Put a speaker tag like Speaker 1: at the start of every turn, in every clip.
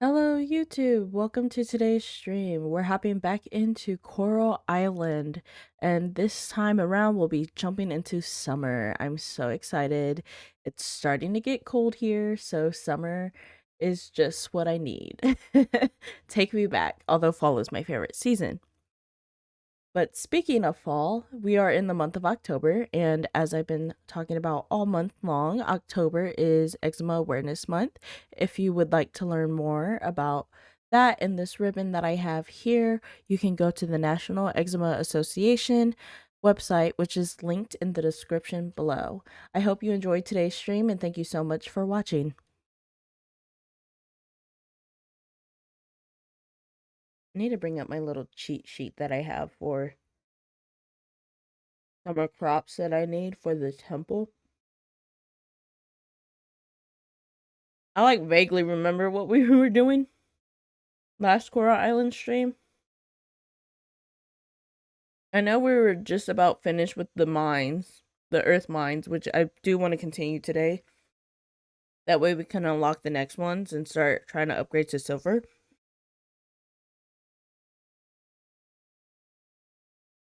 Speaker 1: Hello, YouTube. Welcome to today's stream. We're hopping back into Coral Island, and this time around, we'll be jumping into summer. I'm so excited. It's starting to get cold here, so summer is just what I need. Take me back, although fall is my favorite season. But speaking of fall, we are in the month of October, and as I've been talking about all month long, October is Eczema Awareness Month. If you would like to learn more about that and this ribbon that I have here, you can go to the National Eczema Association website, which is linked in the description below. I hope you enjoyed today's stream, and thank you so much for watching. I need to bring up my little cheat sheet that I have for summer crops that I need for the temple. I like vaguely remember what we were doing last Coral Island stream. I know we were just about finished with the mines, the earth mines, which I do want to continue today. That way we can unlock the next ones and start trying to upgrade to silver.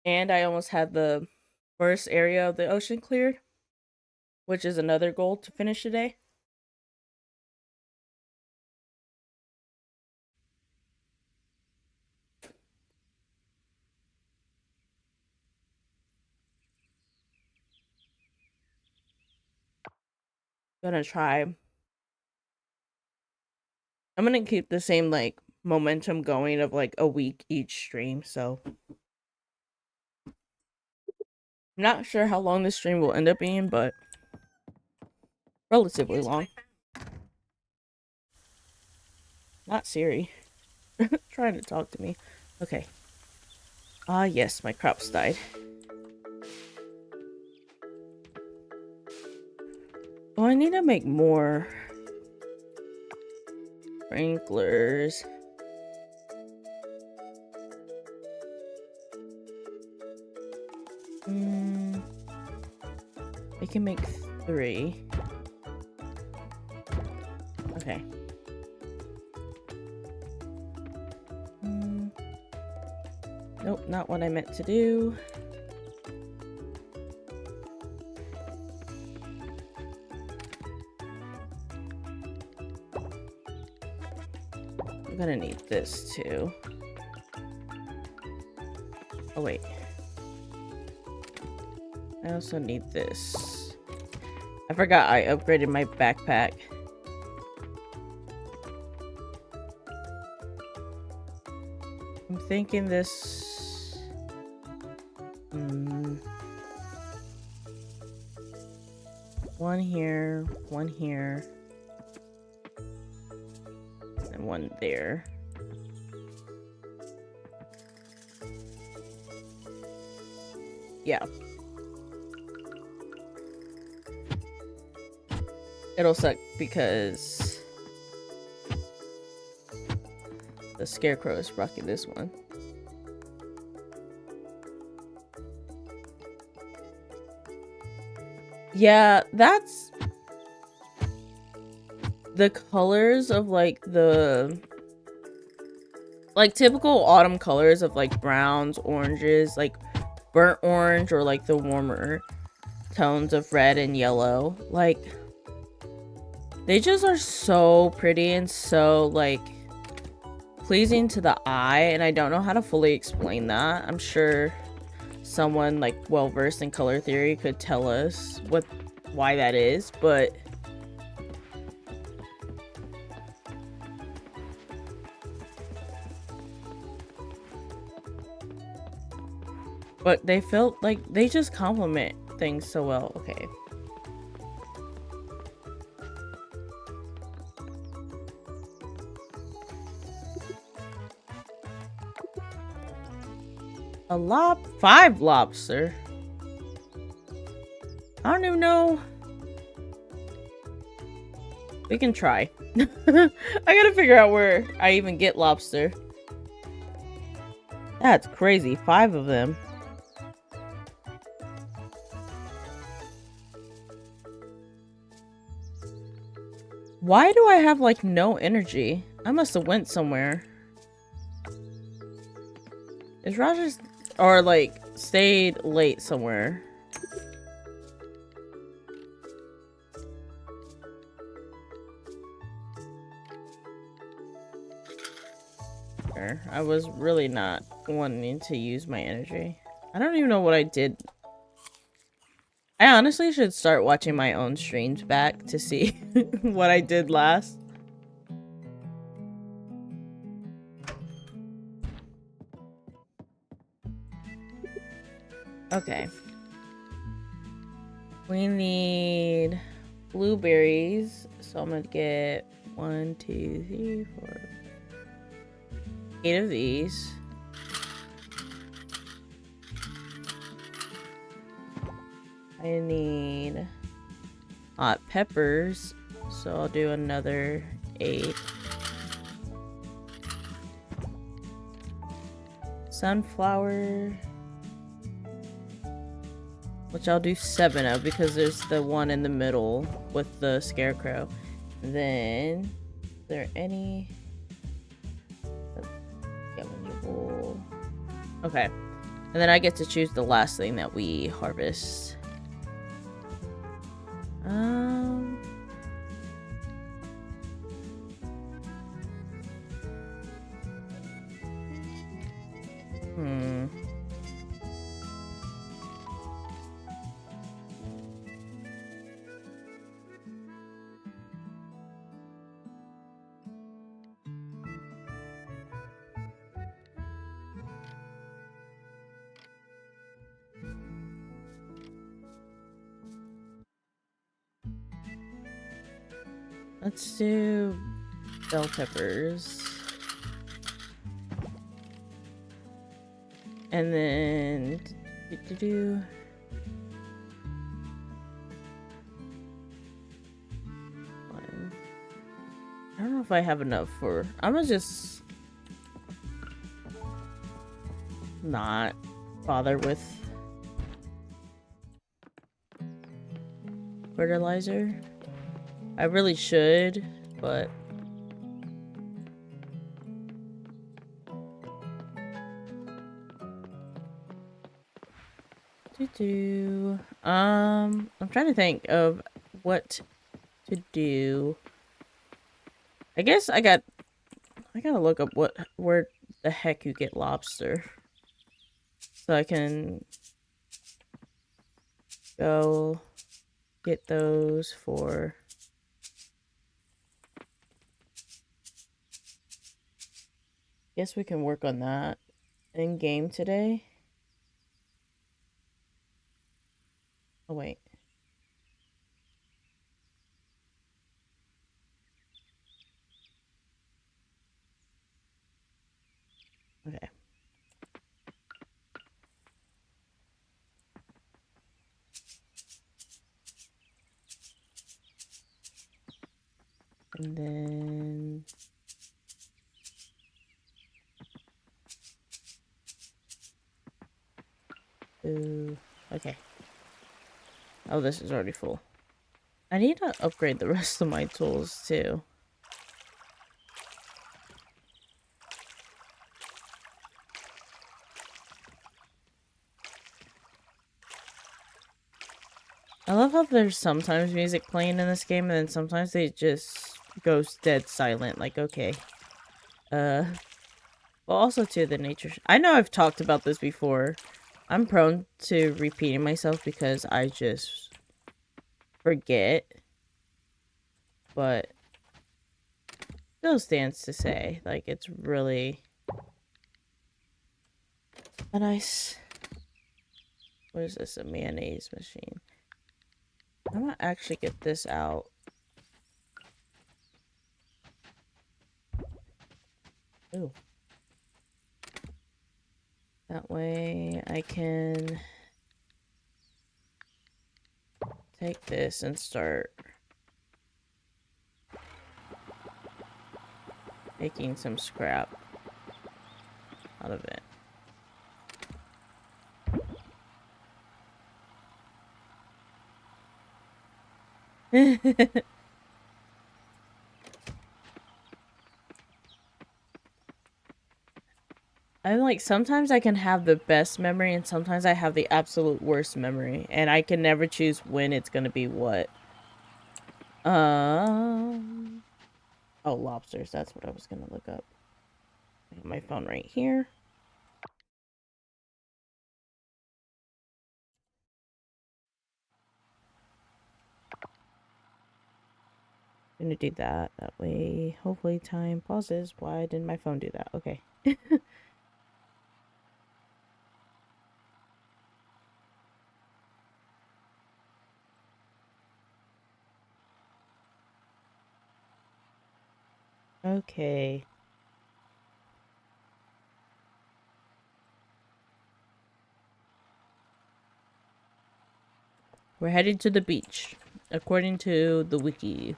Speaker 1: And I almost had the first area of the ocean cleared, which is another goal to finish today. Gonna try. I'm gonna keep the same like momentum going of like a week each stream, so I'm not sure how long this stream will end up being, but relatively long. Not Siri. Trying to talk to me. Okay. Ah, yes, my crops died. Oh, I need to make more sprinklers. I can make 3. Okay. Nope, not what I meant to do. I'm gonna need this too. Oh, wait. I also need this. I forgot I upgraded my backpack. I'm thinking this... one here, one here, and one there. Yeah. It'll suck because the scarecrow is rocking this one. Yeah, that's the colors of like the typical autumn colors of like browns, oranges, like burnt orange, or like the warmer tones of red and yellow. Like, they just are so pretty and so like pleasing to the eye, and I don't know how to fully explain that. I'm sure someone like well versed in color theory could tell us why that is, but they felt like they just complement things so well. Okay. A 5 lobster. I don't even know. We can try. I gotta figure out where I even get lobster. That's crazy. 5 of them. Why do I have like no energy? I must have went somewhere. Is Rogers... Or, like, stayed late somewhere. I was really not wanting to use my energy. I don't even know what I did. I honestly should start watching my own streams back to see what I did last. Okay. We need blueberries. So I'm gonna get 1, 2, 3, 4, 8 of these. I need hot peppers. So I'll do another 8. Sunflower, which I'll do 7 of because there's the one in the middle with the scarecrow. Then, is there any? Okay, and then I get to choose the last thing that we harvest. Let's do bell peppers. And then one. I don't know if I have enough for... I'm gonna just not bother with fertilizer. I really should, but I'm trying to think of what to do. I guess I gotta look up where the heck you get lobster, so I can go get those for... Guess we can work on that in game today. Oh wait. Okay. And then ooh, okay. Oh, this is already full. I need to upgrade the rest of my tools too. I love how there's sometimes music playing in this game and then sometimes they just goes dead silent, like okay. Well, also too, the nature... I know I've talked about this before. I'm prone to repeating myself because I just forget. But still stands to say, like, it's really a nice... What is this? A mayonnaise machine. I'm gonna actually get this out. Ooh. That way I can take this and start making some scrap out of it. I'm like, sometimes I can have the best memory and sometimes I have the absolute worst memory. And I can never choose when it's gonna be what. Um oh, lobsters, that's what I was gonna look up. I have my phone right here. I'm gonna do that. That way hopefully time pauses. Why didn't my phone do that? Okay. Okay. We're headed to the beach, according to the wiki.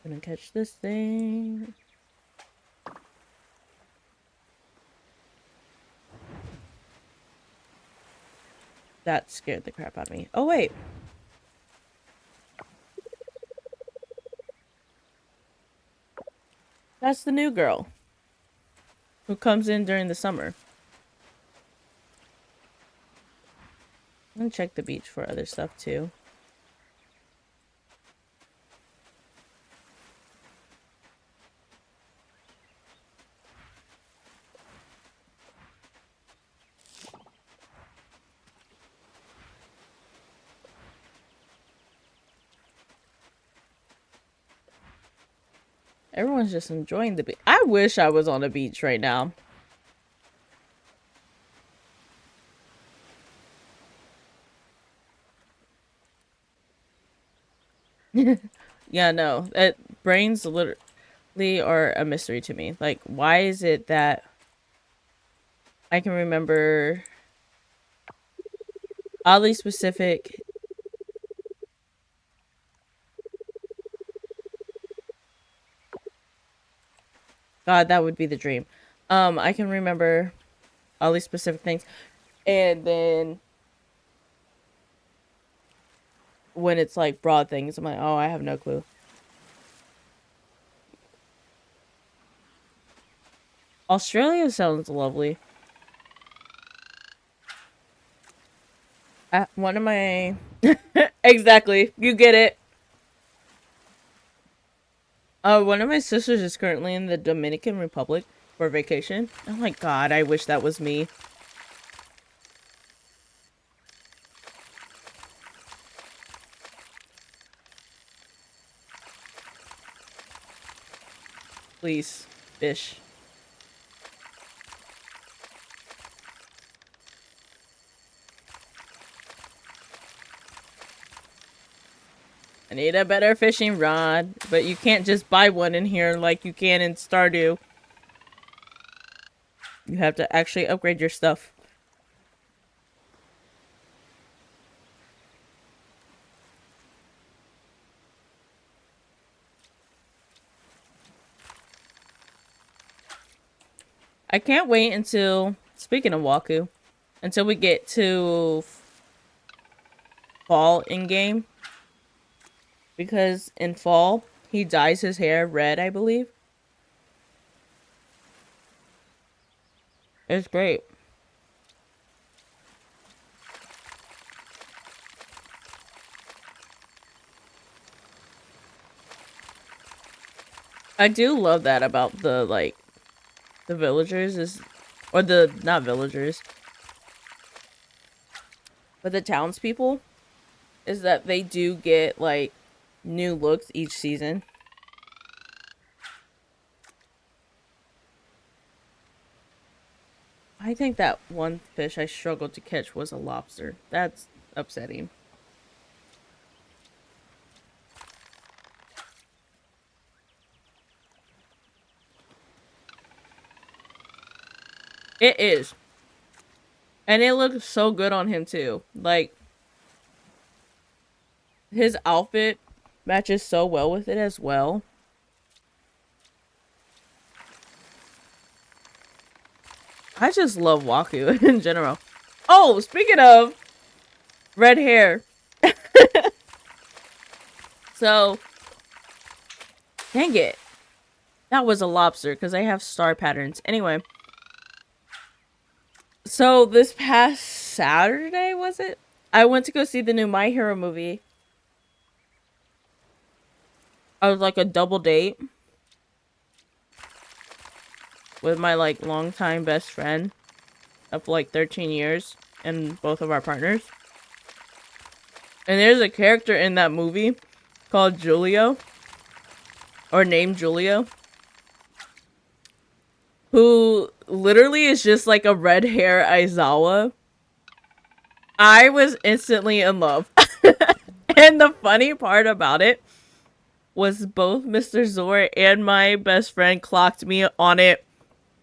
Speaker 1: Gonna catch this thing. That scared the crap out of me. Oh, wait. That's the new girl who comes in during the summer. I'm gonna check the beach for other stuff too. Everyone's just enjoying the beach. I wish I was on a beach right now. Yeah, no. Brains literally are a mystery to me. Like, why is it that I can remember oddly specific. God, that would be the dream. I can remember all these specific things, and then when it's like broad things, I'm like, oh, I have no clue. Australia sounds lovely. One of my exactly, you get it. One of my sisters is currently in the Dominican Republic for vacation. Oh my god, I wish that was me. Please, fish. I need a better fishing rod, but you can't just buy one in here like you can in Stardew. You have to actually upgrade your stuff. I can't wait until, speaking of Waku, until we get to fall in game. Because in fall, he dyes his hair red, I believe. It's great. I do love that about the, like, the villagers is, or the, not villagers, but the townspeople, is that they do get, like, new looks each season. I think that one fish I struggled to catch was a lobster. That's upsetting. It is. And it looks so good on him too. Like, his outfit matches so well with it as well. I just love Waku in general. Oh, speaking of red hair. So, dang it. That was a lobster because I have star patterns. Anyway. So, this past Saturday, was it? I went to go see the new My Hero movie. I was like a double date with my like longtime best friend of like 13 years and both of our partners. And there's a character in that movie called Julio, or named Julio, who literally is just like a red hair Aizawa. I was instantly in love. And the funny part about it was both Mr. Zor and my best friend clocked me on it.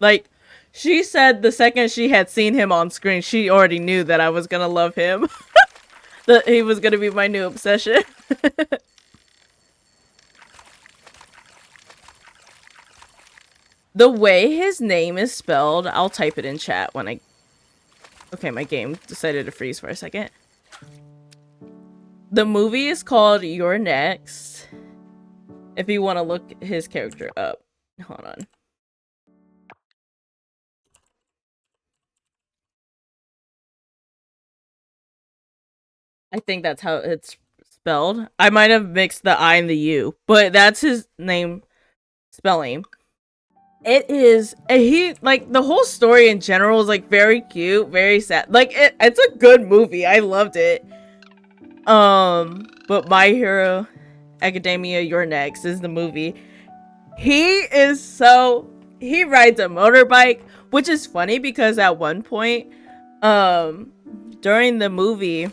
Speaker 1: Like, she said the second she had seen him on screen, she already knew that I was gonna love him. That he was gonna be my new obsession. The way his name is spelled, I'll type it in chat when I... Okay, my game decided to freeze for a second. The movie is called You're Next. If you want to look his character up. Hold on. I think that's how it's spelled. I might have mixed the I and the U, but that's his name spelling. It is, he, like, the whole story in general is like very cute, very sad. Like, it's a good movie. I loved it. But My Hero Academia You're Next is the movie. He rides a motorbike, which is funny because at one point, during the movie,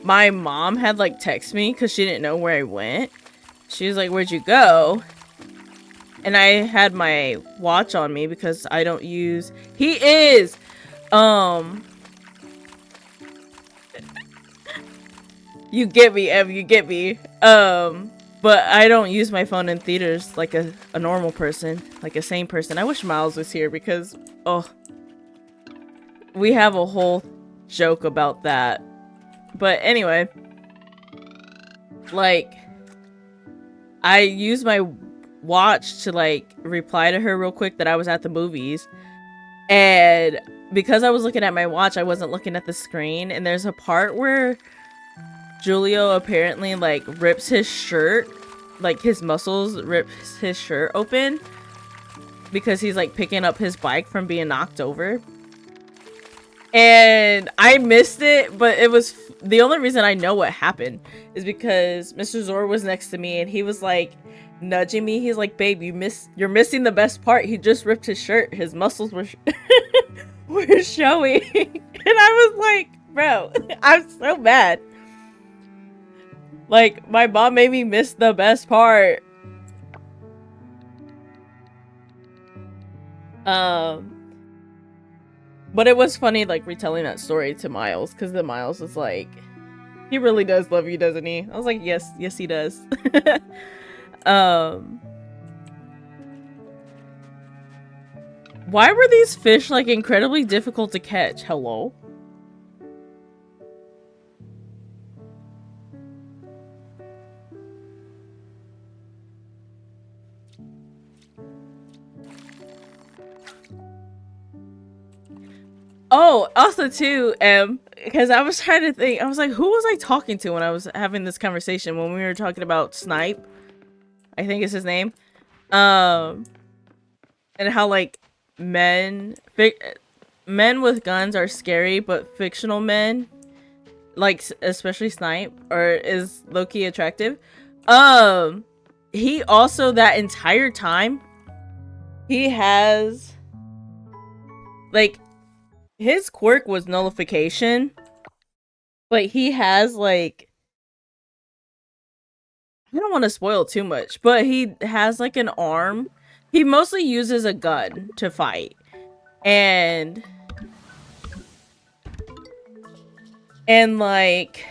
Speaker 1: my mom had like text me because she didn't know where I went. She was like, "Where'd you go?" And I had my watch on me because I don't use... He is! You get me, Ev, you get me. But I don't use my phone in theaters like a normal person, like a sane person. I wish Miles was here because, oh, we have a whole joke about that. But anyway, like, I use my watch to like reply to her real quick that I was at the movies, and because I was looking at my watch, I wasn't looking at the screen. And there's a part where Julio apparently like rips his shirt, like his muscles rips his shirt open because he's like picking up his bike from being knocked over. And I missed it, but it was the only reason I know what happened is because Mr. Zor was next to me and he was like nudging me. He's like, "Babe, you're missing the best part. He just ripped his shirt. His muscles were were showing." And I was like, "Bro, I'm so mad. Like, my mom made me miss the best part." But it was funny, like, retelling that story to Miles, because the Miles was like, "He really does love you, doesn't he?" I was like, yes, he does. Why were these fish, like, incredibly difficult to catch? Hello? Oh, also too, because I was trying to think, I was like, who was I talking to when I was having this conversation when we were talking about Snipe? I think is his name. And how like men with guns are scary, but fictional men, like especially Snipe, is low-key attractive. He also, that entire time, he has like, his quirk was nullification, but he has like, I don't want to spoil too much, but he has like an arm. He mostly uses a gun to fight. And like,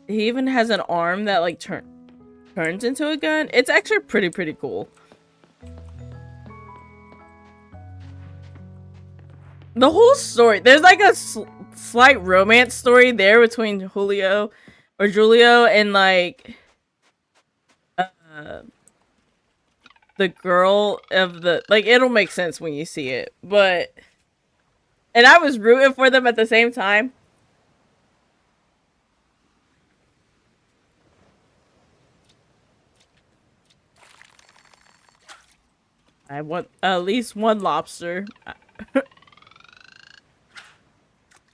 Speaker 1: he even has an arm that like turns into a gun. It's actually pretty cool. The whole story, there's like a slight romance story there between Julio and like the girl of the, like, it'll make sense when you see it, but, and I was rooting for them at the same time. I want at least one lobster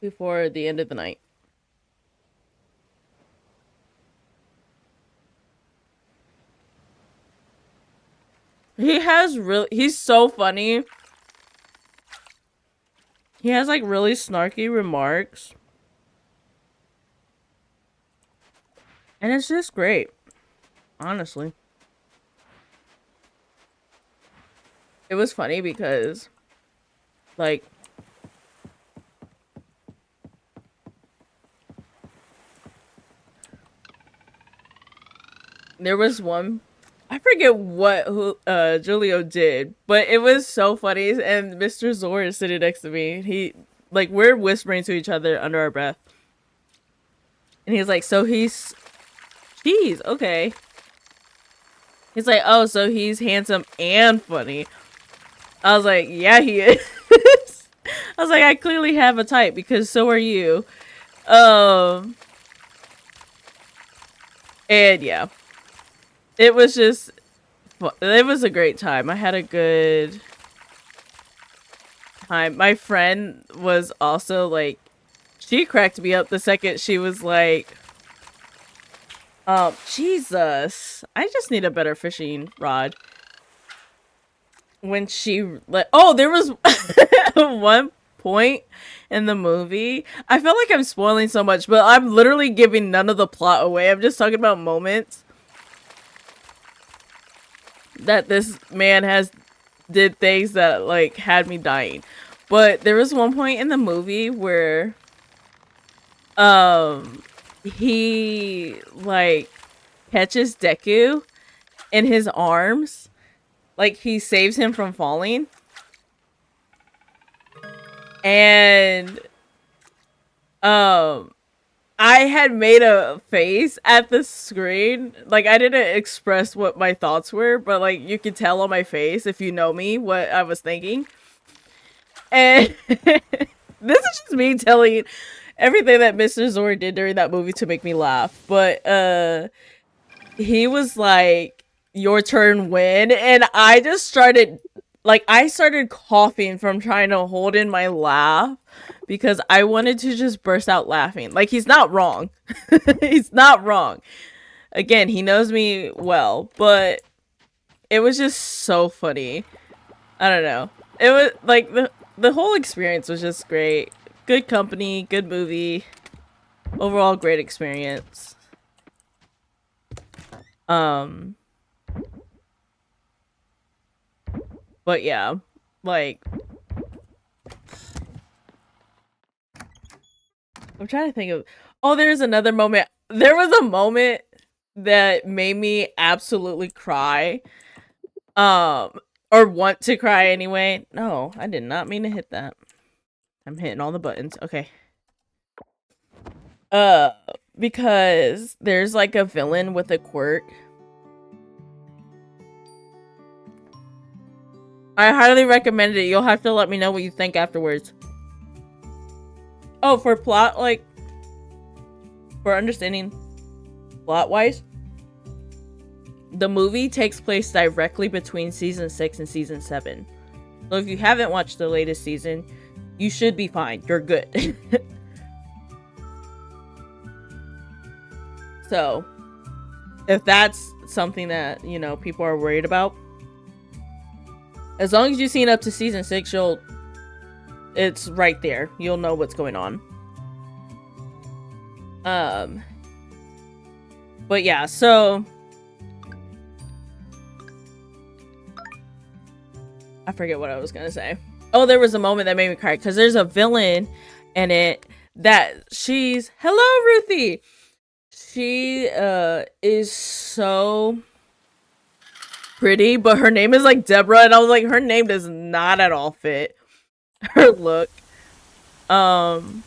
Speaker 1: before the end of the night. He's so funny. He has like really snarky remarks. And it's just great. Honestly. It was funny because like there was one, I forget what Julio did, but it was so funny. And Mr. Zor is sitting next to me. He, like, we're whispering to each other under our breath. And he's like, so he's cheese, okay. He's like, oh, so he's handsome and funny. I was like, yeah, he is. I was like, I clearly have a type because so are you. And yeah. It was just, it was a great time. I had a good time. My friend was also like, she cracked me up the second she was like, Jesus, I just need a better fishing rod. When she like, oh, there was one point in the movie. I feel like I'm spoiling so much, but I'm literally giving none of the plot away. I'm just talking about moments that this man did things that like had me dying. But there was one point in the movie where he like catches Deku in his arms, like he saves him from falling, and I had made a face at the screen. Like, I didn't express what my thoughts were, but like you could tell on my face, if you know me, what I was thinking. And this is just me telling everything that Mr. Zor did during that movie to make me laugh. But he was like, your turn, win. And I just started, like, I started coughing from trying to hold in my laugh because I wanted to just burst out laughing. Like, he's not wrong. He's not wrong. Again, he knows me well, but it was just so funny. I don't know. It was like the whole experience was just great. Good company, good movie. Overall great experience. But yeah, like, I'm trying to think of, oh, there's another moment. There was a moment that made me absolutely cry. Or want to cry anyway. No, I did not mean to hit that. I'm hitting all the buttons. Okay. Because there's like a villain with a quirk. I highly recommend it. You'll have to let me know what you think afterwards. Oh, for plot, like, for understanding plot-wise, the movie takes place directly between season 6 and season 7. So if you haven't watched the latest season, you should be fine. You're good. So, if that's something that, you know, people are worried about, as long as you've seen up to season 6, it's right there. You'll know what's going on. But yeah, so I forget what I was gonna say. Oh, there was a moment that made me cry because there's a villain in it that hello, Ruthie. She is so pretty, but her name is like Deborah, and I was like, her name does not at all fit her look. Um,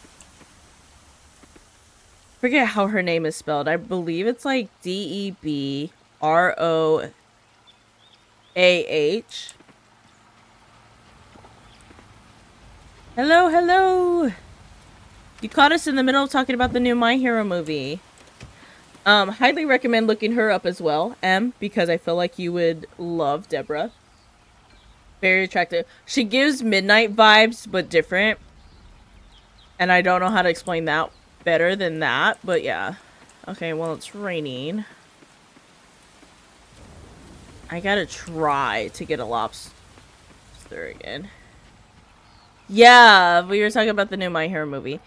Speaker 1: forget how her name is spelled. I believe it's like Debroah. Hello, hello. You caught us in the middle of talking about the new My Hero movie. Highly recommend looking her up as well, M, because I feel like you would love Deborah. Very attractive. She gives Midnight vibes, but different. And I don't know how to explain that better than that, but yeah. Okay, well, it's raining. I gotta try to get a lobster again. Yeah, we were talking about the new My Hero movie.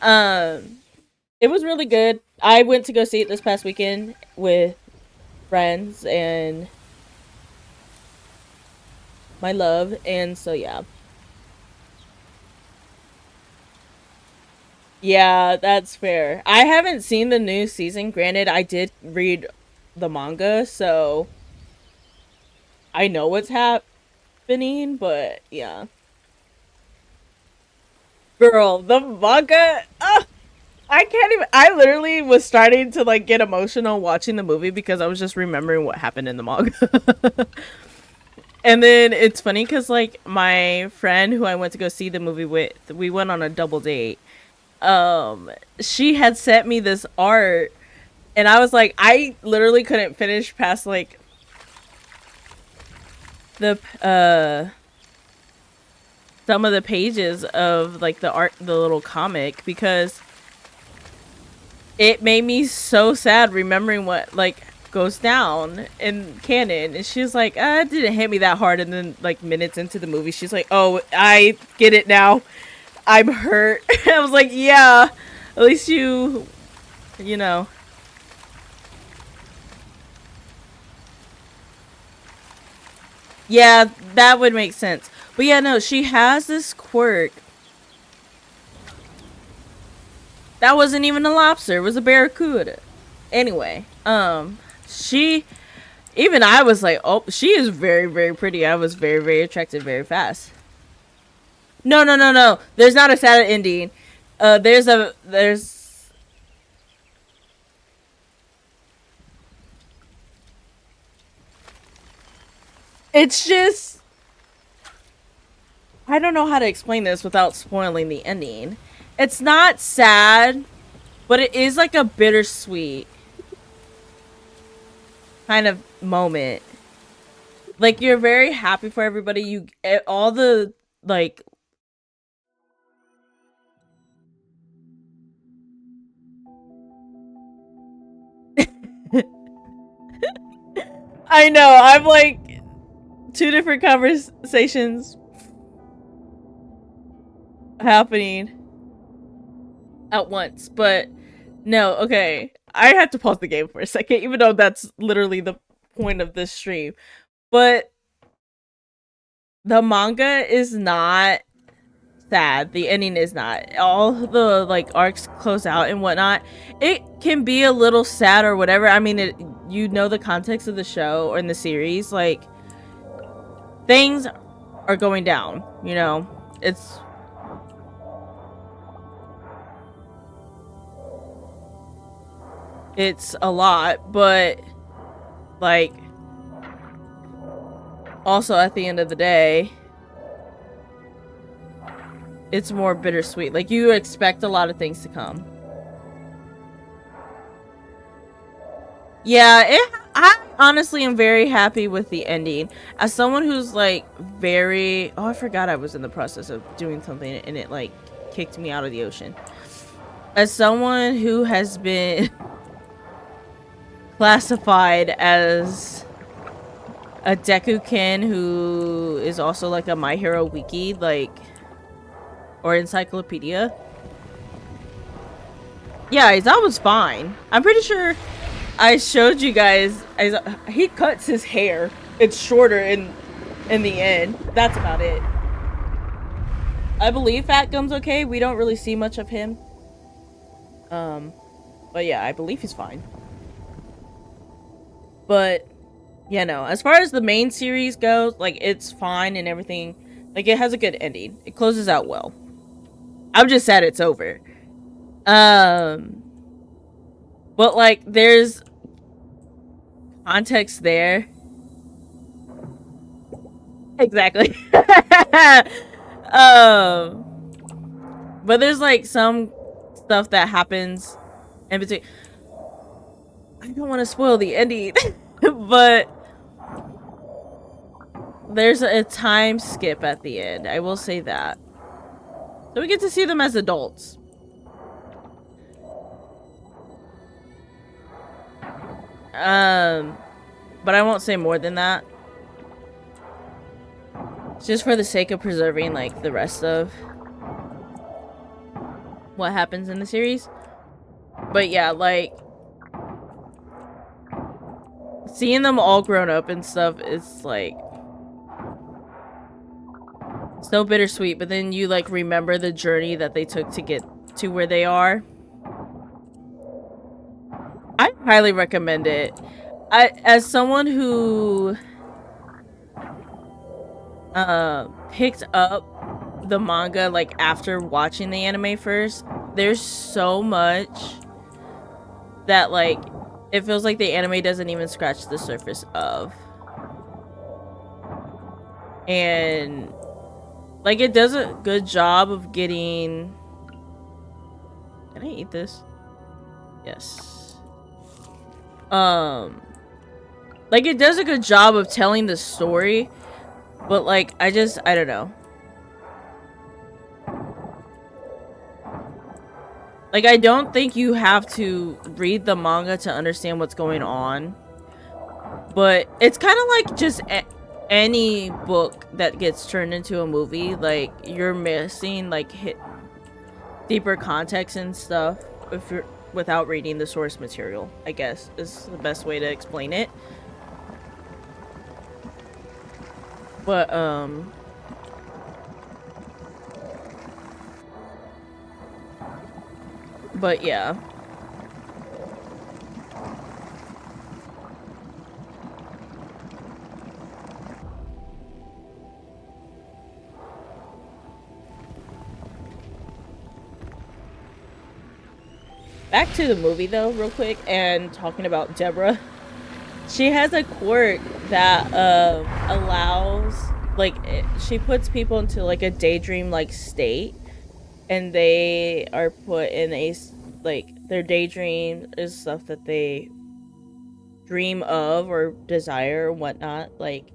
Speaker 1: It was really good. I went to go see it this past weekend with friends and my love, and so yeah. Yeah, that's fair. I haven't seen the new season. Granted, I did read the manga, so I know what's happening, but yeah. Girl, the manga. I can't even. I literally was starting to like get emotional watching the movie because I was just remembering what happened in the manga. And then it's funny because like my friend who I went to go see the movie with, we went on a double date. She had sent me this art, and I was like, I literally couldn't finish past like the some of the pages of like the art, the little comic, because it made me so sad remembering what like goes down in canon. And she's like, it didn't hit me that hard. And then like minutes into the movie, she's like, oh, I get it now. I'm hurt. I was like, yeah, at least you know. Yeah, that would make sense. But yeah, no, she has this quirk. That wasn't even a lobster, it was a barracuda. Anyway, she, even I was like, oh, she is very, very pretty. I was very, very attracted very fast. No, no, no, no. There's not a sad ending. There's it's just, I don't know how to explain this without spoiling the ending. It's not sad, but it is like a bittersweet kind of moment. Like you're very happy for everybody. You all the like I know. I'm like two different conversations happening at once, but no, okay. I have to pause the game for a second, even though that's literally the point of this stream. But the manga is not sad. The ending is not. All the like arcs close out and whatnot. It can be a little sad or whatever. I mean, you know the context of the show or in the series, like things are going down. You know, it's a lot, but like also at the end of the day, it's more bittersweet. Like you expect a lot of things to come. Yeah, I honestly am very happy with the ending. As someone who's like very, oh, I forgot I was in the process of doing something and it like kicked me out of the ocean. As someone who has been classified as a Deku-kin who is also like a My Hero wiki, like, or encyclopedia. Yeah, Aizawa was fine. I'm pretty sure I showed you guys. He cuts his hair. It's shorter in the end. That's about it. I believe Fat Gum's okay. We don't really see much of him. But yeah, I believe he's fine. But yeah, no, as far as the main series goes, like, it's fine and everything. Like, it has a good ending. It closes out well. I'm just sad it's over. Um, but like, there's context there. Exactly. um, but there's like some stuff that happens in between. I don't want to spoil the ending, but there's a time skip at the end. I will say that. So we get to see them as adults. But I won't say more than that. Just for the sake of preserving, like, the rest of what happens in the series. But yeah, like, seeing them all grown up and stuff is, like, so bittersweet. But then you, like, remember the journey that they took to get to where they are. I highly recommend it. As someone who picked up the manga like after watching the anime first, there's so much that like it feels like the anime doesn't even scratch the surface of. And like it does a good job of getting. Can I eat this? Yes. Like it does a good job of telling the story, but like I don't know. Like, I don't think you have to read the manga to understand what's going on. But it's kind of like just any book that gets turned into a movie. Like, you're missing, like, deeper context and stuff if you're without reading the source material, I guess, is the best way to explain it. But, yeah. Back to the movie, though, real quick, and talking about Deborah. She has a quirk that allows, like, she puts people into, like, a daydream-like state. And they are put in a, like, their daydream is stuff that they dream of or desire or whatnot. Like,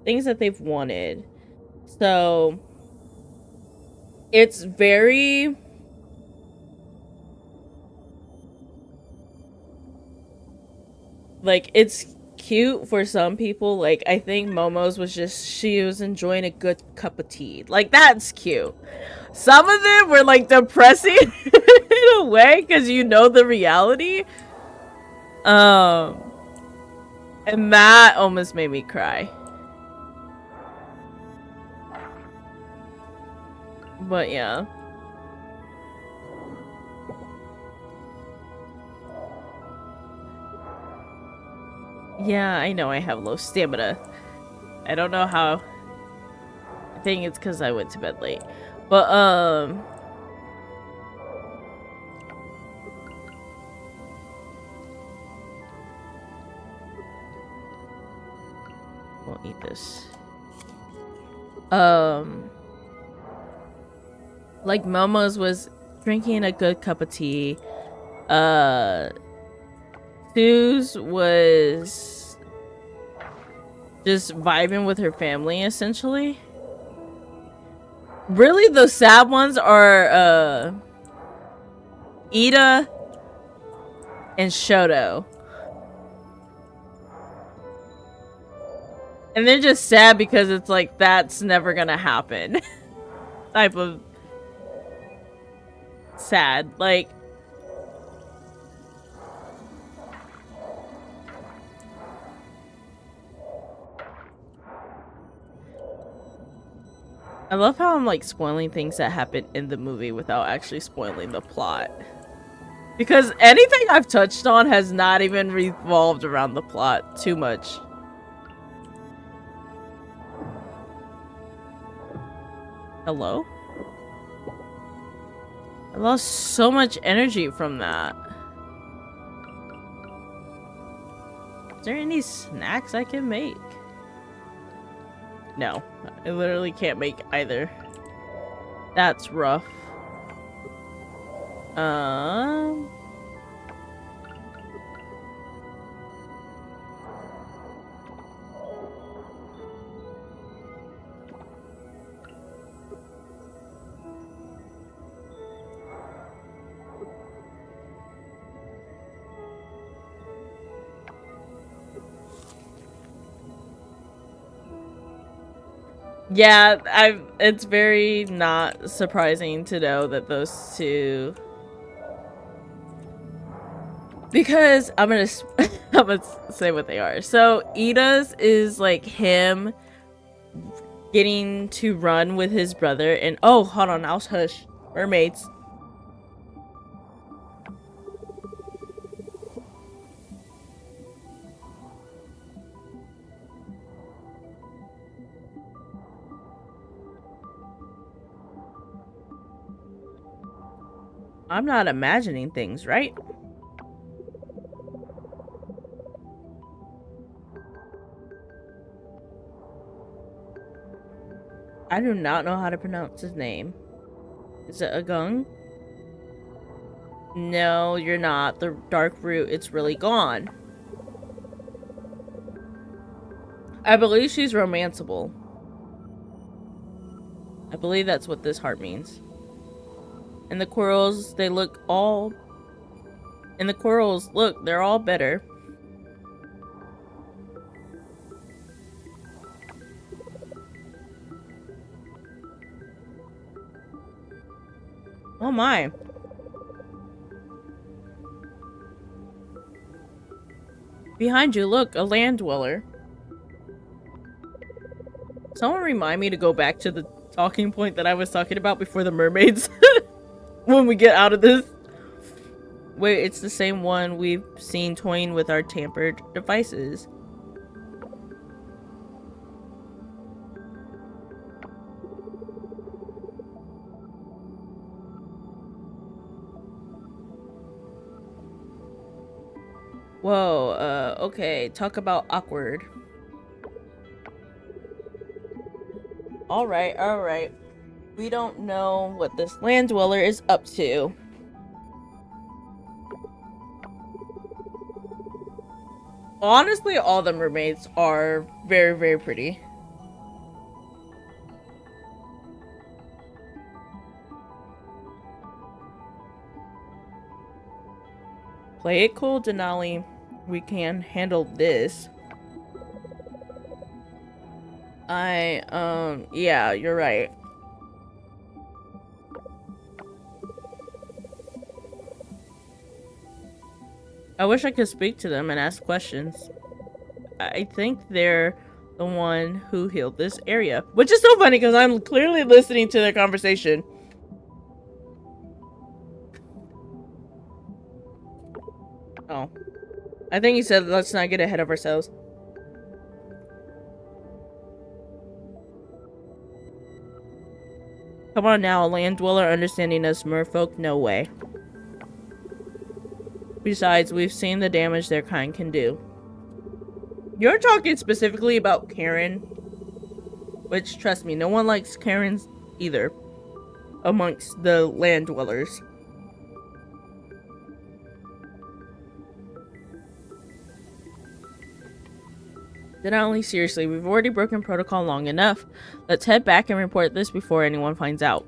Speaker 1: things that they've wanted. So, it's very... like, it's cute for some people. Like, I think Momo's was just, she was enjoying a good cup of tea. Like, that's cute. Some of them were, like, depressing in a way, because you know the reality. And that almost made me cry. But yeah. Yeah, I know I have low stamina. I don't know how. I think it's because I went to bed late. But, we'll eat this. Like Momo's was drinking a good cup of tea. Sue's was just vibing with her family, essentially. Really, the sad ones are, Ida and Shoto. And they're just sad because it's like, that's never gonna happen. Type of sad. Like, I love how I'm like spoiling things that happen in the movie without actually spoiling the plot. Because anything I've touched on has not even revolved around the plot too much. Hello? I lost so much energy from that. Is there any snacks I can make? No, I literally can't make either. That's rough. Yeah, it's very not surprising to know that those two, because I'm gonna I'm gonna say what they are. So Ida's is like him getting to run with his brother, and oh, hold on, I'll hush. Mermaids. I'm not imagining things, right? I do not know how to pronounce his name. Is it Agung? No, you're not. The dark root, it's really gone. I believe she's romanceable. I believe that's what this heart means. And the quarrels, they look all... And the quarrels, look, they're all better. Oh my. Behind you, look, a land dweller. Someone remind me to go back to the talking point that I was talking about before the mermaids. When we get out of this. Wait, it's the same one we've seen toying with our tampered devices. Whoa, okay, talk about awkward. Alright. We don't know what this land dweller is up to. Honestly, all the mermaids are very, very pretty. Play it cool, Denali. We can handle this. Yeah, you're right. I wish I could speak to them and ask questions. I think they're the one who healed this area. Which is so funny because I'm clearly listening to their conversation. Oh. I think he said let's not get ahead of ourselves. Come on now, a land dweller understanding us merfolk? No way. Besides, we've seen the damage their kind can do. You're talking specifically about Karen. Which, trust me, no one likes Karens either. Amongst the land dwellers. Denali, seriously, we've already broken protocol long enough. Let's head back and report this before anyone finds out.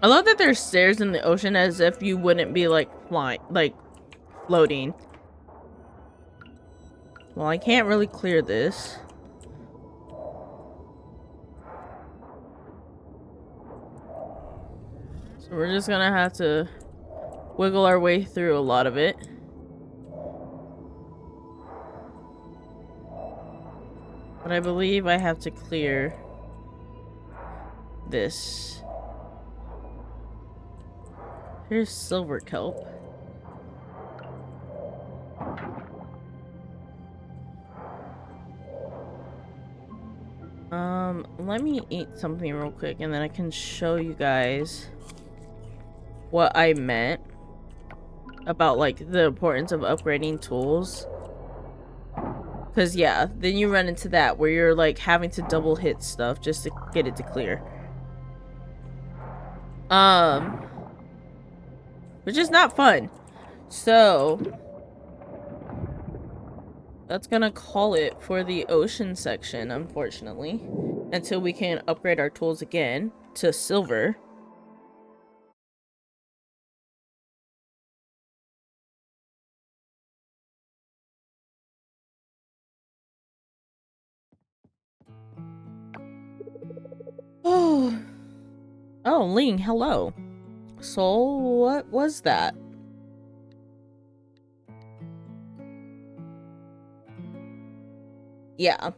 Speaker 1: I love that there's stairs in the ocean as if you wouldn't be like flying, like floating. Well, I can't really clear this. So we're just gonna have to wiggle our way through a lot of it. But I believe I have to clear this. Here's silver kelp. Let me eat something real quick and then I can show you guys what I meant about like the importance of upgrading tools. Cause yeah, then you run into that where you're like having to double hit stuff just to get it to clear. Which is not fun. So that's gonna call it for the ocean section, unfortunately. Until we can upgrade our tools again to silver. Oh. Oh, Ling, hello. So, what was that? Yeah.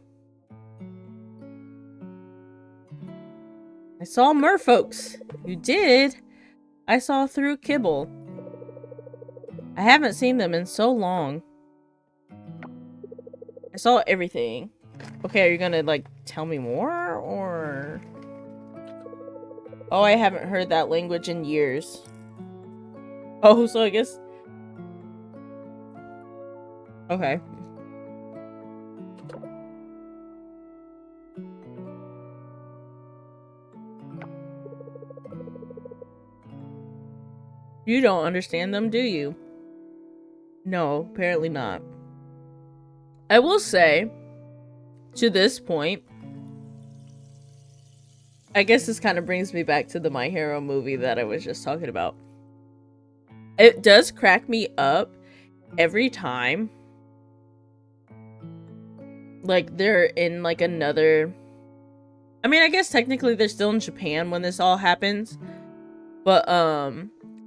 Speaker 1: I saw merfolks. You did? I saw through Kibble. I haven't seen them in so long. I saw everything. Okay, are you gonna, like, tell me more, or...? Oh, I haven't heard that language in years. Oh, so I guess... Okay. You don't understand them, do you? No, apparently not. I will say, to this point, I guess this kind of brings me back to the My Hero movie that I was just talking about. It does crack me up every time. Like, they're in, like, another... I mean, I guess technically they're still in Japan when this all happens. But,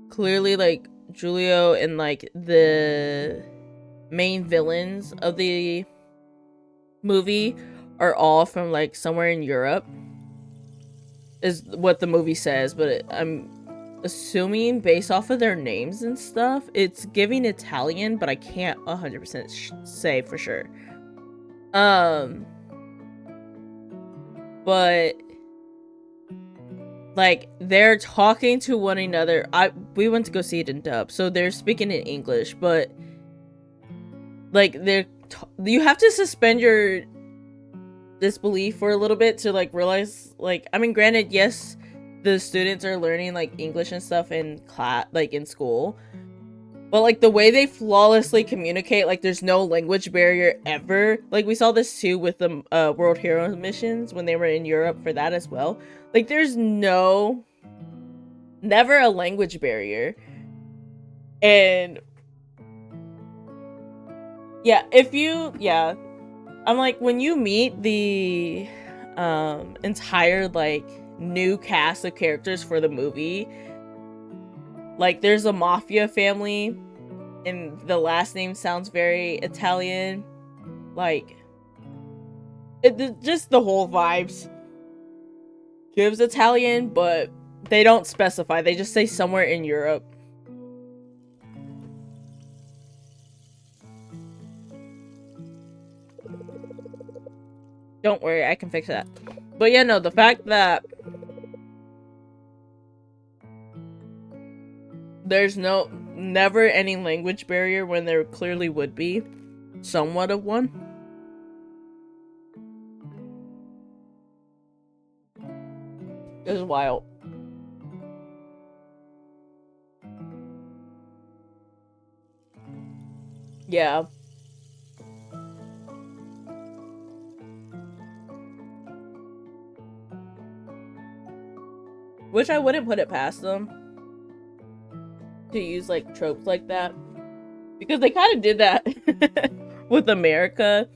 Speaker 1: clearly, like, Julio and, like, the main villains of the movie are all from, like, somewhere in Europe. Is what the movie says, but I'm assuming based off of their names and stuff, it's giving Italian, but I can't 100% say for sure. But like they're talking to one another. We went to go see it in dub, so they're speaking in English, but like you have to suspend your disbelief for a little bit to like realize, like, I mean, granted, yes, the students are learning like English and stuff in class, like in school, but like the way they flawlessly communicate, like there's no language barrier ever. Like we saw this too with the World Hero missions when they were in Europe for that as well. Like there's never a language barrier. And yeah, I'm like, when you meet the entire like new cast of characters for the movie, like there's a mafia family and the last name sounds very Italian, like just the whole vibes gives Italian, but they don't specify, they just say somewhere in Europe. Don't worry, I can fix that. But yeah, no, the fact that there's never any language barrier when there clearly would be somewhat of one is wild. Yeah. Which I wouldn't put it past them to use like tropes like that, because they kind of did that with America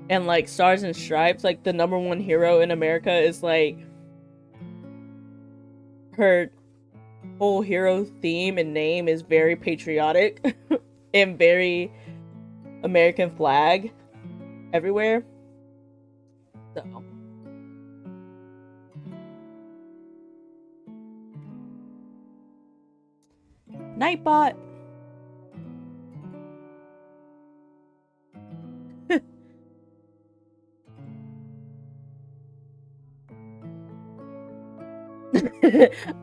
Speaker 1: and like Stars and Stripes, like the number one hero in America is like her whole hero theme and name is very patriotic and very American flag everywhere. So Nightbot.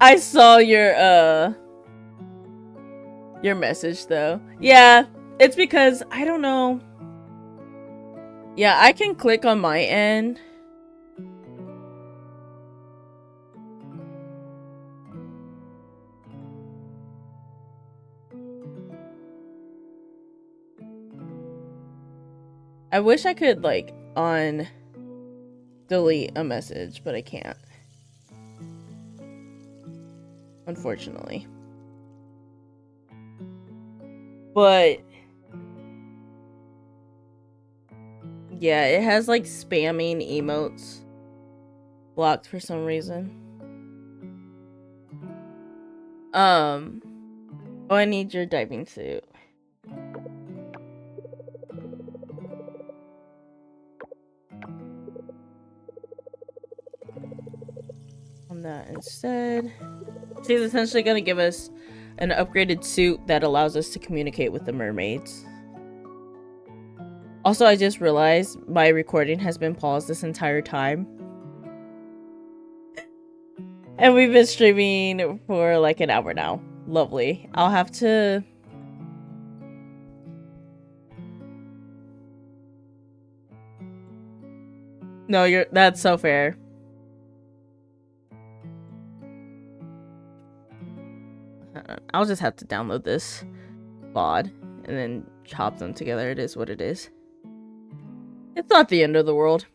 Speaker 1: I saw your message though. Yeah, it's because I don't know. Yeah, I can click on my end. I wish I could like delete a message, but I can't. Unfortunately. But yeah, it has like spamming emotes blocked for some reason. Oh, I need your diving suit. On that instead. She's essentially gonna give us an upgraded suit that allows us to communicate with the mermaids. Also, I just realized my recording has been paused this entire time. And we've been streaming for like an hour now. Lovely. I'll have to... No, that's so fair. I'll just have to download this VOD and then chop them together. It is what it is. It's not the end of the world.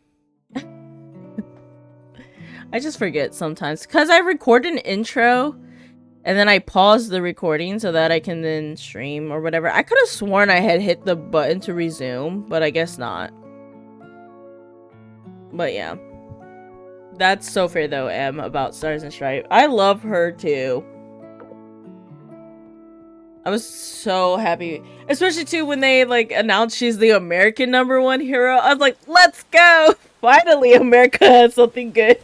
Speaker 1: I just forget sometimes because I record an intro and then I pause the recording so that I can then stream or whatever. I could have sworn I had hit the button to resume, but I guess not. But yeah. That's so fair though, Em, about Stars and Stripes. I love her too. I was so happy. Especially too when they like announced she's the American #1 hero. I was like, let's go! Finally America has something good.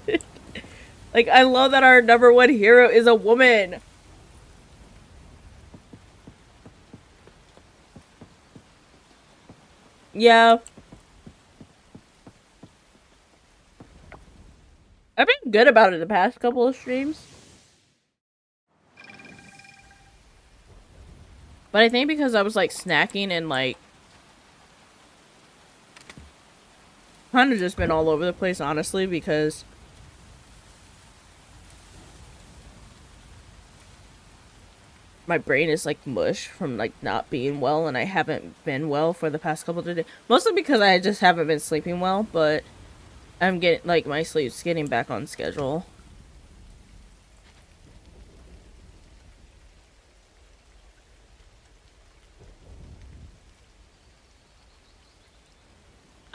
Speaker 1: Like, I love that our #1 hero is a woman. Yeah. I've been good about it the past couple of streams. But I think because I was like snacking and like kind of just been all over the place, honestly, because my brain is like mush from like not being well, and I haven't been well for the past couple of days. Mostly because I just haven't been sleeping well, but I'm getting like my sleep's getting back on schedule.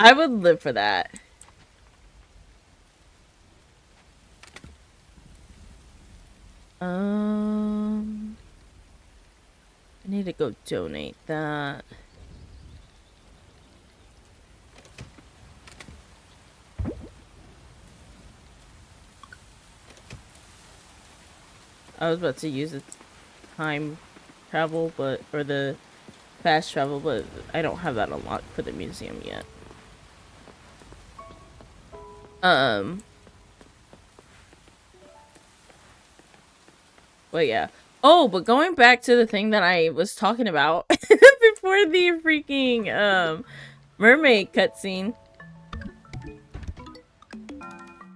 Speaker 1: I would live for that. I need to go donate that. I was about to use the time travel, or the fast travel, but I don't have that unlocked for the museum yet. But yeah. Oh, but going back to the thing that I was talking about before the freaking mermaid cutscene.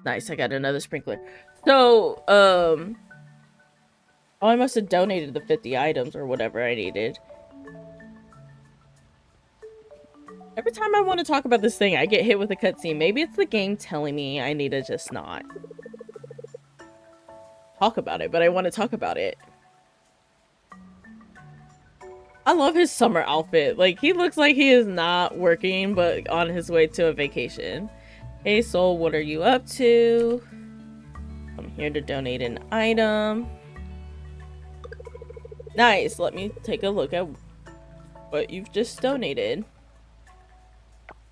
Speaker 1: Nice, I got another sprinkler. So, oh, I must have donated the 50 items or whatever I needed. Every time I want to talk about this thing, I get hit with a cutscene. Maybe it's the game telling me I need to just not talk about it, but I want to talk about it. I love his summer outfit. Like, he looks like he is not working, but on his way to a vacation. Hey, Soul, what are you up to? I'm here to donate an item. Nice. Let me take a look at what you've just donated.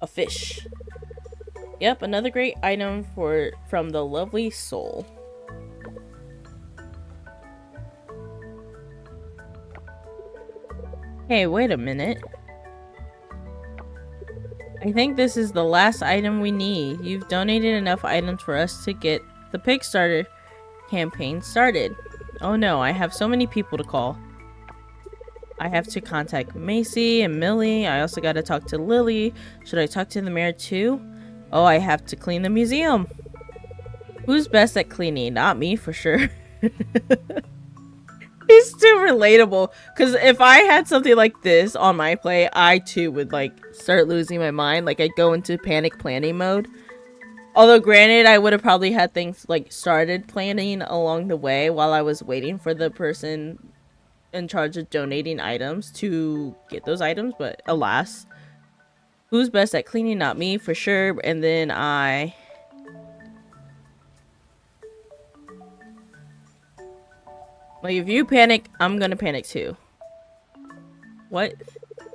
Speaker 1: A fish. Yep, another great item from the lovely Soul. Hey, wait a minute. I think this is the last item we need. You've donated enough items for us to get the Pigstarter campaign started. Oh no, I have so many people to call. I have to contact Macy and Millie. I also gotta talk to Lily. Should I talk to the mayor too? Oh, I have to clean the museum. Who's best at cleaning? Not me, for sure. He's too relatable. Because if I had something like this on my plate, I too would like start losing my mind. Like, I'd go into panic planning mode. Although granted, I would have probably had things like started planning along the way while I was waiting for the person in charge of donating items to get those items. But alas, who's best at cleaning? Not me, for sure. And then like, if you panic, I'm gonna panic too. What?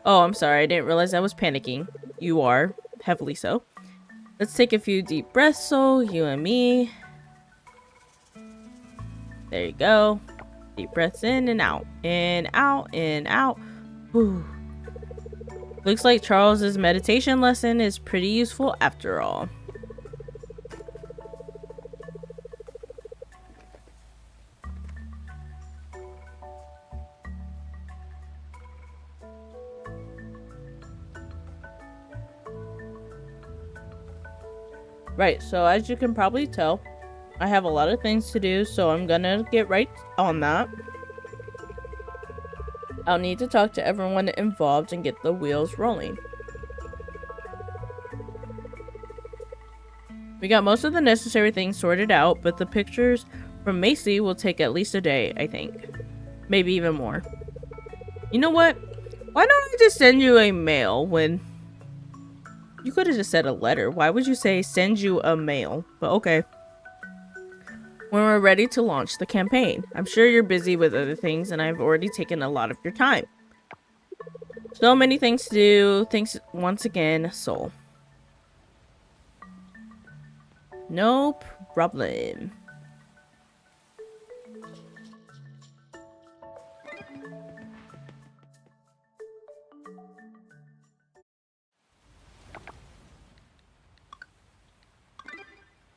Speaker 1: Oh, I'm sorry. I didn't realize I was panicking. You are. Heavily so. Let's take a few deep breaths, Soul. You and me. There you go. Deep breaths in and out. In, out, in, out. Whew. Looks like Charles's meditation lesson is pretty useful after all. Right, so as you can probably tell, I have a lot of things to do, so I'm gonna get right on that. I'll need to talk to everyone involved and get the wheels rolling. We got most of the necessary things sorted out, but the pictures from Macy will take at least a day, I think. Maybe even more. You know what? Why don't I just send you a mail when... You could have just said a letter. Why would you say send you a mail? But okay. When we're ready to launch the campaign. I'm sure you're busy with other things and I've already taken a lot of your time. So many things to do. Thanks once again, Soul. No problem.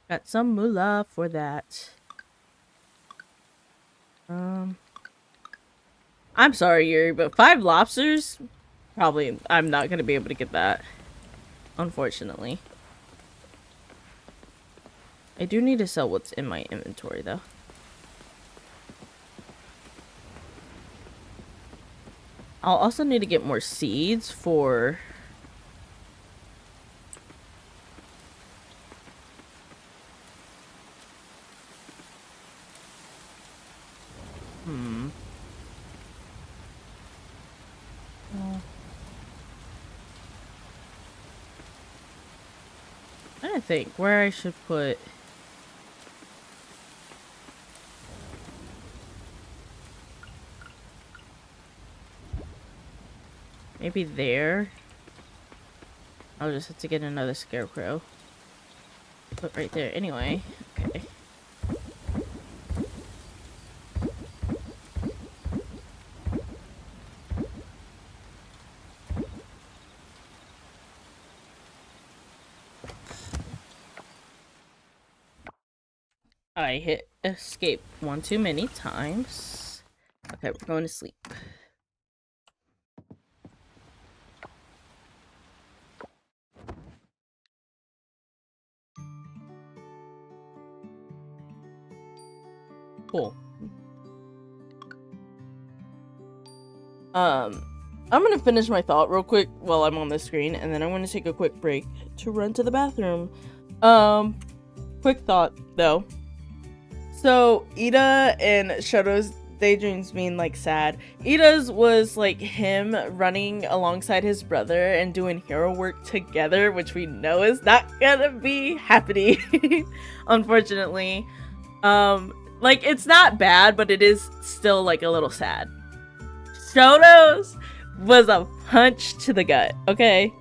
Speaker 1: Got some moolah for that. I'm sorry, Yuri, but 5 lobsters? Probably, I'm not gonna be able to get that. Unfortunately. I do need to sell what's in my inventory, though. I'll also need to get more seeds for... I think where I should put... Maybe there. I'll just have to get another scarecrow. Put right there anyway. Okay. I hit escape one too many times. Okay, we're going to sleep. Cool. I'm gonna finish my thought real quick while I'm on the screen, and then I'm gonna take a quick break to run to the bathroom. Quick thought though. So Ida and Shoto's daydreams mean like sad. Ida's was like him running alongside his brother and doing hero work together, which we know is not gonna be happening, unfortunately. Like it's not bad, but it is still like a little sad. Shoto's was a punch to the gut, okay?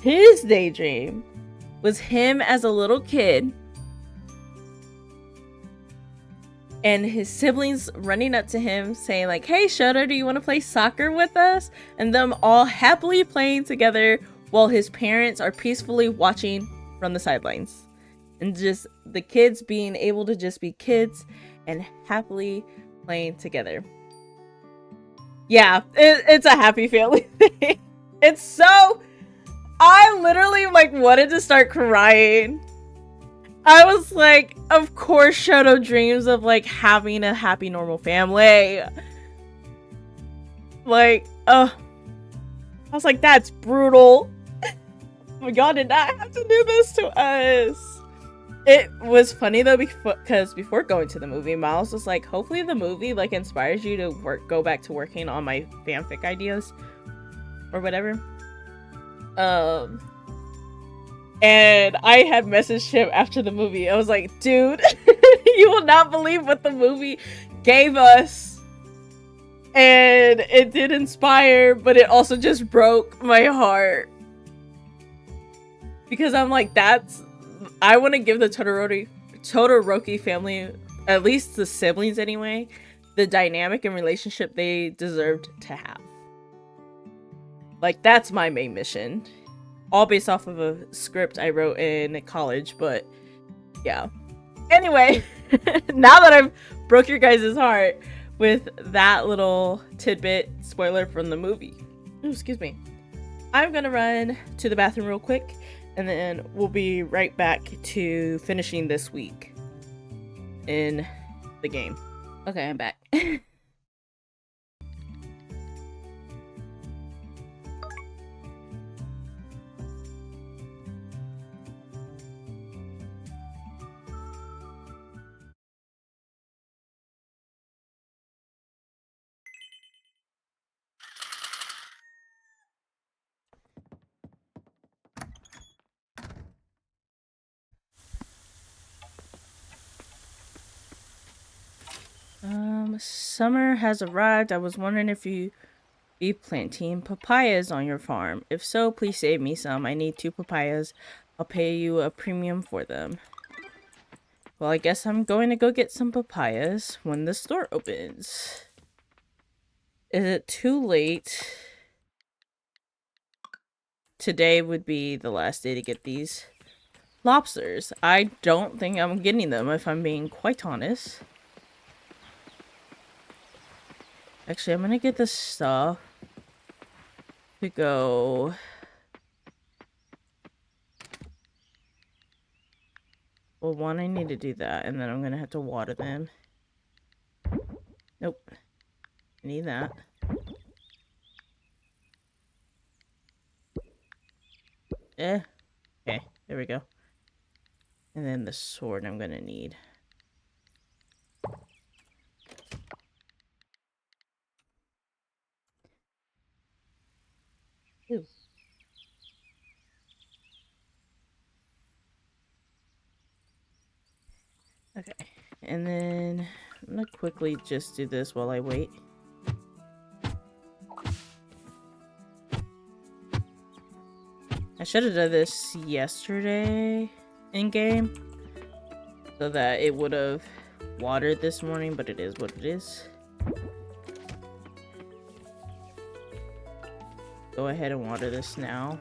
Speaker 1: His daydream was him as a little kid and his siblings running up to him saying like, hey Shoto, do you want to play soccer with us? And them all happily playing together while his parents are peacefully watching from the sidelines. And just the kids being able to just be kids and happily playing together. Yeah, it's a happy family thing. It's so... I literally like wanted to start crying. I was like, of course Shoto dreams of like having a happy normal family. Like, I was like, that's brutal. Y'all did not have to do this to us. It was funny though, because before going to the movie, Miles was like, hopefully the movie like inspires you to go back to working on my fanfic ideas or whatever. And I had messaged him after the movie. I was like, dude, you will not believe what the movie gave us. And it did inspire, but it also just broke my heart. Because I'm like, I want to give the Todoroki family, at least the siblings anyway, the dynamic and relationship they deserved to have. Like, that's my main mission. All based off of a script I wrote in college, but yeah. Anyway, now that I've broke your guys' heart with that little tidbit spoiler from the movie. Ooh, excuse me. I'm gonna run to the bathroom real quick, and then we'll be right back to finishing this week in the game. Okay, I'm back. Summer has arrived. I was wondering if you be planting papayas on your farm. If so, please save me some. I need 2 papayas. I'll pay you a premium for them. Well, I guess I'm going to go get some papayas when the store opens. Is it too late? Today would be the last day to get these lobsters. I don't think I'm getting them, if I'm being quite honest. Actually, I'm gonna get the stuff to go. Well, one, I need to do that, and then I'm gonna have to water them. Nope. I need that. Okay, there we go. And then the sword I'm gonna need. Ooh. Okay, and then I'm gonna quickly just do this while I wait. I should have done this yesterday in game so that it would have watered this morning, but it is what it is. Go ahead and water this now.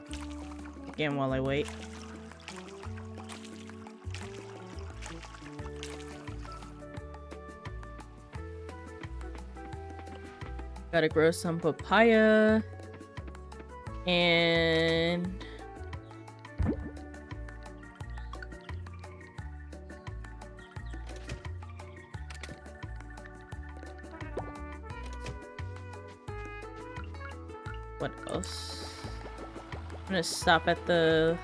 Speaker 1: Again, while I wait. Gotta grow some papaya. And what else? I'm gonna stop at the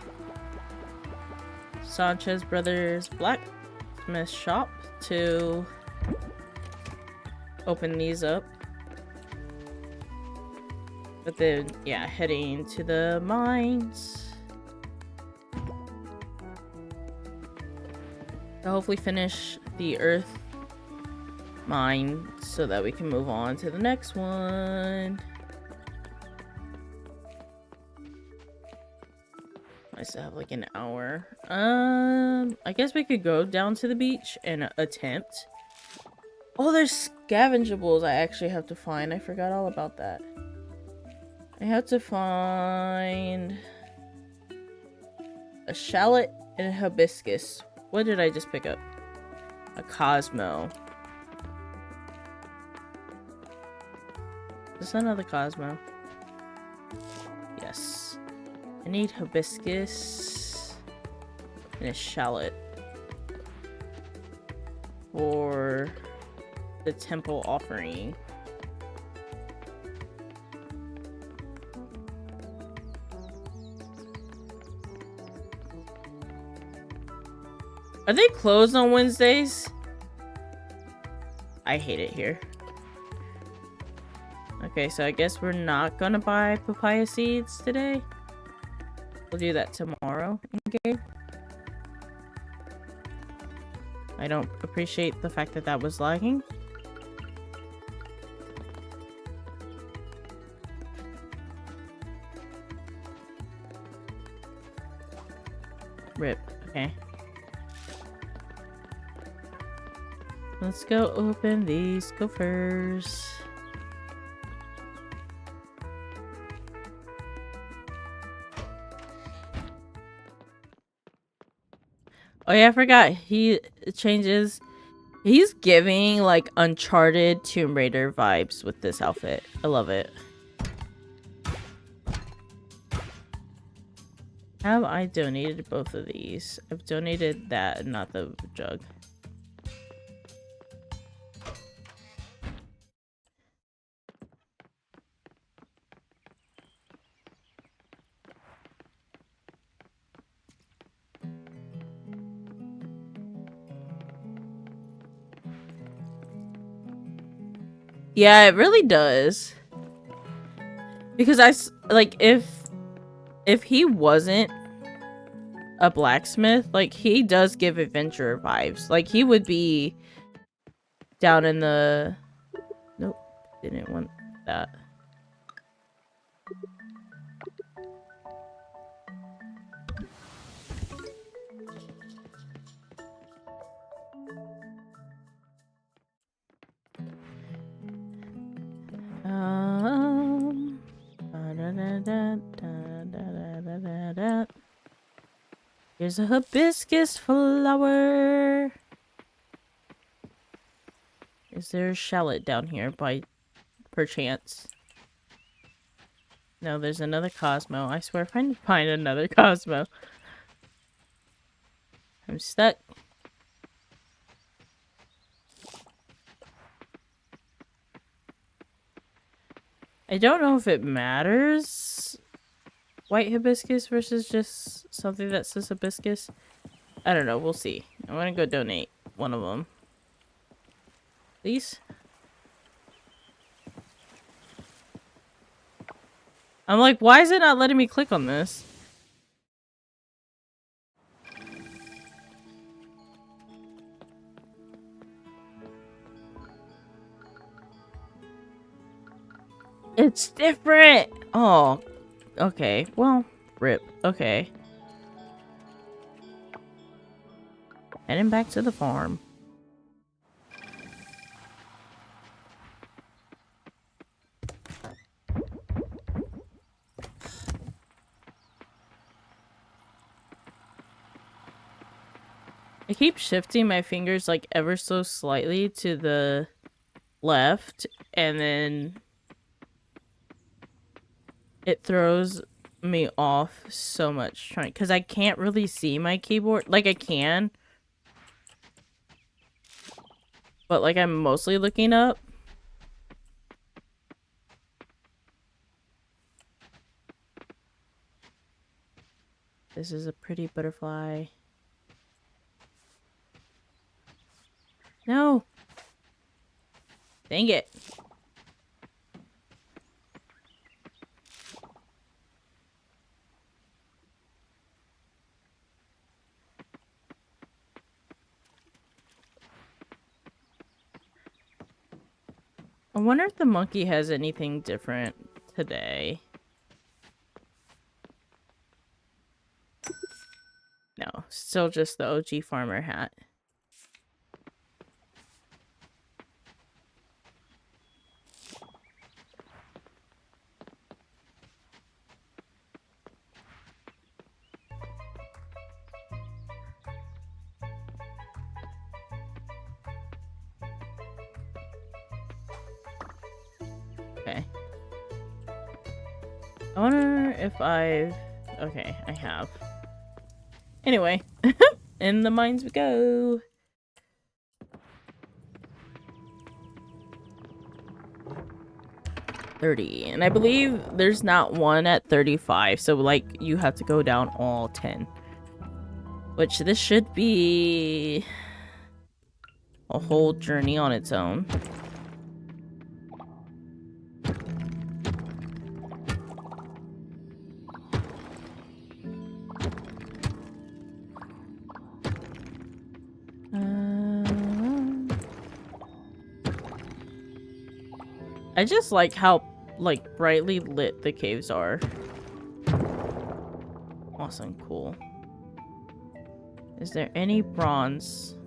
Speaker 1: Sanchez Brothers blacksmith shop to open these up. But then, yeah, heading to the mines. To hopefully finish the earth mine so that we can move on to the next one. I still have like an hour. I guess we could go down to the beach and attempt. Oh, there's scavengeables I actually have to find. I forgot all about that. I have to find a shallot and a hibiscus. What did I just pick up? A Cosmo. Is this another Cosmo? Yes. I need hibiscus and a shallot for the temple offering. Are they closed on Wednesdays? I hate it here. Okay, so I guess we're not gonna buy papaya seeds today. We'll do that tomorrow in game. I don't appreciate the fact that that was lagging. Rip. Okay. Let's go open these gophers. Oh yeah, I forgot. He changes. He's giving like Uncharted Tomb Raider vibes with this outfit. I love it. Have I donated both of these? I've donated that, not the jug. Yeah, it really does. Because like if he wasn't a blacksmith, like he does give adventurer vibes. Like he would be down in the nope, didn't want that. Here's a hibiscus flower. Is there a shallot down here by perchance? No, there's another Cosmo. I swear if I find another Cosmo. I'm stuck. I don't know if it matters. White hibiscus versus just something that says hibiscus. I don't know. We'll see. I'm gonna go donate one of them. Please. I'm like, why is it not letting me click on this? It's different. Oh, okay. Well, rip. Okay. Heading back to the farm. I keep shifting my fingers like ever so slightly to the left, and then it throws me off so much trying because I can't really see my keyboard. Like I can, but like I'm mostly looking up. This is a pretty butterfly. No. Dang it. I wonder if the monkey has anything different today. No, still just the OG farmer hat. Okay. I wonder if I've... Okay, I have. Anyway, in the mines we go. $30, and I believe there's not one at 35, so like you have to go down all 10. Which this should be a whole journey on its own. I just like how like brightly lit the caves are. Awesome, cool. Is there any bronze?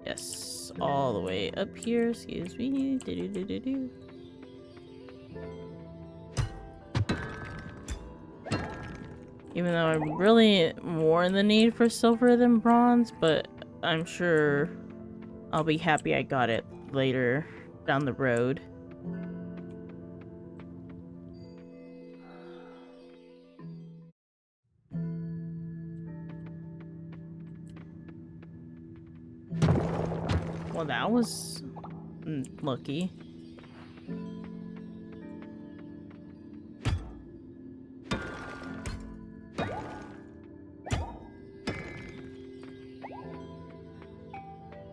Speaker 1: Yes, all the way up here. Excuse me. Do-do-do-do-do. Even though I'm really more in the need for silver than bronze, but I'm sure I'll be happy I got it later down the road. Well, that was lucky.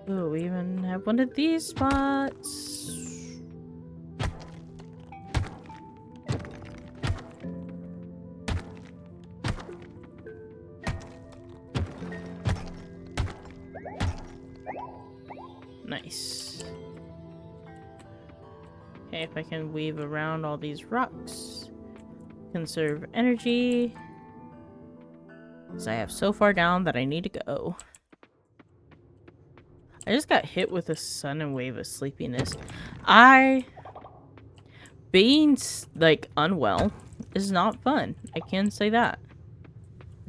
Speaker 1: Oh, we even have one of these spots. Nice. Okay, if I can weave around all these rocks, conserve energy. Because I have so far down that I need to go. I just got hit with a sudden wave of sleepiness. Being, like, unwell is not fun. I can say that.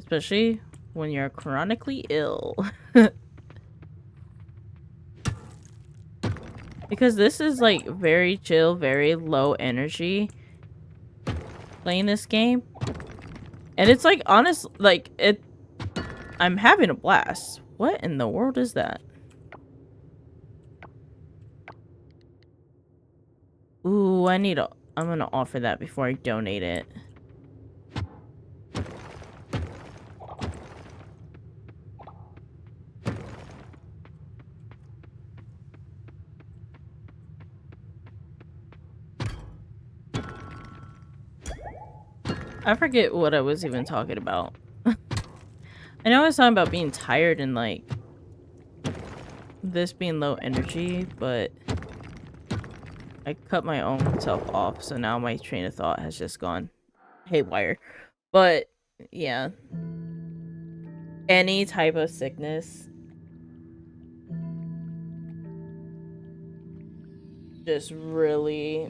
Speaker 1: Especially when you're chronically ill. Because this is, like, very chill, very low energy playing this game. And it's, like, honest, like, I'm having a blast. What in the world is that? Ooh, I'm gonna offer that before I donate it. I forget what I was even talking about. I know I was talking about being tired and like this being low energy, but I cut my own self off, so now my train of thought has just gone haywire. But yeah, any type of sickness just really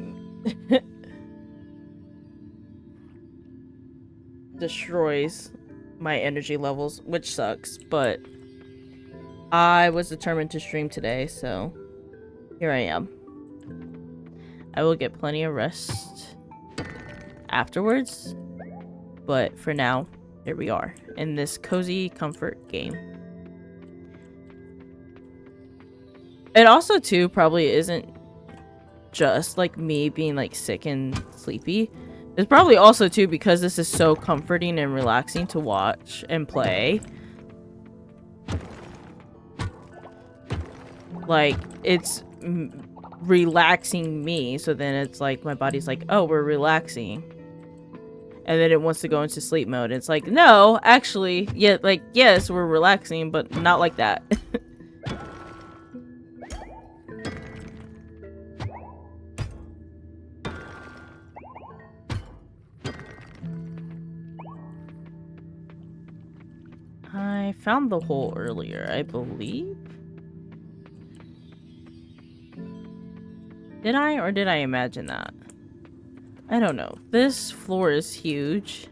Speaker 1: destroys my energy levels, which sucks, but I was determined to stream today, so here I am. I will get plenty of rest afterwards, but for now, here we are in this cozy comfort game. It also too probably isn't just like me being like sick and sleepy. It's probably also too because this is so comforting and relaxing to watch and play. like it's relaxing me. So then it's like my body's like, oh, we're relaxing. And then it wants to go into sleep mode. It's like, no, actually, yeah, like, yes, we're relaxing, but not like that. I found the hole earlier, I believe. Did I, or did I imagine that? I don't know. This floor is huge.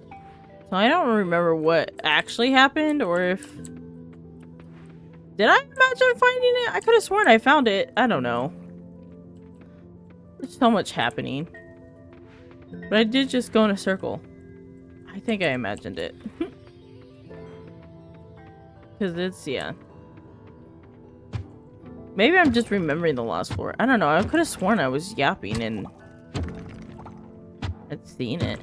Speaker 1: So I don't remember what actually happened, or if... Did I imagine finding it? I could have sworn I found it. I don't know. There's so much happening. But I did just go in a circle. I think I imagined it. Because it's, yeah. Maybe I'm just remembering the lost floor. I don't know. I could have sworn I was yapping and I'd seen it.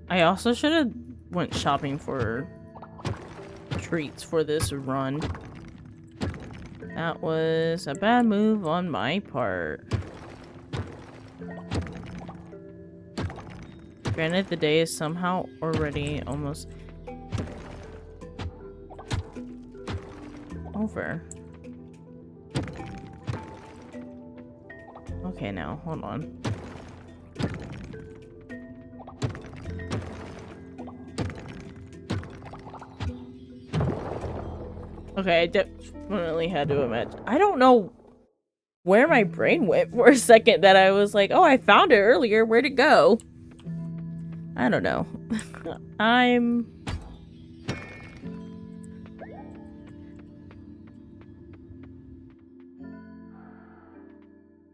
Speaker 1: I also should have went shopping for treats for this run. That was a bad move on my part. Granted, the day is somehow already almost over. Okay, now, hold on. Okay, I definitely had to imagine. I don't know where my brain went for a second that I was like, oh, I found it earlier. Where'd it go? I don't know.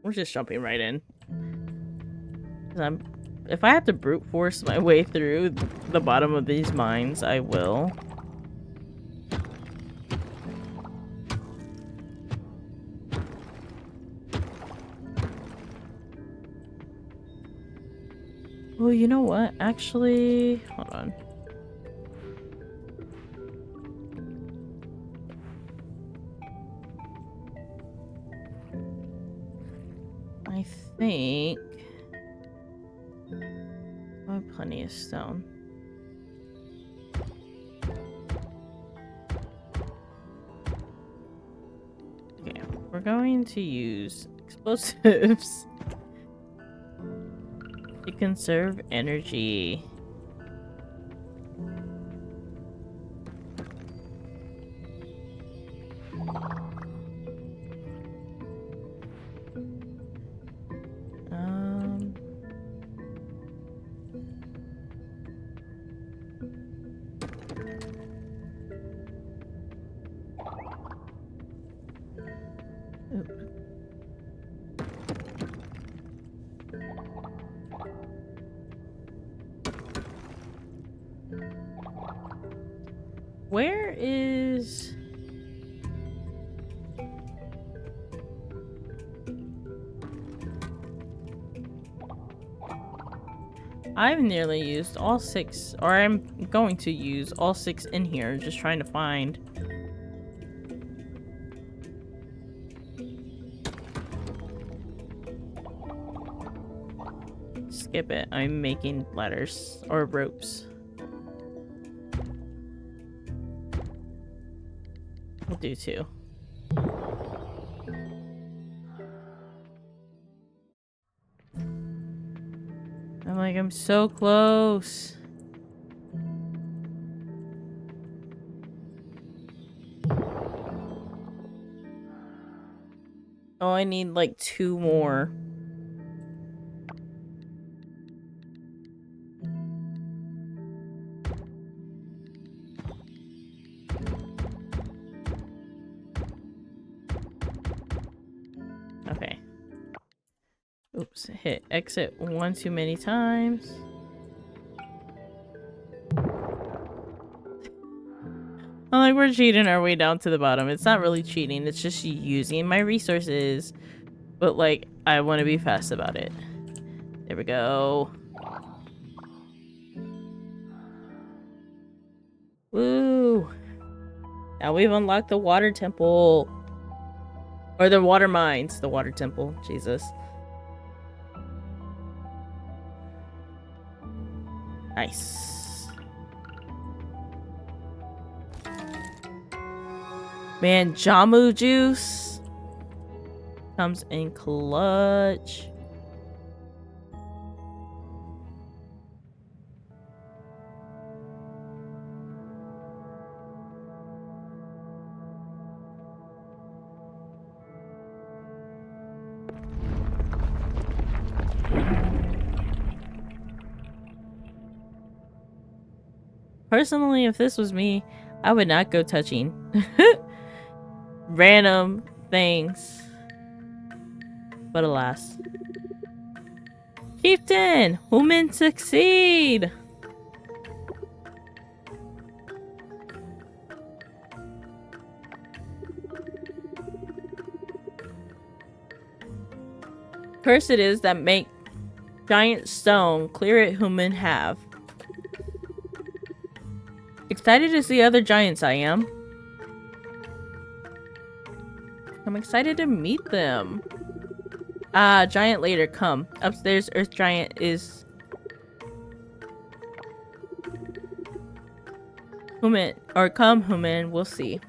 Speaker 1: We're just jumping right in. If I have to brute force my way through the bottom of these mines, I will. Well, you know what? Actually, hold on. I think I have plenty of stone. Okay, we're going to use explosives to conserve energy. Where is... I've nearly used all 6, or I'm going to use all 6 in here, just trying to find... Skip it, I'm making ladders, or ropes. We'll do 2. I'm like, I'm so close. Oh, I need like 2 more. Okay. Oops, hit exit one too many times. like we're cheating our way down to the bottom. It's not really cheating. It's just using my resources. But, like, I want to be fast about it. There we go. Woo! Now we've unlocked the water temple. Or the water mines. The water temple. Jesus. Nice. Man, Jamu juice comes in clutch. Personally, if this was me, I would not go touching random things. But alas. Chieftain! Women succeed! Cursed it is that make giant stone clear it human have. Excited to see other giants I am. I'm excited to meet them. Ah, giant later, come. Upstairs, earth giant is... Human, or come human, we'll see.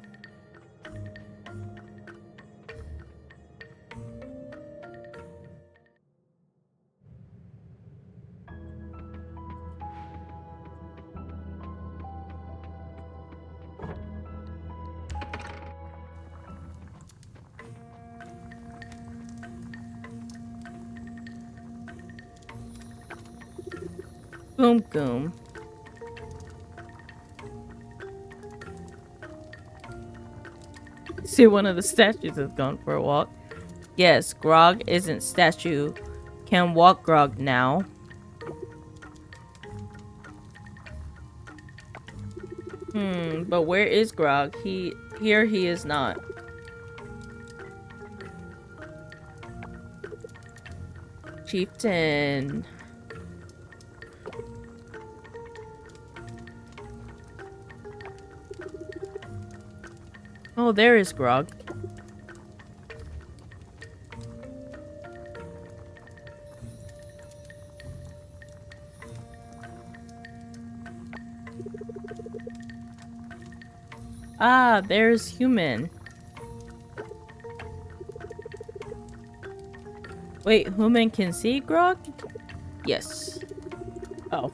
Speaker 1: Boom, boom. See, one of the statues has gone for a walk. Yes, Grog isn't statue. Can walk Grog now. But where is Grog? Here he is not. Chieftain. Oh, there is Grog. Ah, there's human. Wait, human can see Grog? Yes. Oh.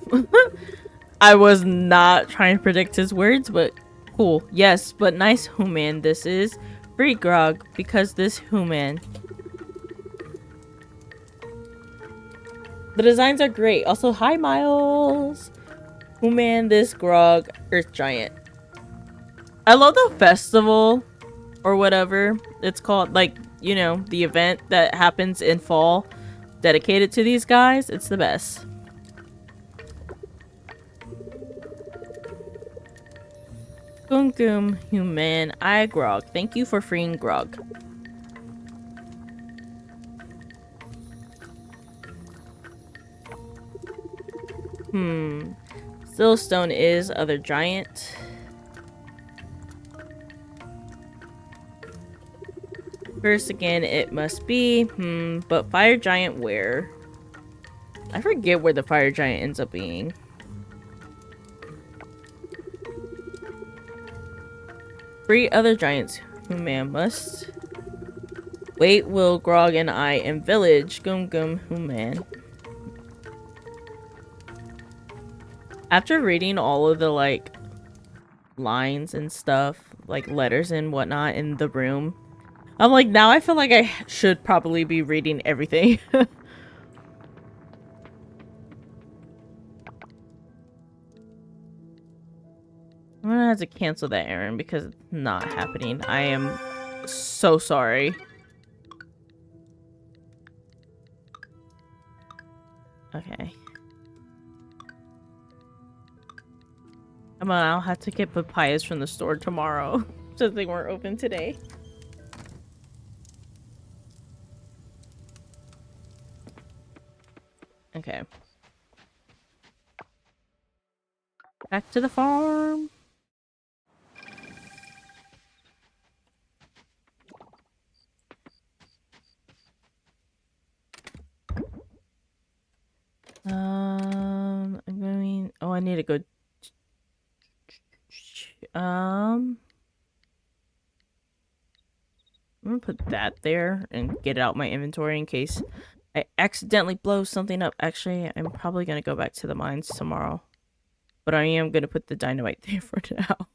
Speaker 1: I was not trying to predict his words, but cool. Yes, but nice human this is. Free Grog, because this human. The designs are great. Also, hi Miles. Human this Grog, Earth Giant. I love the festival or whatever it's called, like, you know, the event that happens in fall dedicated to these guys. It's the best. Goom goom, human, I Grog. Thank you for freeing Grog. Stillstone is other giant. First again, it must be. But fire giant where? I forget where the fire giant ends up being. Free other giants who man must. Wait, will Grog and I in village. Goom goom who man. After reading all of the like lines and stuff, like letters and whatnot in the room, I'm like, now I feel like I should probably be reading everything. I'm gonna have to cancel that errand because it's not happening. I am so sorry. Okay. I'm Come on, I'll have to get papayas from the store tomorrow since they weren't open today. Okay. Back to the farm. I'm going. Oh, I need to go. I'm gonna put that there and get it out my inventory in case I accidentally blow something up. Actually, I'm probably gonna go back to the mines tomorrow, but I am gonna put the dynamite there for now.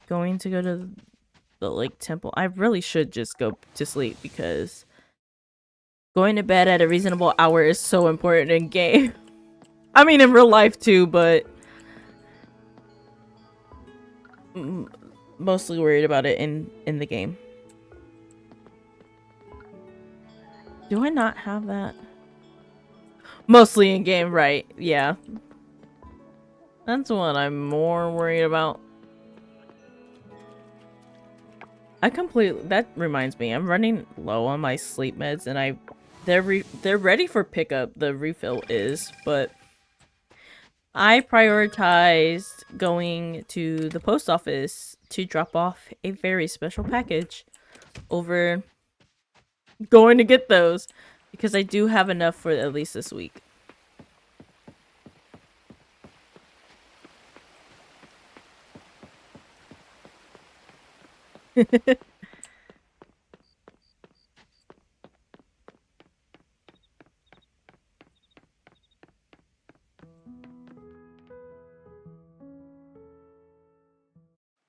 Speaker 1: Going to go to the lake temple. I really should just go to sleep because going to bed at a reasonable hour is so important in game. I mean, in real life too, but mostly worried about it in the game. Do I not have that? Mostly in game, right? Yeah. That's what I'm more worried about. That reminds me, I'm running low on my sleep meds and they're ready for pickup, the refill is, but I prioritized going to the post office to drop off a very special package over going to get those because I do have enough for at least this week.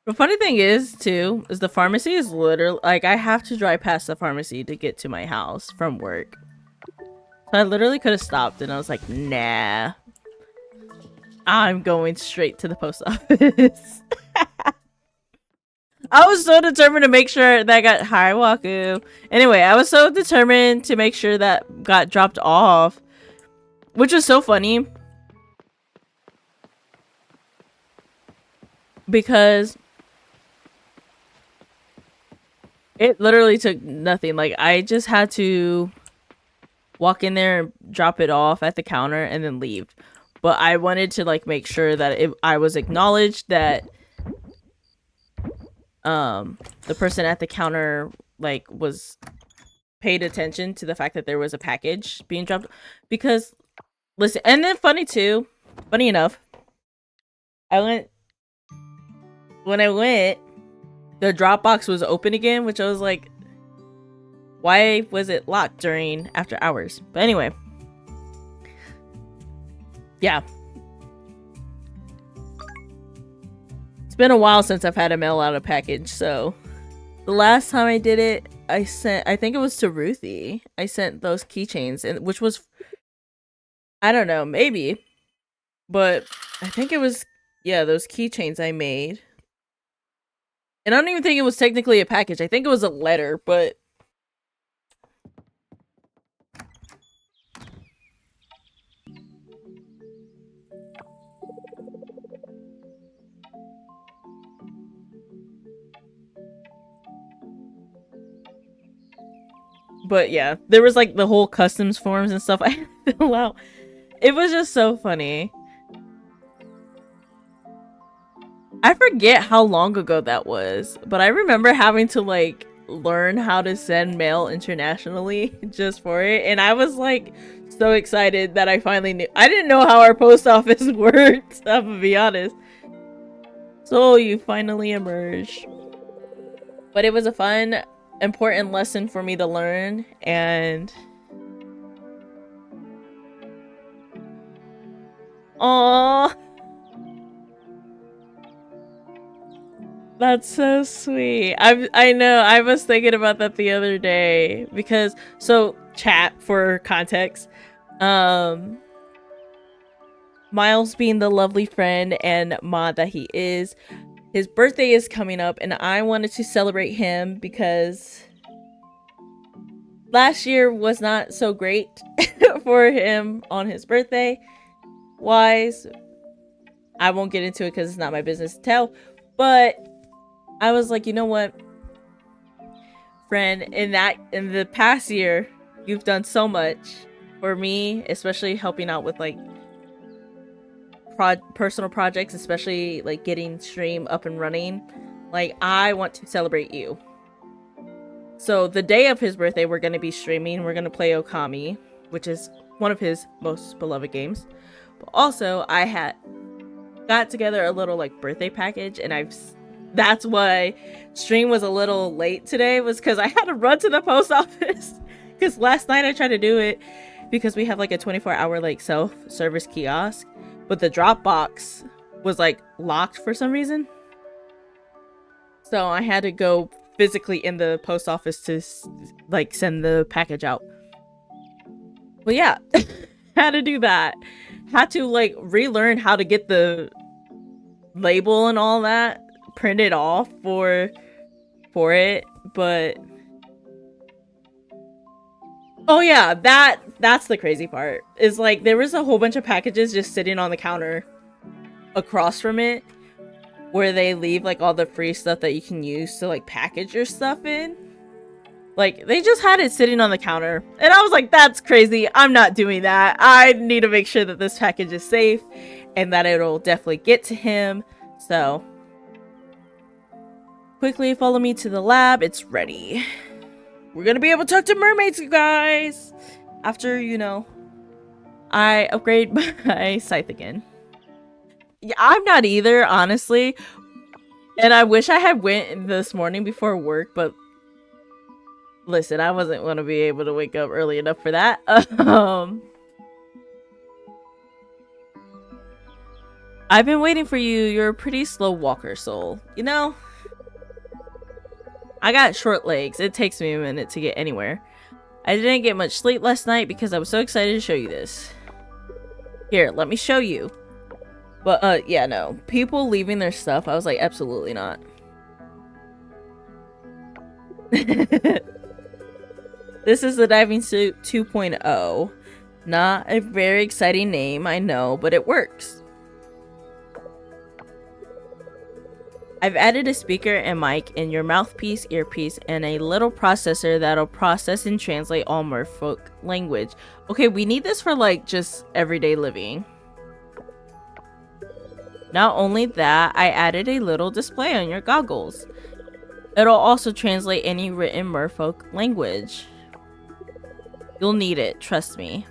Speaker 1: The funny thing is, too, is the pharmacy is literally, like, I have to drive past the pharmacy to get to my house from work. So I literally could have stopped and I was like, nah. I'm going straight to the post office. I was so determined to make sure that got hi Waku. Anyway, I was so determined to make sure that got dropped off, which was so funny because it literally took nothing. Like I just had to walk in there and drop it off at the counter and then leave. But I wanted to like make sure that I was acknowledged that the person at the counter like was paid attention to the fact that there was a package being dropped because listen, and then funny enough, when I went, the drop box was open again, which I was like, why was it locked during after hours? But anyway, yeah. It's been a while since I've had to mail out a package, so the last time I did it, I think it was to Ruthie. I sent those keychains, and which was, I don't know, maybe, but I think it was, yeah, those keychains I made. And I don't even think it was technically a package. I think it was a letter, but yeah, there was like the whole customs forms and stuff I had to fill out. It was just so funny. I forget how long ago that was, but I remember having to like learn how to send mail internationally just for it, and I was like so excited that I finally knew. I didn't know how our post office worked, I'm gonna be honest. So you finally emerged. But it was a fun, important lesson for me to learn, and aww, that's so sweet. I know, I was thinking about that the other day because so chat for context, Miles being the lovely friend and mod that he is, his birthday is coming up and I wanted to celebrate him because last year was not so great for him on his birthday wise. I won't get into it because it's not my business to tell. But I was like, you know what, friend, in the past year, you've done so much for me, especially helping out with like personal projects, especially like getting stream up and running. Like, I want to celebrate you. So the day of his birthday, we're gonna be streaming. We're gonna play Okami, which is one of his most beloved games. But also, I had got together a little like birthday package, and that's why stream was a little late today, was because I had to run to the post office because last night I tried to do it because we have like a 24-hour like self-service kiosk, but the drop box was like locked for some reason, so I had to go physically in the post office to like send the package out. But yeah, had to do that, had to like relearn how to get the label and all that printed off for it. But oh yeah, that's the crazy part, is like there was a whole bunch of packages just sitting on the counter across from it, where they leave like all the free stuff that you can use to like package your stuff in. Like, they just had it sitting on the counter, and I was like, that's crazy. I'm not doing that. I need to make sure that this package is safe and that it'll definitely get to him. So quickly follow me to the lab. It's ready. We're gonna be able to talk to mermaids, you guys, after, you know, I upgrade my scythe again. Yeah, I'm not either, honestly. And I wish I had went this morning before work, but listen, I wasn't going to be able to wake up early enough for that. I've been waiting for you. You're a pretty slow walker, soul. You know, I got short legs. It takes me a minute to get anywhere. I didn't get much sleep last night because I was so excited to show you this. Here, let me show you. But, yeah, no. People leaving their stuff, I was like, absolutely not. This is the Diving Suit 2.0. Not a very exciting name, I know, but it works. I've added a speaker and mic in your mouthpiece, earpiece, and a little processor that'll process and translate all merfolk language. Okay, we need this for like just everyday living. Not only that, I added a little display on your goggles. It'll also translate any written merfolk language. You'll need it, trust me.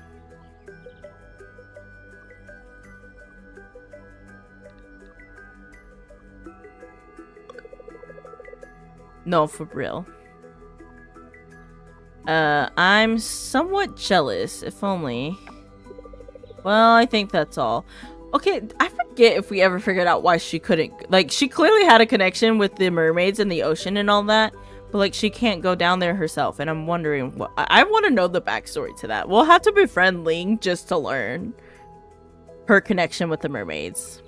Speaker 1: No, for real. I'm somewhat jealous, if only. Well, I think that's all. Okay, I forget if we ever figured out why she couldn't, like, she clearly had a connection with the mermaids in the ocean and all that, but like she can't go down there herself, and I'm wondering what, I want to know the backstory to that. We'll have to befriend Ling just to learn her connection with the mermaids.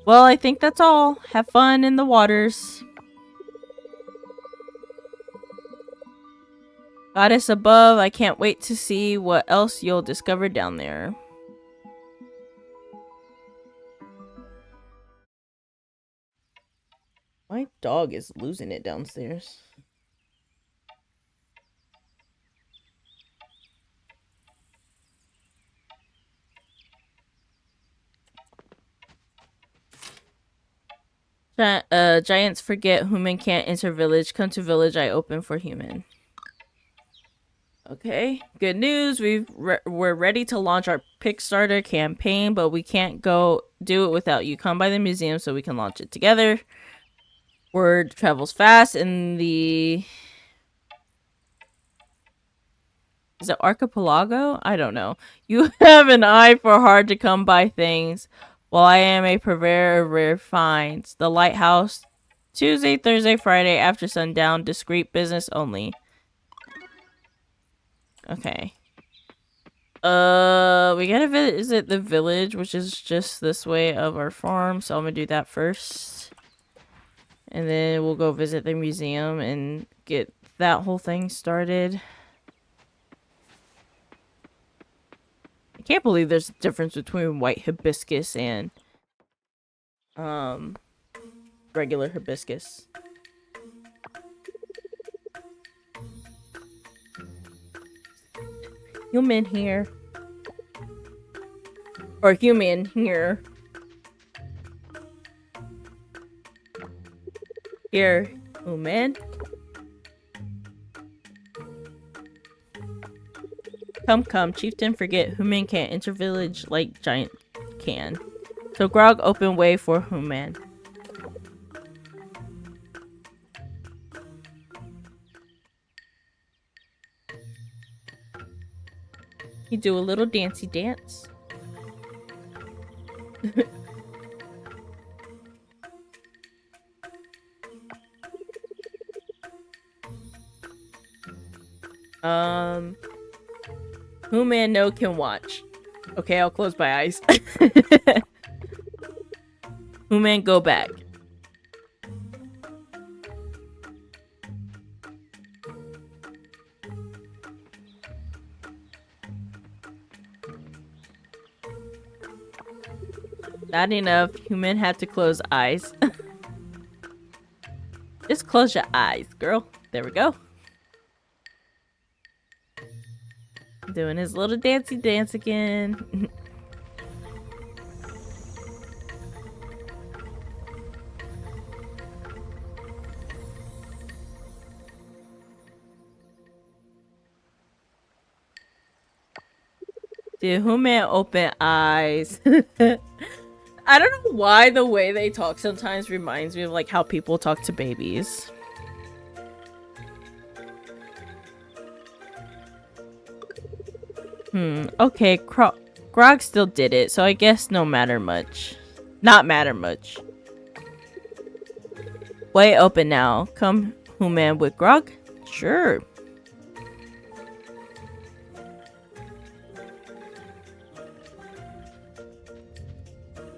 Speaker 1: Well, I think that's all. Have fun in the waters. Goddess above, I can't wait to see what else you'll discover down there. My dog is losing it downstairs. Giants forget human can't enter village. Come to village, I open for human. Okay, good news. We're ready to launch our Kickstarter campaign, but we can't go do it without you. Come by the museum so we can launch it together. Word travels fast in the... Is it archipelago? I don't know. You have an eye for hard to come by things, while I am a purveyor of rare finds. The lighthouse, Tuesday, Thursday, Friday after sundown. Discreet business only. Okay. We gotta visit the village, which is just this way of our farm, so I'm gonna do that first. And then we'll go visit the museum and get that whole thing started. I can't believe there's a difference between white hibiscus and regular hibiscus. Human here. Or human here. Here, human. Come, chieftain, forget human can't enter village like giant can. So Grog open way for human. You do a little dancey dance. Who man no can watch. Okay, I'll close my eyes. Who man go back. Not enough. Human had to close eyes. Just close your eyes, girl. There we go. Doing his little dancey dance again. Dude, who man open eyes? I don't know why the way they talk sometimes reminds me of like how people talk to babies. Okay, Grog still did it, so I guess not matter much. Way open now. Come, human with Grog? Sure.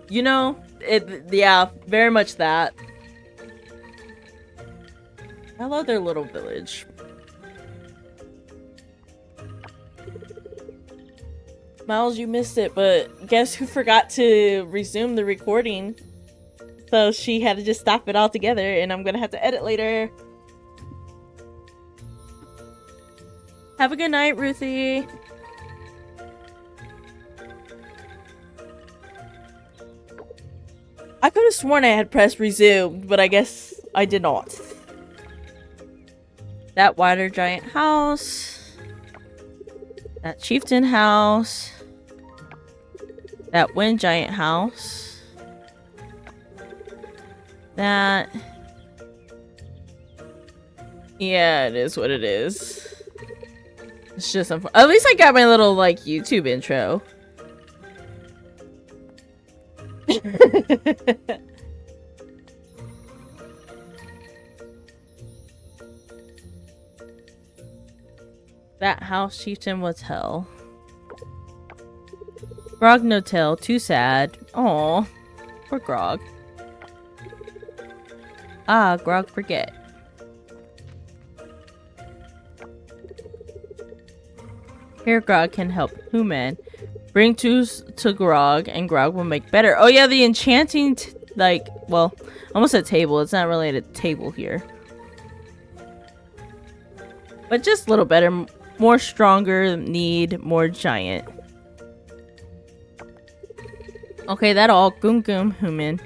Speaker 1: You know, yeah, very much that. I love their little village. Miles, you missed it, but guess who forgot to resume the recording? So she had to just stop it all together, and I'm gonna have to edit later. Have a good night, Ruthie. I could have sworn I had pressed resume, but I guess I did not. That wider giant house. That chieftain house. That wind giant house. That. Yeah, it is what it is. It's just at least I got my little like YouTube intro. That house chieftain was hell. Grog no tail, too sad. Aw, poor Grog. Ah, Grog forget. Here Grog can help human. Bring tools to Grog and Grog will make better. Oh yeah, the enchanting like, well, almost a table. It's not really a table here. But just a little better. More stronger, need more giant. Okay, that all. Goom goom, human.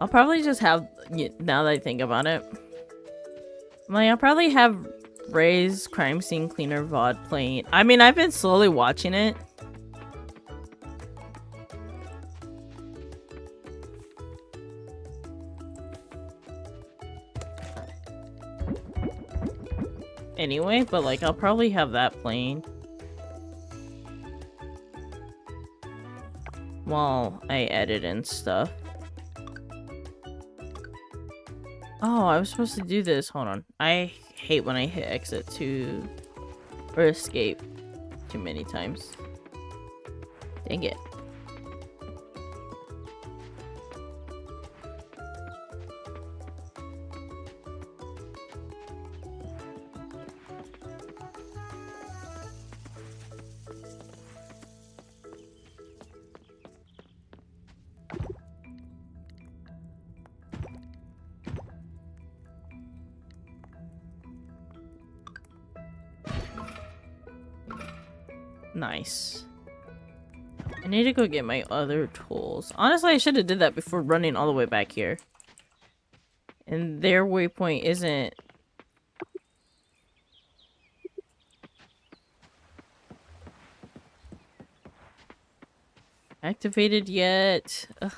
Speaker 1: I'll probably just have, now that I think about it, like, I'll probably have Ray's Crime Scene Cleaner VOD playing. I mean, I've been slowly watching it. Anyway, but like, I'll probably have that playing while I edit and stuff. Oh, I was supposed to do this. Hold on. I hate when I hit exit or escape too many times. Dang it. Nice. I need to go get my other tools. Honestly, I should have did that before running all the way back here. And their waypoint isn't... activated yet. Ugh.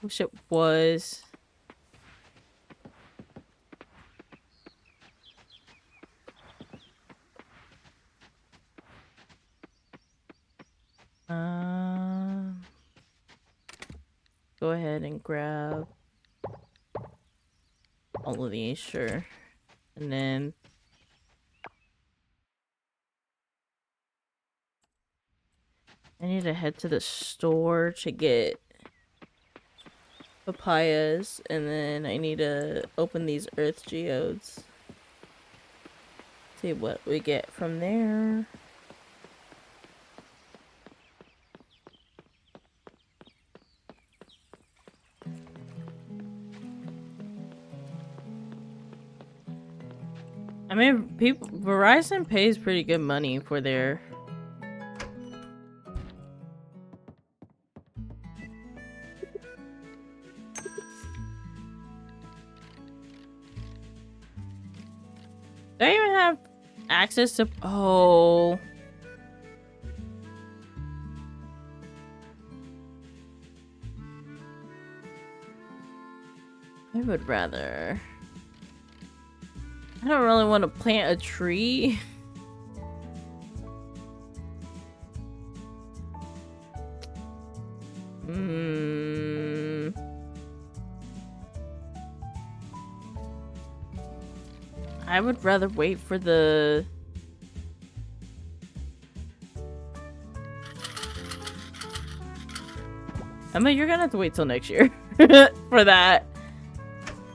Speaker 1: Wish it was. Go ahead and grab all of these, sure. And then I need to head to the store to get papayas, and then I need to open these earth geodes. See what we get from there. I mean, Verizon pays pretty good money for their... Do I even have access to... Oh. I would rather... I don't really want to plant a tree. I would rather wait for the... I mean, you're gonna have to wait till next year for that.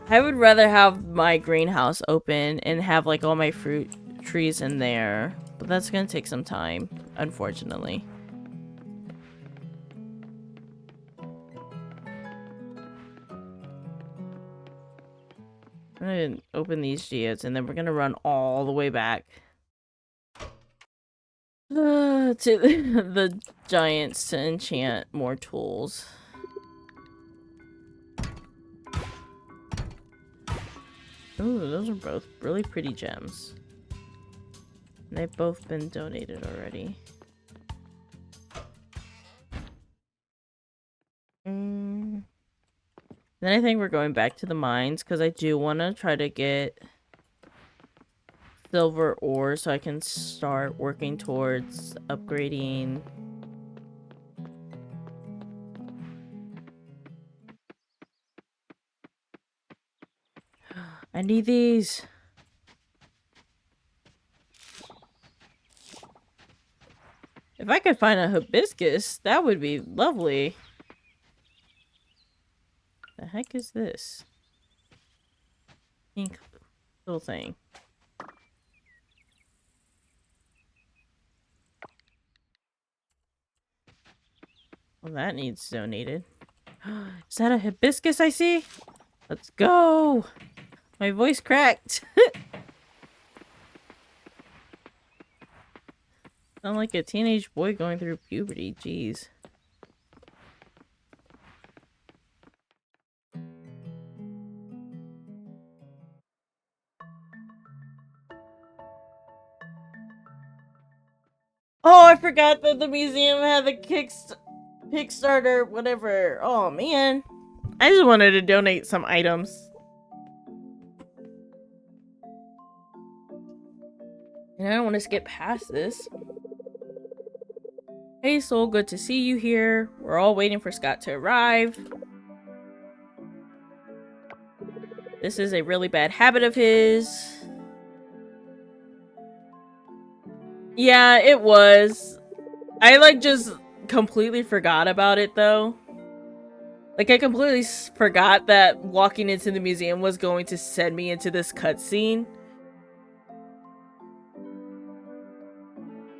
Speaker 1: I would rather have my greenhouse open and have like all my fruit trees in there. But that's gonna take some time, unfortunately. I'm gonna open these geodes and then we're gonna run all the way back to the giants to enchant more tools. Ooh, those are both really pretty gems. And they've both been donated already. Then I think we're going back to the mines because I do want to try to get silver ore so I can start working towards upgrading. I need these. If I could find a hibiscus, that would be lovely. The heck is this? Pink little thing. Well, that needs donated. Is that a hibiscus I see? Let's go! My voice cracked. Sound like a teenage boy going through puberty. Jeez. Oh, I forgot that the museum had the Kickstarter, whatever. Oh, man. I just wanted to donate some items. And I don't want to skip past this. Hey, Soul, good to see you here. We're all waiting for Scott to arrive. This is a really bad habit of his. Yeah, it was. I like just completely forgot about it though. Like I completely forgot that walking into the museum was going to send me into this cutscene.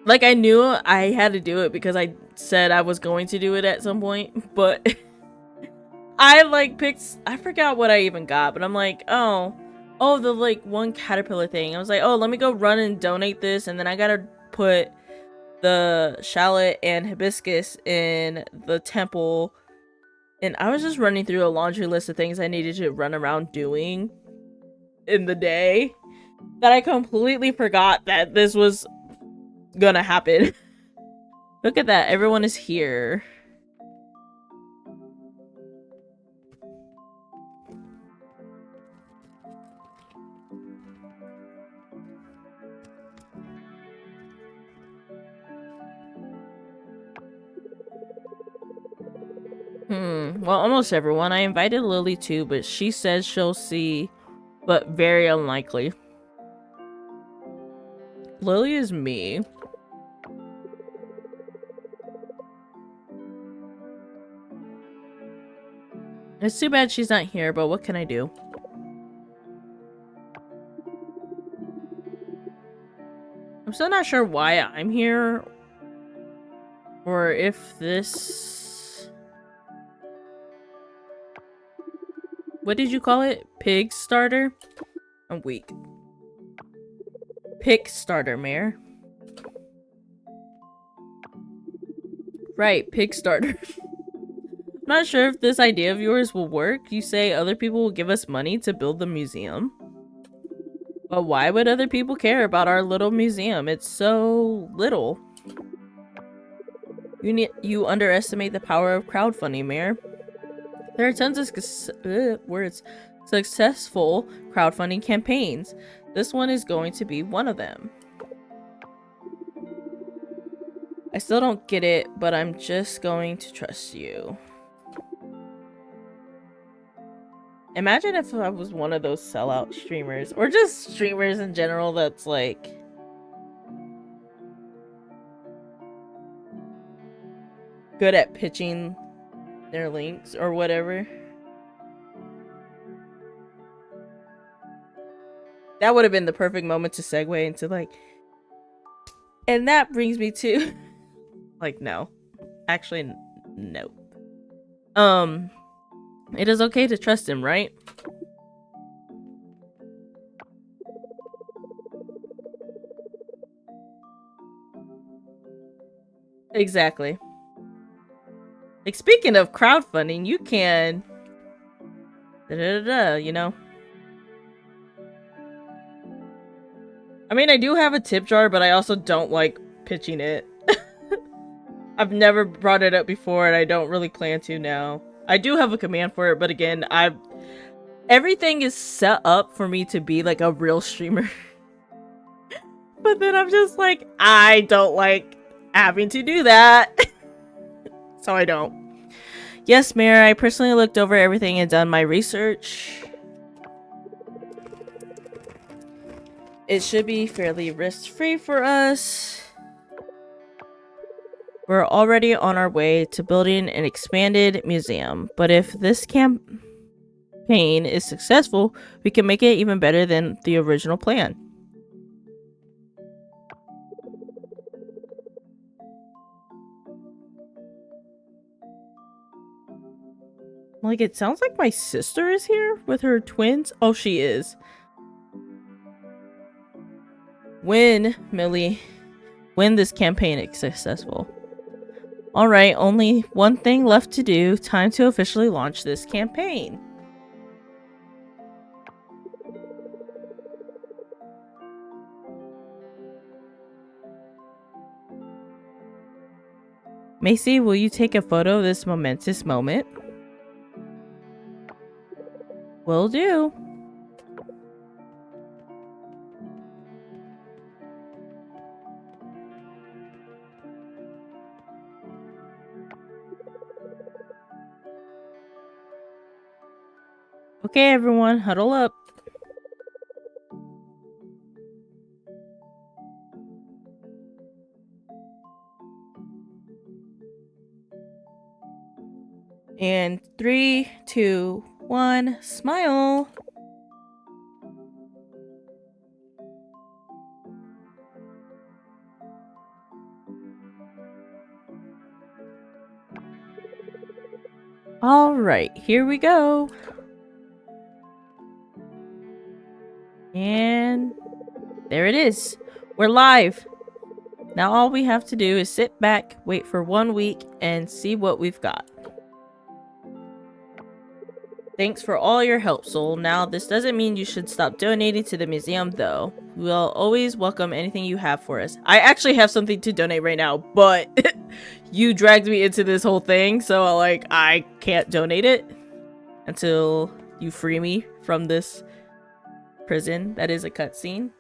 Speaker 1: Like I knew I had to do it because I said I was going to do it at some point, but I like picked. I forgot what I even got, but I'm like, oh, the like one caterpillar thing. I was like, oh, let me go run and donate this, and then I gotta put the shallot and hibiscus in the temple. And I was just running through a laundry list of things I needed to run around doing in the day that I completely forgot that this was gonna happen. Look at that, everyone is here. Well, almost everyone. I invited Lily too, but she says she'll see, but very unlikely. Lily is me. It's too bad she's not here, but what can I do? I'm still not sure why I'm here, or if this... What did you call it? Pig starter? I'm weak. Pig starter, Mayor. Right, pig starter. I'm not sure if this idea of yours will work. You say other people will give us money to build the museum. But why would other people care about our little museum? It's so little. You underestimate the power of crowdfunding, Mayor. There are tons of successful crowdfunding campaigns. This one is going to be one of them. I still don't get it, but I'm just going to trust you. Imagine if I was one of those sellout streamers, or just streamers in general that's like... good at pitching their links or whatever. That would have been the perfect moment to segue into like... And that brings me to... like, no. Actually, no. It is okay to trust him, right? Exactly. Like, speaking of crowdfunding, you can... you know? I mean, I do have a tip jar, but I also don't like pitching it. I've never brought it up before, and I don't really plan to now. I do have a command for it, but again, everything is set up for me to be like a real streamer. But then I'm just like, I don't like having to do that. So I don't. Yes, Mayor, I personally looked over everything and done my research. It should be fairly risk-free for us. We're already on our way to building an expanded museum, but if this campaign is successful, we can make it even better than the original plan. Like, it sounds like my sister is here with her twins. Oh, she is. When, Millie, when this campaign is successful. Alright, only one thing left to do. Time to officially launch this campaign. Macy, will you take a photo of this momentous moment? Will do. Okay, everyone, huddle up. And 3, 2, 1, smile. All right, here we go. And there it is. We're live. Now all we have to do is sit back, wait for 1 week, and see what we've got. Thanks for all your help, Soul. Now, this doesn't mean you should stop donating to the museum, though. We'll always welcome anything you have for us. I actually have something to donate right now, but you dragged me into this whole thing, so, like, I can't donate it until you free me from this prison that is a cutscene.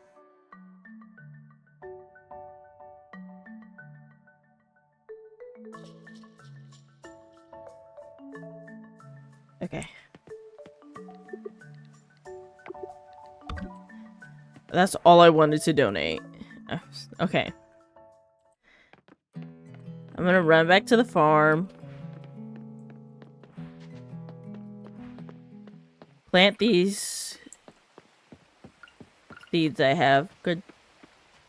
Speaker 1: Okay. That's all I wanted to donate. Okay. I'm gonna run back to the farm. Plant these seeds I have.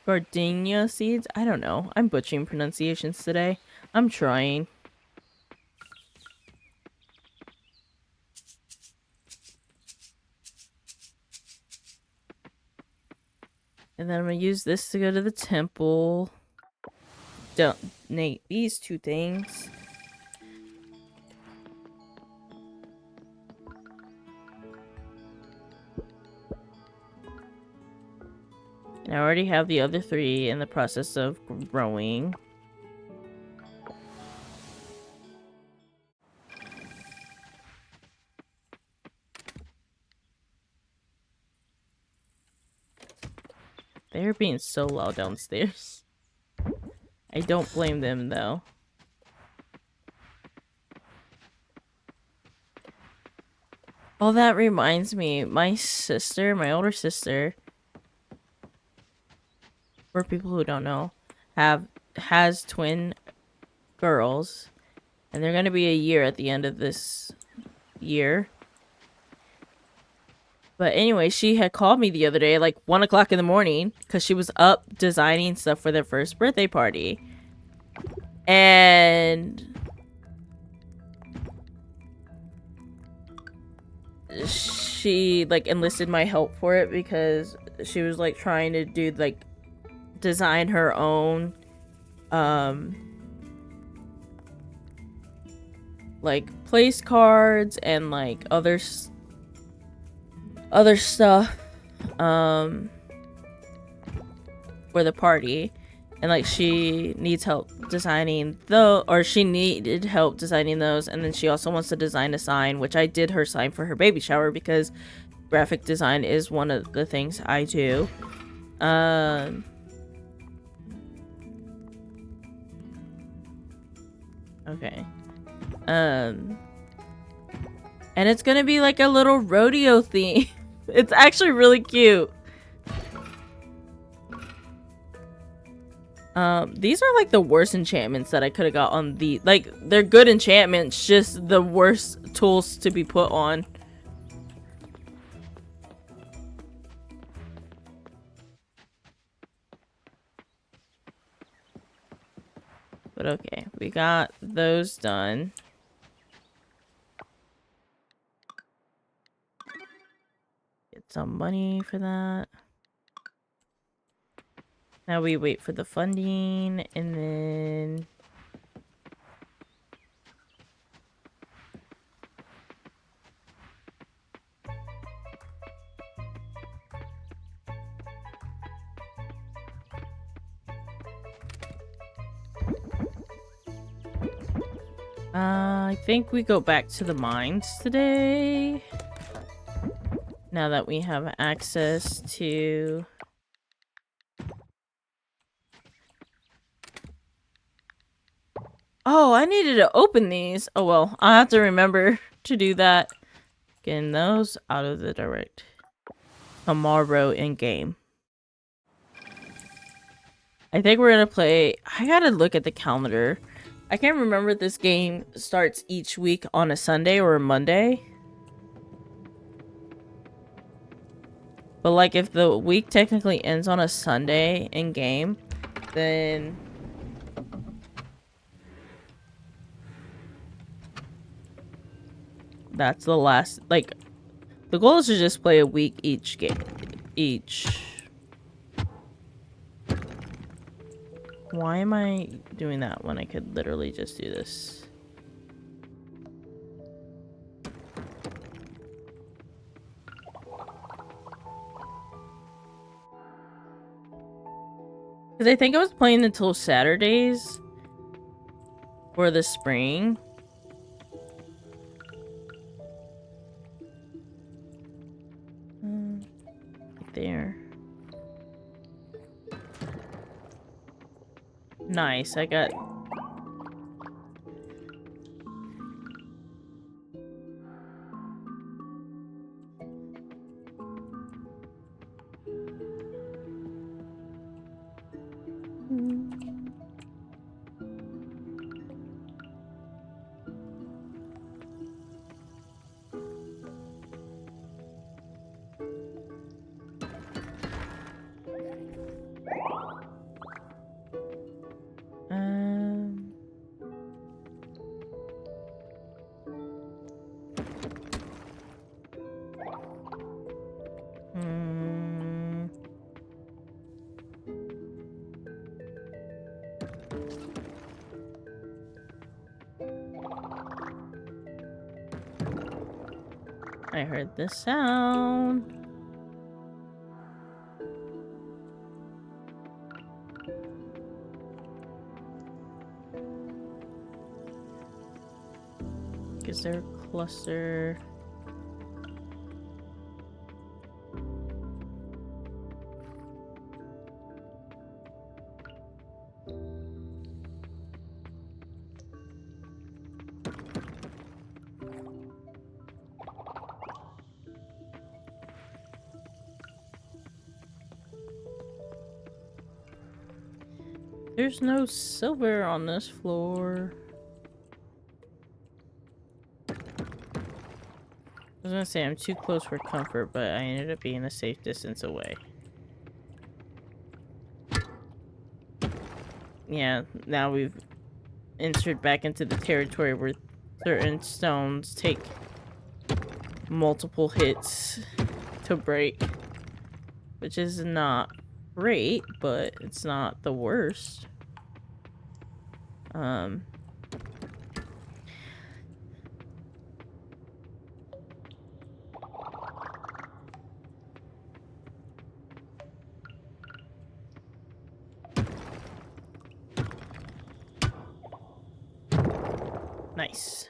Speaker 1: Gardenia seeds? I don't know. I'm butchering pronunciations today. I'm trying. And then I'm gonna use this to go to the temple. Donate these 2 things. And I already have the other 3 in the process of growing. They're being so loud downstairs. I don't blame them, though. Oh, that reminds me. My sister, my older sister, for people who don't know, has twin girls. And they're going to be a year at the end of this year. But anyway, she had called me the other day, like 1 o'clock in the morning, because she was up designing stuff for their first birthday party. And she, like, enlisted my help for it because she was, like, trying to do, like, design her own, like, place cards and, like, other stuff for the party. And like she needs help designing she needed help designing those, and then she also wants to design a sign, which I did her sign for her baby shower because graphic design is one of the things I do. Okay. And it's gonna be like a little rodeo theme. It's actually really cute. These are like the worst enchantments that I could have got on the, like, they're good enchantments, just the worst tools to be put on. But okay, we got those done. Get some money for that. Now we wait for the funding, and then I think we go back to the mines today. Now that we have access to... Oh, I needed to open these. Oh well, I'll have to remember to do that. Getting those out of the direct tomorrow in game. I think we're gonna play... I gotta look at the calendar I can't remember if this game starts each week on a Sunday or a Monday. But like if the week technically ends on a Sunday in game, then that's the last, like, the goal is to just play a week each game. Why am I doing that when I could literally just do this? Because I think I was playing until Saturdays for the spring. Right there. Nice, I got... I heard the sound. Is there a cluster? There's no silver on this floor. I was gonna say I'm too close for comfort, but I ended up being a safe distance away. Yeah, now we've entered back into the territory where certain stones take multiple hits to break, which is not great, but it's not the worst. Nice.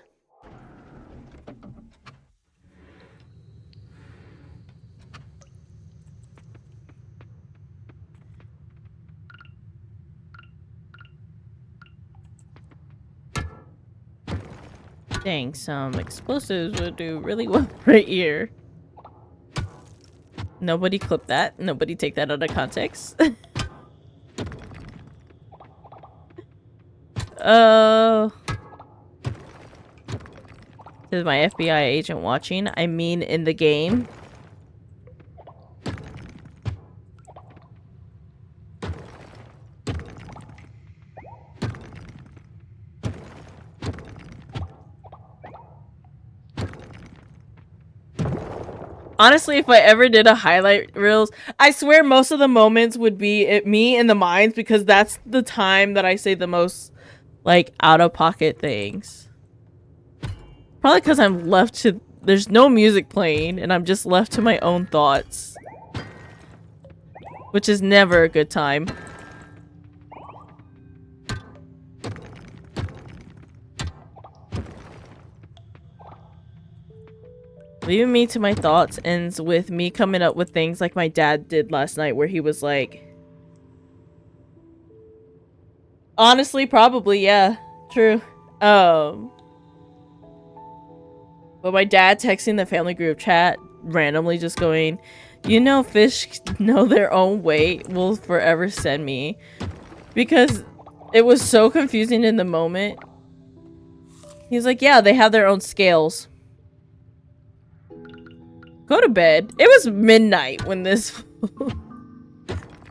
Speaker 1: Dang, some explosives would do really well right here. Nobody clip that. Nobody take that out of context. Oh. This is my FBI agent watching. I mean, in the game. Honestly, if I ever did a highlight reels, I swear most of the moments would be me in the mines, because that's the time that I say the most, like, out-of-pocket things. Probably because I'm left to... There's no music playing, and I'm just left to my own thoughts. Which is never a good time. Leaving me to my thoughts ends with me coming up with things like my dad did last night, where he was like... Honestly, probably, yeah. True. But my dad texting the family group chat, randomly just going, you know, fish know their own weight, will forever send me. Because It was so confusing in the moment. He's like, yeah, they have their own scales. Go to bed. It was midnight when this...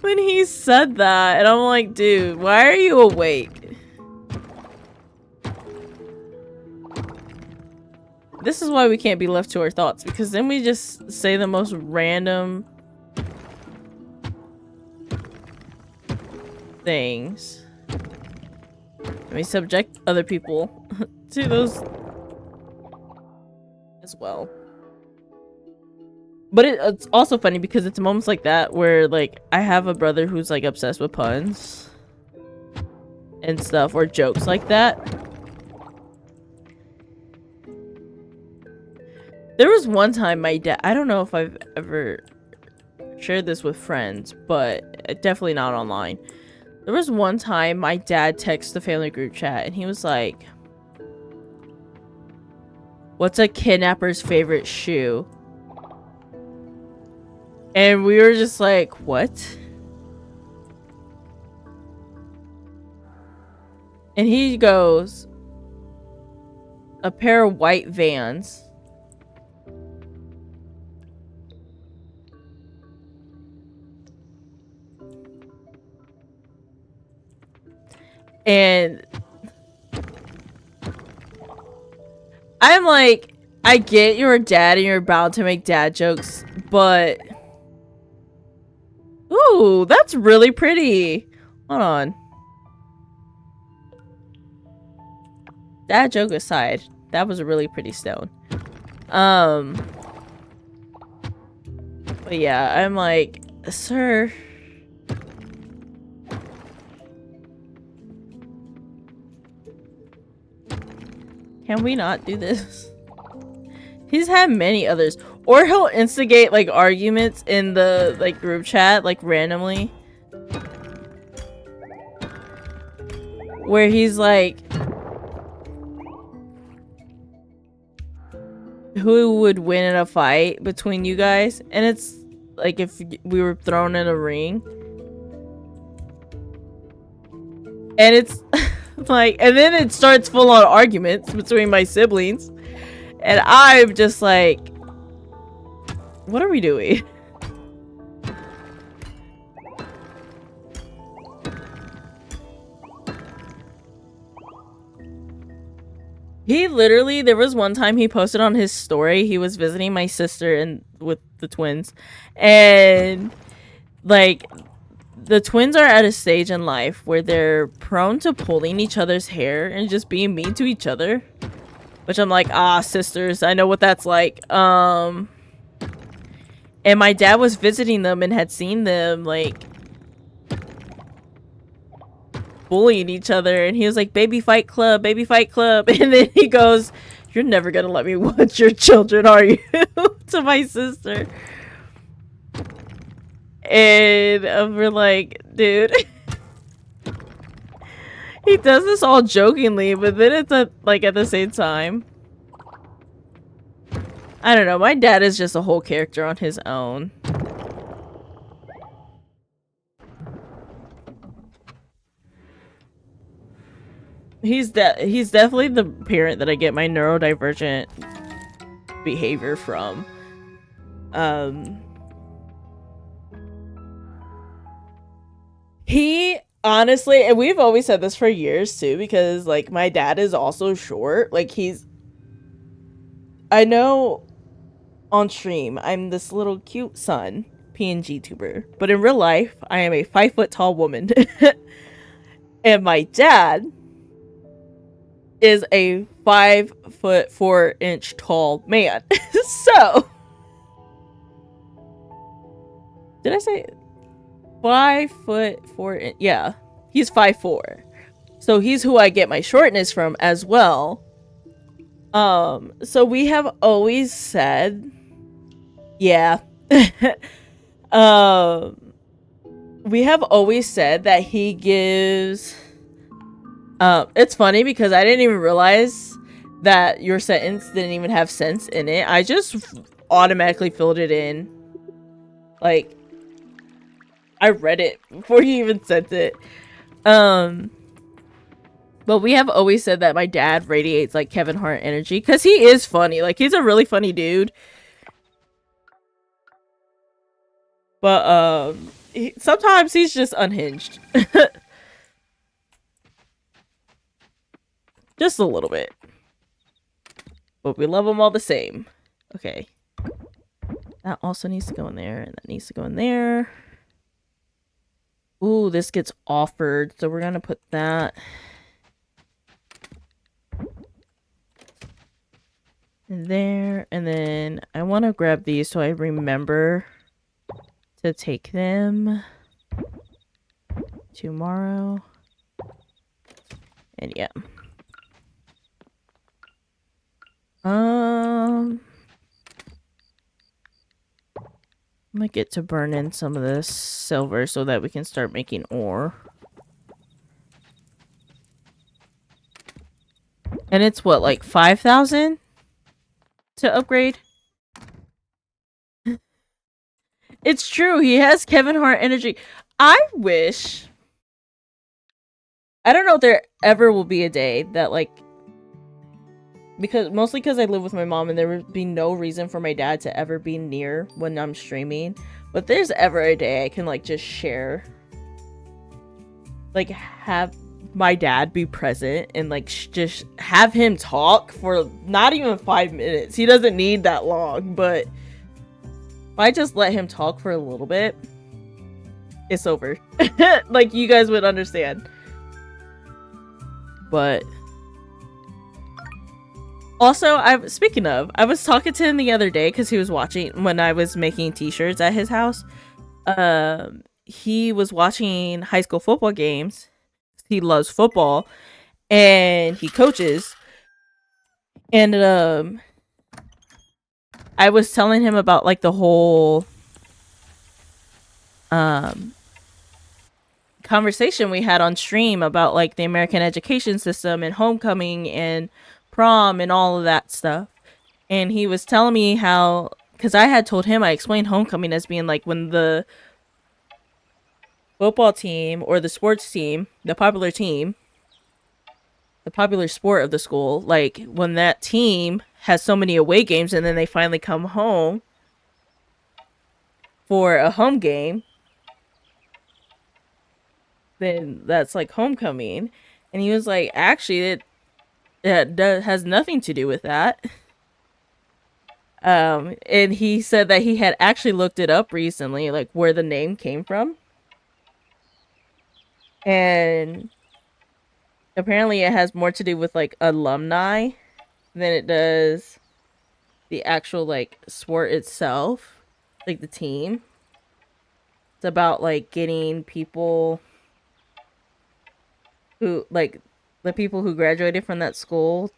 Speaker 1: when he said that. And I'm like, dude, why are you awake? This is why we can't be left to our thoughts. Because then we just say the most random... things. And we subject other people to those as well. But it's also funny because it's moments like that where, like, I have a brother who's, like, obsessed with puns and stuff, or jokes like that. There was one time my dad, I don't know if I've ever shared this with friends, but definitely not online. There was one time my dad texted the family group chat and he was like, "What's a kidnapper's favorite shoe?" And we were just like, what? And he goes, "A pair of white Vans." And I'm like, I get you're a dad and you're bound to make dad jokes, but... Ooh, that's really pretty. Hold on. Dad joke aside, that was a really pretty stone. But yeah, I'm like, sir... Can we not do this? He's had many others. Or he'll instigate, like, arguments in the, like, group chat, like, randomly. Where he's like... who would win in a fight between you guys? And it's, like, if we were thrown in a ring. And it's... like, and then it starts full-on arguments between my siblings. And I'm just like, what are we doing? He literally, there was one time he posted on his story, he was visiting my sister and with the twins. And, like... the twins are at a stage in life where they're prone to pulling each other's hair and just being mean to each other. Which I'm like, ah, sisters, I know what that's like. And my dad was visiting them and had seen them, like, bullying each other. And he was like, baby fight club, baby fight club. And then he goes, "You're never gonna let me watch your children, are you?" to my sister. And we're like, dude. He does this all jokingly, but then it's like at the same time. I don't know. My dad is just a whole character on his own. He's definitely the parent that I get my neurodivergent behavior from. He honestly, and we've always said this for years too, because like my dad is also short. Like I know on stream I'm this little cute son, PNG tuber, but in real life I am a 5 foot tall woman. And my dad is a 5'4" tall man. So did I say 5'4"? Yeah, he's 5'4". So he's who I get my shortness from as well. So we have always said, yeah. We have always said that he gives... it's funny because I didn't even realize that your sentence didn't even have sense in it. I just automatically filled it in. Like, I read it before you even sent it. But we have always said that my dad radiates like Kevin Hart energy because he is funny. Like he's a really funny dude. But sometimes he's just unhinged. Just a little bit. But we love him all the same. Okay. That also needs to go in there, and that needs to go in there. Ooh, this gets offered, so we're gonna put that in there, and then I want to grab these so I remember to take them tomorrow. And yeah. I might get to burn in some of this silver so that we can start making ore. And it's what, like 5,000 to upgrade? It's true. He has Kevin Hart energy. I wish. I don't know if there ever will be a day that, like, mostly because I live with my mom and there would be no reason for my dad to ever be near when I'm streaming. But there's ever a day I can, like, just share. Like, have my dad be present and, like, just have him talk for not even 5 minutes. He doesn't need that long, but if I just let him talk for a little bit, it's over. Like, you guys would understand. But also, I was talking to him the other day because he was watching when I was making t-shirts at his house. He was watching high school football games. He loves football and he coaches. And I was telling him about, like, the whole conversation we had on stream about, like, the American education system and homecoming and prom and all of that stuff. And he was telling me how, because I had told him, I explained homecoming as being like when the football team or the sports team, the popular sport of the school, like when that team has so many away games and then they finally come home for a home game, then that's like homecoming. And he was like, actually, it has nothing to do with that. And he said that he had actually looked it up recently, like where the name came from. And apparently it has more to do with, like, alumni than it does the actual, like, sport itself, like the team. It's about, like, getting people who, like, the people who graduated from that school,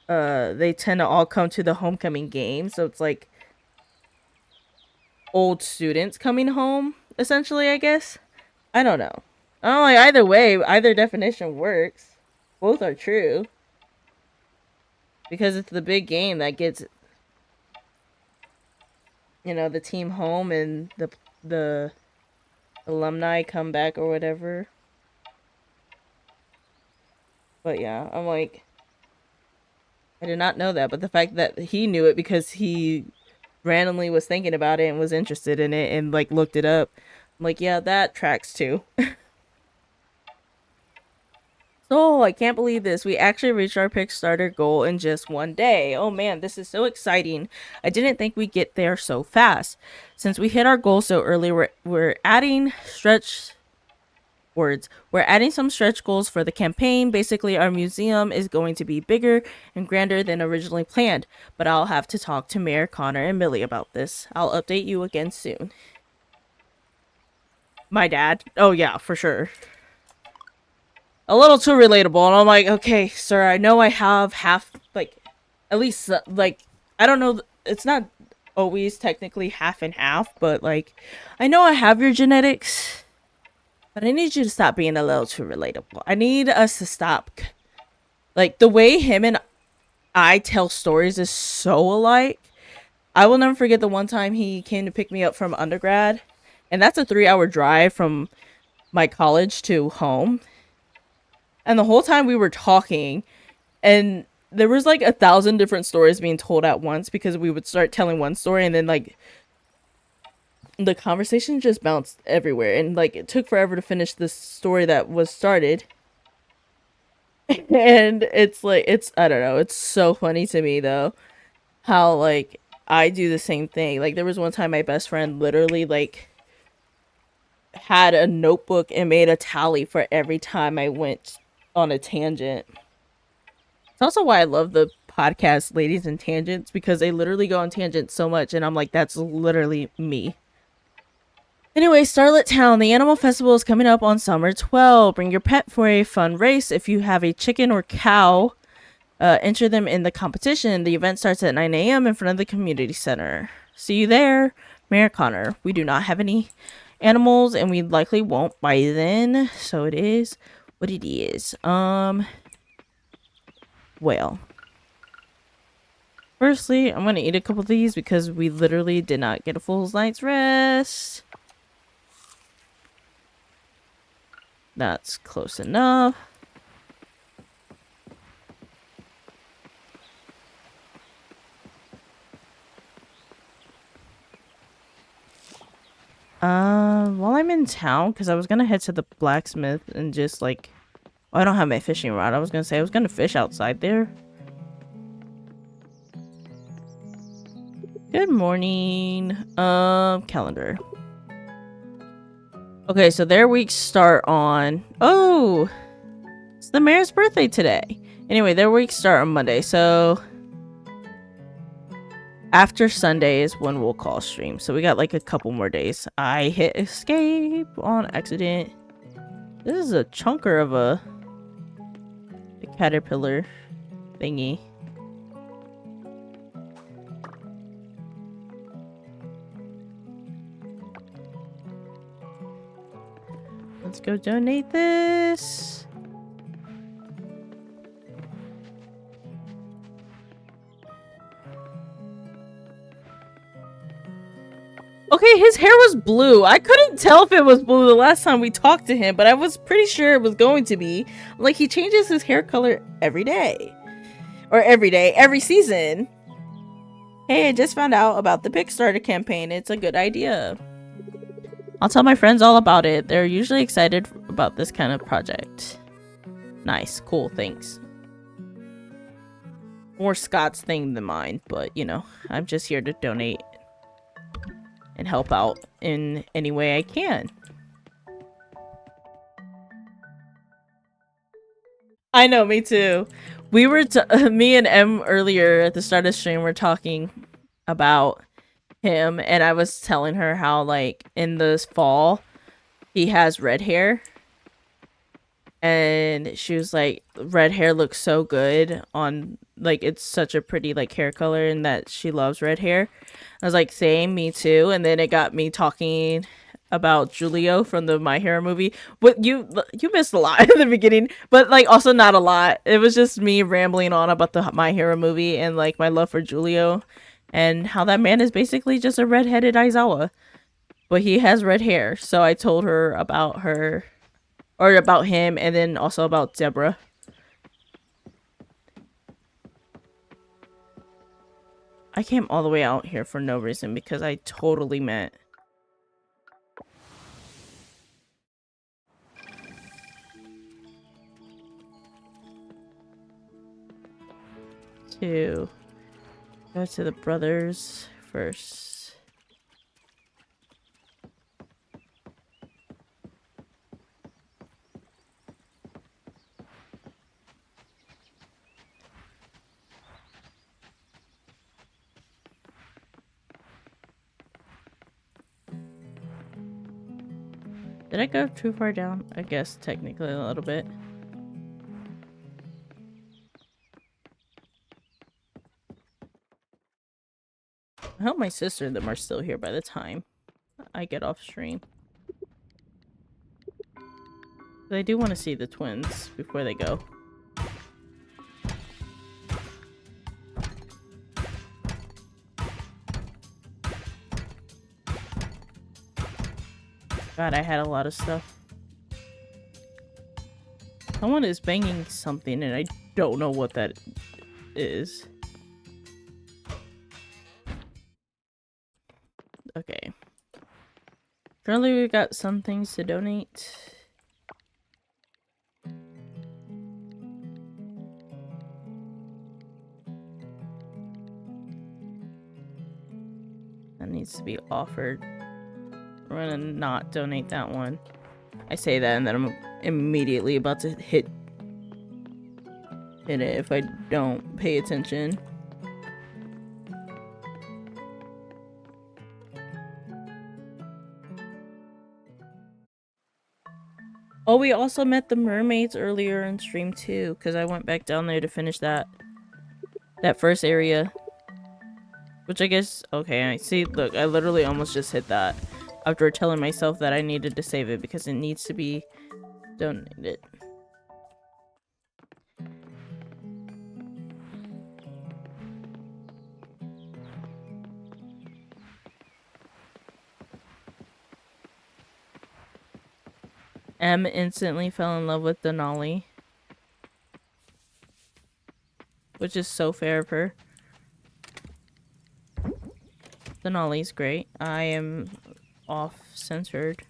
Speaker 1: they tend to all come to the homecoming game. So it's like old students coming home, essentially, I guess. I don't know. I don't know, like, either way, either definition works. Both are true. Because it's the big game that gets, you know, the team home and the alumni come back or whatever. But yeah, I'm like, I did not know that, but the fact that he knew it because he randomly was thinking about it and was interested in it and, like, looked it up, I'm like, yeah, that tracks too. So, I can't believe this. We actually reached our Kickstarter goal in just one day. Oh man, this is so exciting. I didn't think we'd get there so fast. Since we hit our goal so early, we're adding We're adding some stretch goals for the campaign. Basically, our museum is going to be bigger and grander than originally planned, but I'll have to talk to Mayor Connor and Millie about this. I'll update you again soon. My dad? Oh yeah, for sure. A little too relatable, and I'm like, okay, sir, I know I have half, like, at least, like, I don't know, it's not always technically half and half, but, like, I know I have your genetics, but I need you to stop being a little too relatable. I need us to stop, like, the way him and I tell stories is so alike. I will never forget the one time he came to pick me up from undergrad, and that's a 3-hour drive from my college to home. And the whole time we were talking, and there was like 1,000 different stories being told at once because we would start telling one story and then like the conversation just bounced everywhere, and like it took forever to finish this story that was started. And it's like, it's, I don't know, it's so funny to me though how like I do the same thing. Like there was one time my best friend literally like had a notebook and made a tally for every time I went on a tangent. It's also why I love the podcast Ladies and Tangents, because they literally go on tangents so much and I'm like, that's literally me. Anyway, Starlet Town, the animal festival is coming up on summer 12. Bring your pet for a fun race. If you have a chicken or cow, enter them in the competition. The event starts at 9 a.m. in front of the community center. See you there, Mayor Connor. We do not have any animals, and we likely won't by then, so it is what it is. Well, firstly, I'm gonna eat a couple of these because we literally did not get a full night's rest. That's close enough. While I'm in town, because I was gonna head to the blacksmith and just like, oh, I don't have my fishing rod. I was gonna say I was gonna fish outside there. Good morning. Calendar. Okay, so their weeks start on, oh, it's the mayor's birthday today. Anyway, their weeks start on Monday, so after Sunday is when we'll call stream. So we got like a couple more days. I hit escape on accident. This is a chunker of a caterpillar thingy. Let's go donate this. Okay, his hair was blue. I couldn't tell if it was blue the last time we talked to him, but I was pretty sure it was going to be. Like, he changes his hair color every day. Or every season. Hey, I just found out about the Kickstarter campaign. It's a good idea. I'll tell my friends all about it. They're usually excited about this kind of project. Nice, cool, thanks. More Scott's thing than mine, but you know, I'm just here to donate and help out in any way I can. I know, me too. We were, me and M earlier at the start of the stream were talking about him, and I was telling her how like in this fall he has red hair, and she was like, red hair looks so good on, like, it's such a pretty like hair color, and that she loves red hair. I was like, same, me too. And then it got me talking about Julio from the My Hero movie. What you missed a lot in the beginning, but like also not a lot. It was just me rambling on about the My Hero movie and like my love for Julio, and how that man is basically just a redheaded Aizawa, but he has red hair. So I told her about her, or about him, and then also about Deborah. I came all the way out here for no reason because I totally meant to go to the brothers first. Did I go too far down? I guess technically a little bit. I hope my sister and them are still here by the time I get off stream. But I do want to see the twins before they go. God, I had a lot of stuff. Someone is banging something and I don't know what that is. Okay. Currently we've got some things to donate. That needs to be offered. We're gonna not donate that one. I say that and then I'm immediately about to hit it if I don't pay attention. Oh, we also met the mermaids earlier in stream too, because I went back down there to finish that first area. Which I guess, okay, I see, look, I literally almost just hit that after telling myself that I needed to save it because it needs to be donated. M instantly fell in love with Denali. Which is so fair of her. Denali's great. I am off-censored.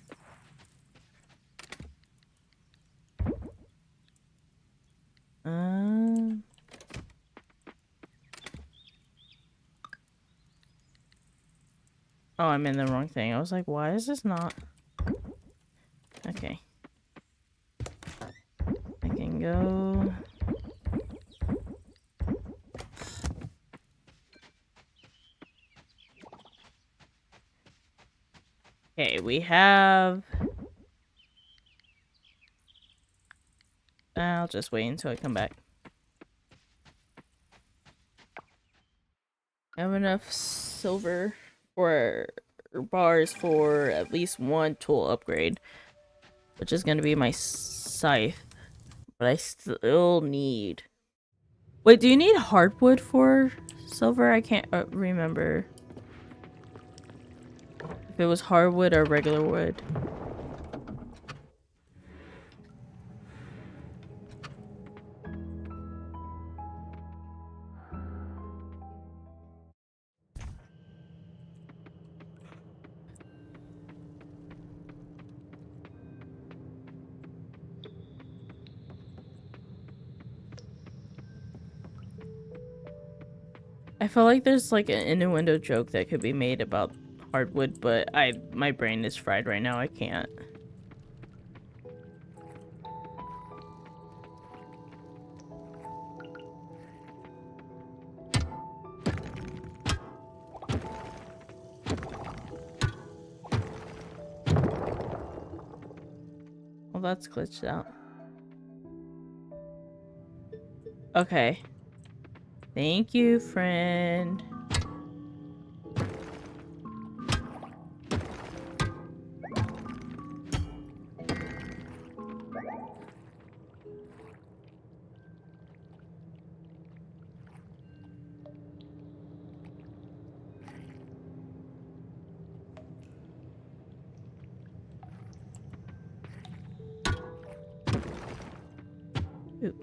Speaker 1: Oh, I'm in the wrong thing. I was like, why is this not? Okay. I can go. Okay, we have... I'll just wait until I come back. I have enough silver for bars for at least one tool upgrade, which is going to be my scythe. But I still need... Wait, do you need hardwood for silver? I can't remember if it was hardwood or regular wood. I feel like there's like an innuendo joke that could be made about hardwood, but my brain is fried right now. I can't. Well, that's glitched out. Okay. Thank you, friend. Ooh.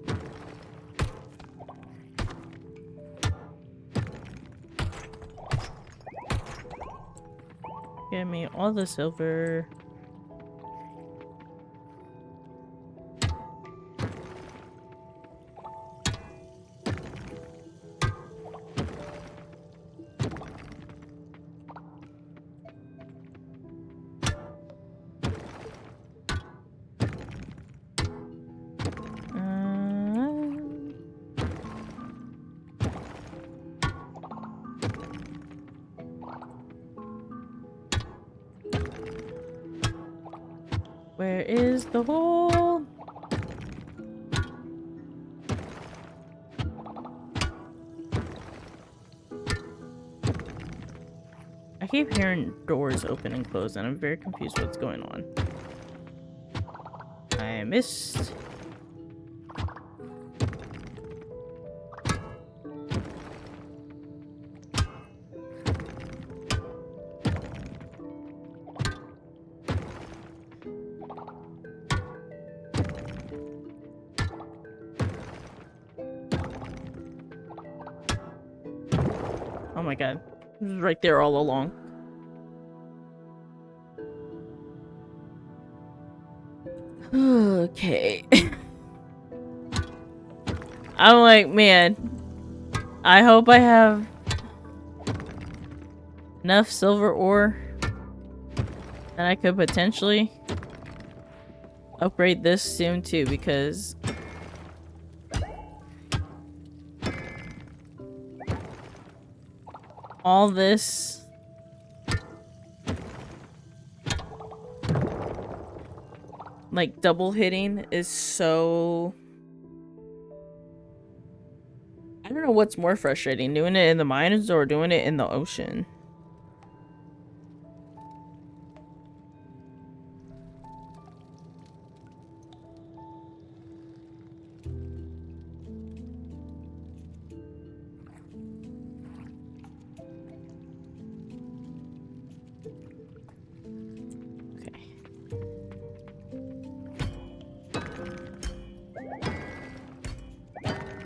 Speaker 1: Give me all the silver. Where is the hole? I keep hearing doors open and close and I'm very confused what's going on. I missed. Oh my god. It was right there all along. Okay. I'm like, man, I hope I have enough silver ore that I could potentially upgrade this soon too, because all this like double hitting is so, I don't know what's more frustrating, doing it in the mines or doing it in the ocean.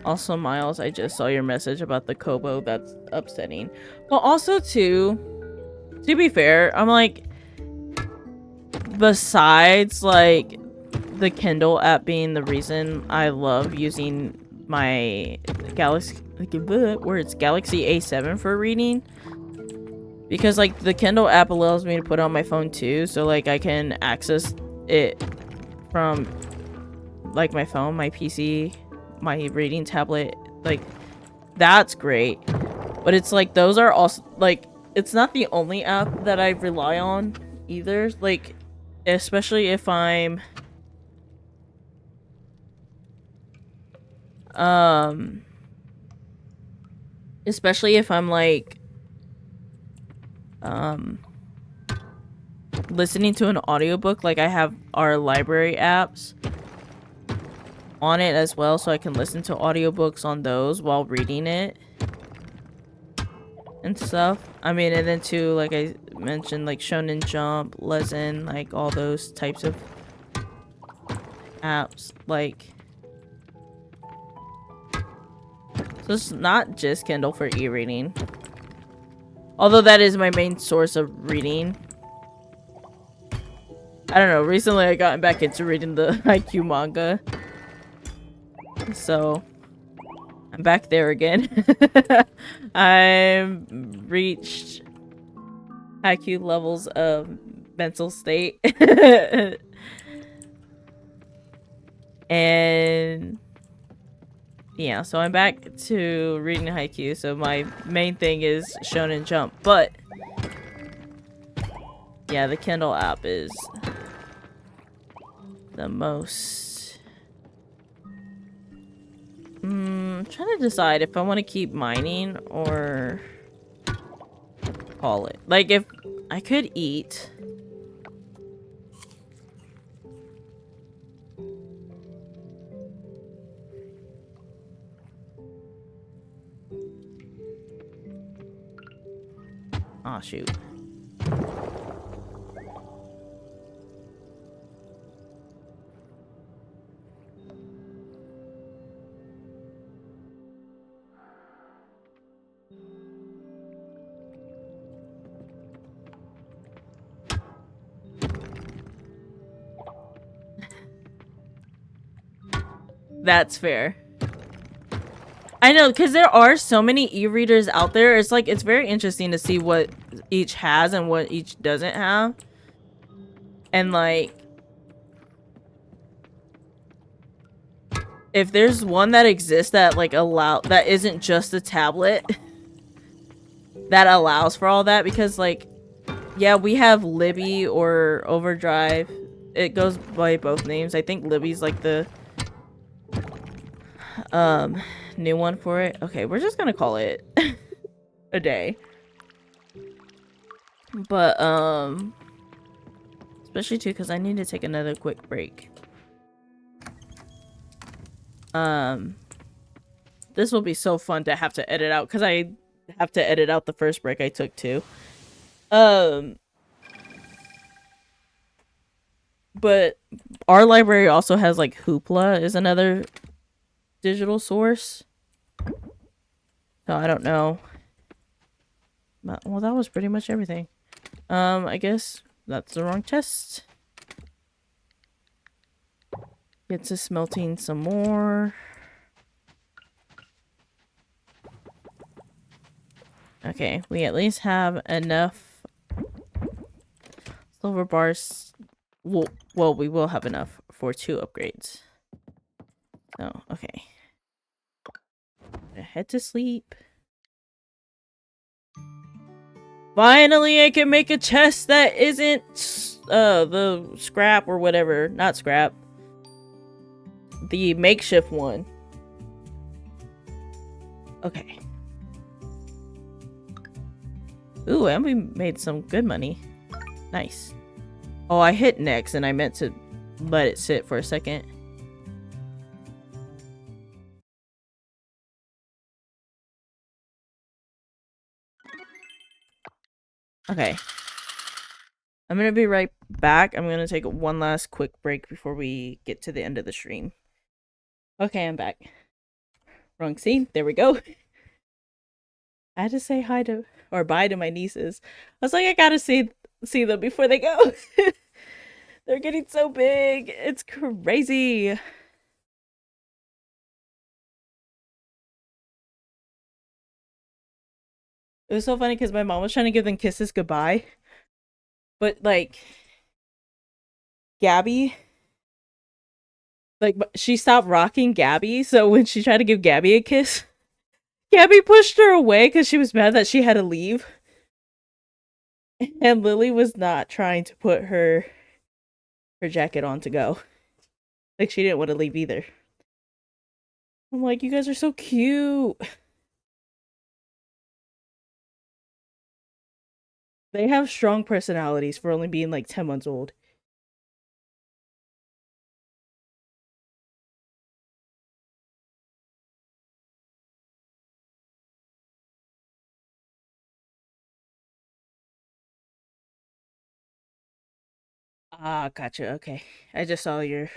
Speaker 1: Also, Miles, I just saw your message about the Kobo. That's upsetting. Well, also, too, to be fair, I'm like, besides, like, the Kindle app being the reason I love using my Galaxy, Galaxy A7 for reading. Because, like, the Kindle app allows me to put it on my phone, too. So, like, I can access it from, like, my phone, my PC, my reading tablet. Like, that's great. But it's like, those are also, like, it's not the only app that I rely on either. Like, especially if I'm like listening to an audiobook. Like, I have our library apps on it as well, so I can listen to audiobooks on those while reading it and stuff. I mean, and then too, like I mentioned, like Shonen Jump, Lezen, like all those types of apps. Like, so it's not just Kindle for e-reading, although that is my main source of reading. I don't know, recently I got back into reading the Haikyuu manga, so I'm back there again. I've reached Haikyuu levels of mental state. And yeah, so I'm back to reading Haikyuu, so my main thing is Shonen Jump. But yeah, the Kindle app is the most... I'm trying to decide if I want to keep mining or call it. Like, if I could eat... Aw, shoot. That's fair. I know, because there are so many e-readers out there. It's like, it's very interesting to see what each has and what each doesn't have. And like, if there's one that exists that like that isn't just a tablet that allows for all that, because like, yeah, we have Libby or Overdrive. It goes by both names. I think Libby's like the new one for it. Okay, we're just gonna call it a day. But especially too because I need to take another quick break. This will be so fun to have to edit out, because I have to edit out the first break I took too. But our library also has like Hoopla is another digital source. So I don't know Well, that was pretty much everything. I guess that's the wrong chest. Get to smelting some more. Okay, we at least have enough silver bars. Well, we will have enough for 2 upgrades. So, okay. Head to sleep. Finally, I can make a chest that isn't the scrap or whatever. Not scrap. The makeshift one. Okay. Ooh, and we made some good money. Nice. Oh, I hit next and I meant to let it sit for a second. Okay. I'm gonna be right back. I'm gonna take one last quick break before we get to the end of the stream. Okay, I'm back. Wrong scene. There we go. I had to say hi to or bye to my nieces. I was like, I gotta see them before they go. They're getting so big. It's crazy. It was so funny because my mom was trying to give them kisses goodbye. But like Gabby, like she stopped rocking Gabby, so when she tried to give Gabby a kiss, Gabby pushed her away because she was mad that she had to leave. And Lily was not trying to put her jacket on to go. Like she didn't want to leave either. I'm like, you guys are so cute. They have strong personalities for only being like 10 months old. Ah, gotcha. Okay. I just saw your.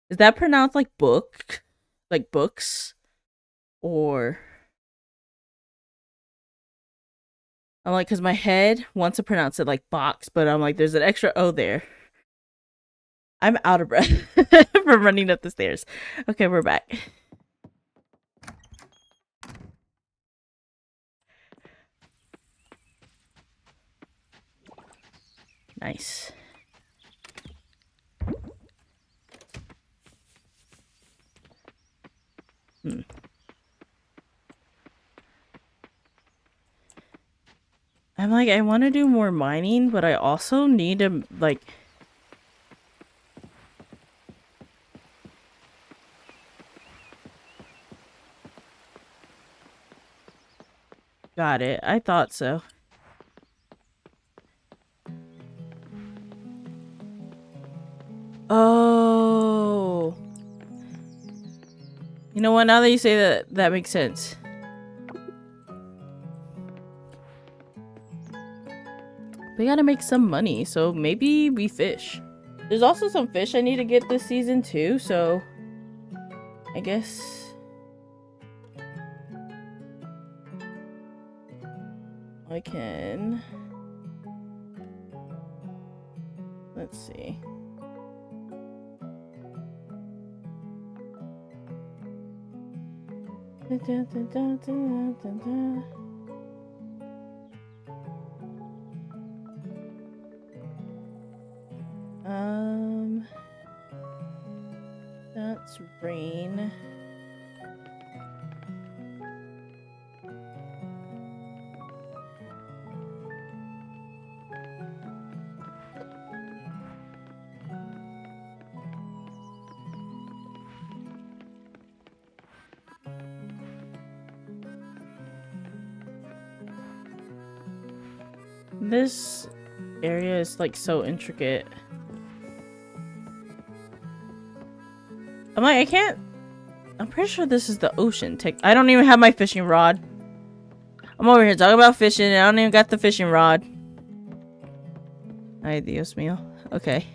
Speaker 1: Is that pronounced like book? Like books? Or. I'm like, because my head wants to pronounce it like box, but I'm like, there's an extra O there. I'm out of breath from running up the stairs. Okay, we're back. Nice. Hmm. I'm like, I want to do more mining, but I also need to, like... Got it. I thought so. Oh. You know what? Now that you say that, that makes sense. We gotta make some money, so maybe we fish. There's also some fish I need to get this season too, so... I guess... I can... Let's see. That's rain. This area is like so intricate. I'm like, I can't. I'm pretty sure this is the ocean. I don't even have my fishing rod. I'm over here talking about fishing and I don't even got the fishing rod. Ay, Dios mío. Okay.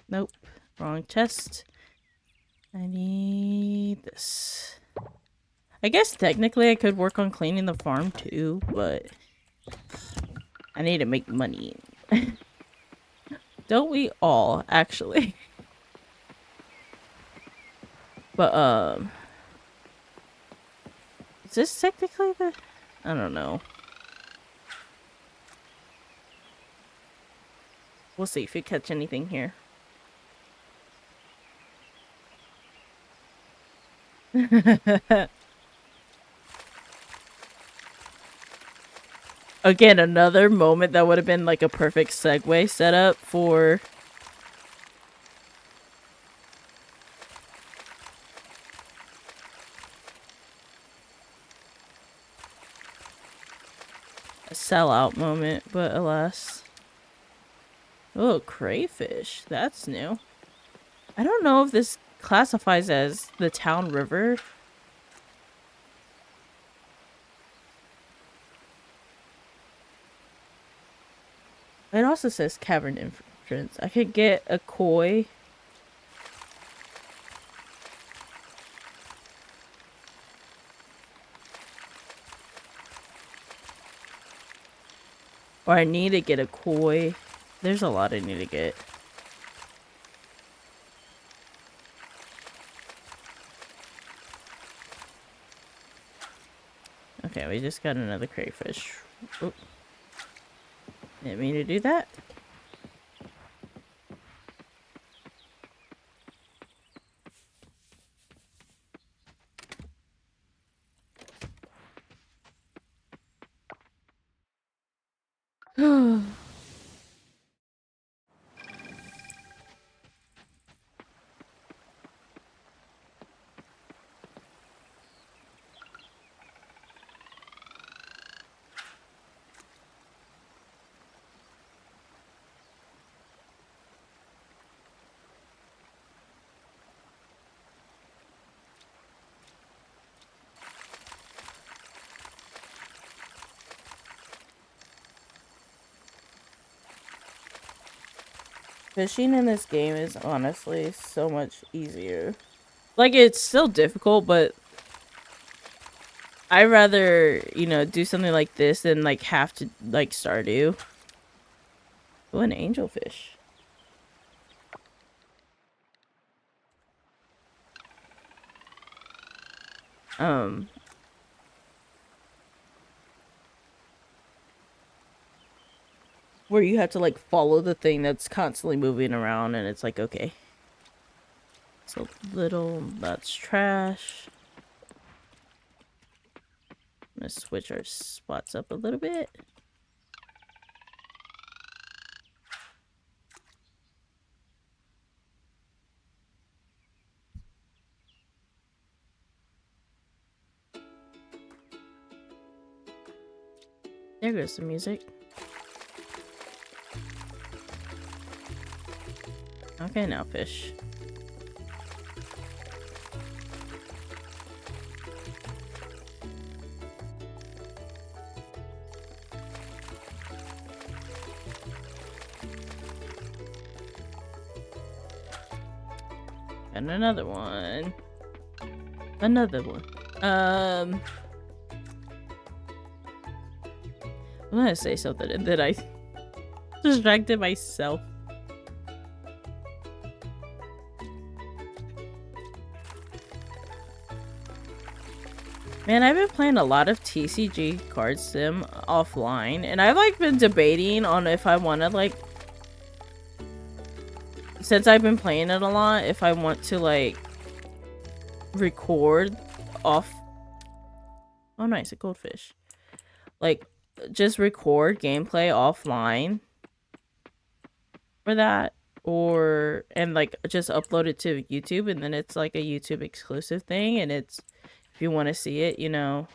Speaker 1: Nope. Wrong chest. I need this. I guess technically I could work on cleaning the farm too, but I need to make money. Don't we all, actually? But, is this technically the... I don't know. We'll see if we catch anything here. Again, another moment that would have been like a perfect segue setup for... a sellout moment, but alas. Oh, crayfish. That's new. I don't know if this classifies as the town river. It also says cavern entrance. I could get a koi. Or I need to get a koi. There's a lot I need to get. Okay, we just got another crayfish. Oop. Didn't mean to do that. Fishing in this game is honestly so much easier. Like, it's still difficult, but I'd rather, you know, do something like this than, like, have to, like, Stardew. Oh, an angelfish. Where you have to, like, follow the thing that's constantly moving around, and it's like, okay. So little, that's trash. I'm gonna switch our spots up a little bit. There goes the music. Okay, now fish. And another one. Another one. I'm gonna say something and then I distracted myself. Man, I've been playing a lot of TCG card sim offline, and I've like been debating on if I want to like, since I've been playing it a lot, if I want to like record off. Oh, nice, a goldfish. Like, just record gameplay offline for that, or and like just upload it to YouTube, and then it's like a YouTube exclusive thing, and it's if you want to see it, you know,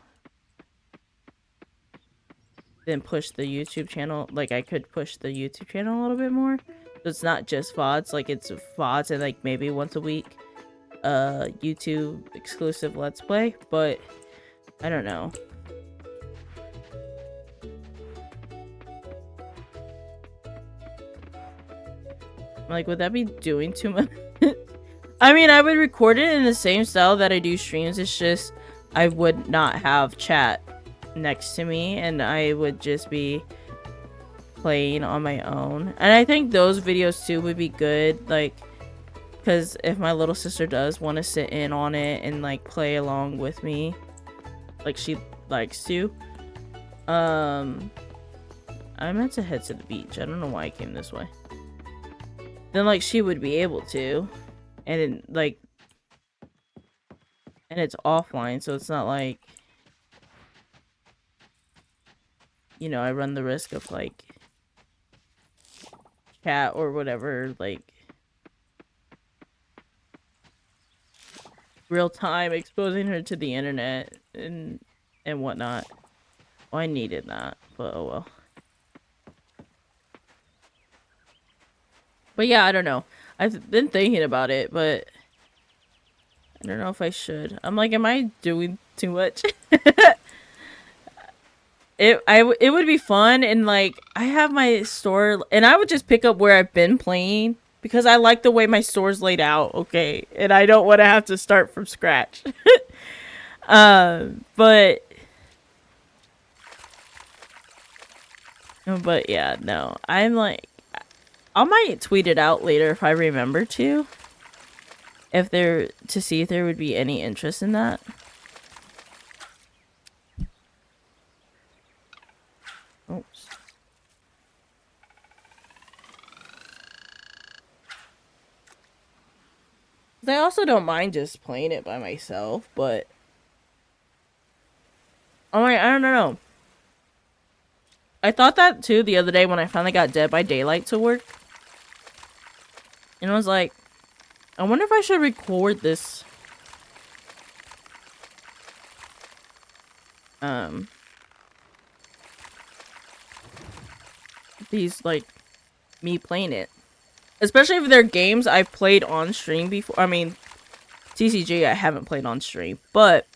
Speaker 1: then push the YouTube channel. Like, I could push the YouTube channel a little bit more. So it's not just VODs, like it's VODs and like maybe once a week YouTube exclusive Let's Play, but I don't know. Like, would that be doing too much? I mean, I would record it in the same style that I do streams. It's just I would not have chat next to me, and I would just be playing on my own. And I think those videos too would be good, like, because if my little sister does want to sit in on it and like play along with me, like she likes to, I meant to head to the beach. I don't know why I came this way. Then like she would be able to, and it, like, and it's offline, so it's not like, you know, I run the risk of like chat or whatever, like real time exposing her to the internet and whatnot. Well, I needed that, but oh well. But yeah, I don't know. I've been thinking about it, but I don't know if I should. I'm like, am I doing too much? It would be fun, and like I have my store, and I would just pick up where I've been playing because I like the way my store's laid out. Okay, and I don't want to have to start from scratch. But yeah, no. I'm like, I might tweet it out later if I remember to. If there to see if there would be any interest in that. Oops. I also don't mind just playing it by myself, but I'm like, I don't know. I thought that too the other day when I finally got Dead by Daylight to work. And I was like, I wonder if I should record this. These, like, me playing it. Especially if they're games I've played on stream before. I mean, TCG I haven't played on stream, but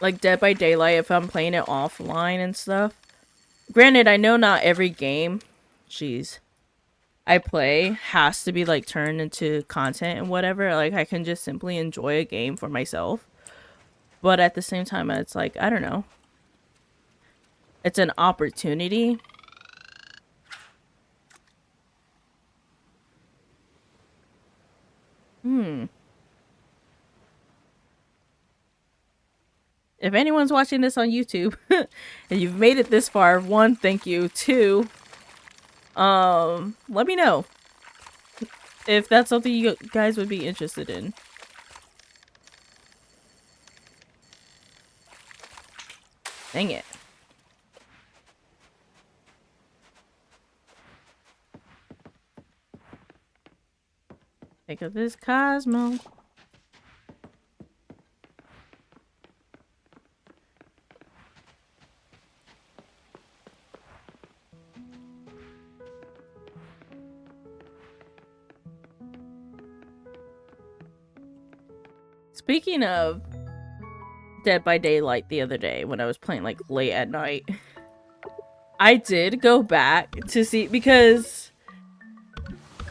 Speaker 1: like Dead by Daylight, if I'm playing it offline and stuff. Granted, I know not every game, I play has to be like turned into content and whatever. Like I can just simply enjoy a game for myself. But at the same time, it's like, I don't know. It's an opportunity. If anyone's watching this on YouTube and you've made it this far, one, thank you. Two, let me know if that's something you guys would be interested in. Dang it. Think of this Cosmo. Speaking of Dead by Daylight the other day when I was playing like late at night, I did go back to see because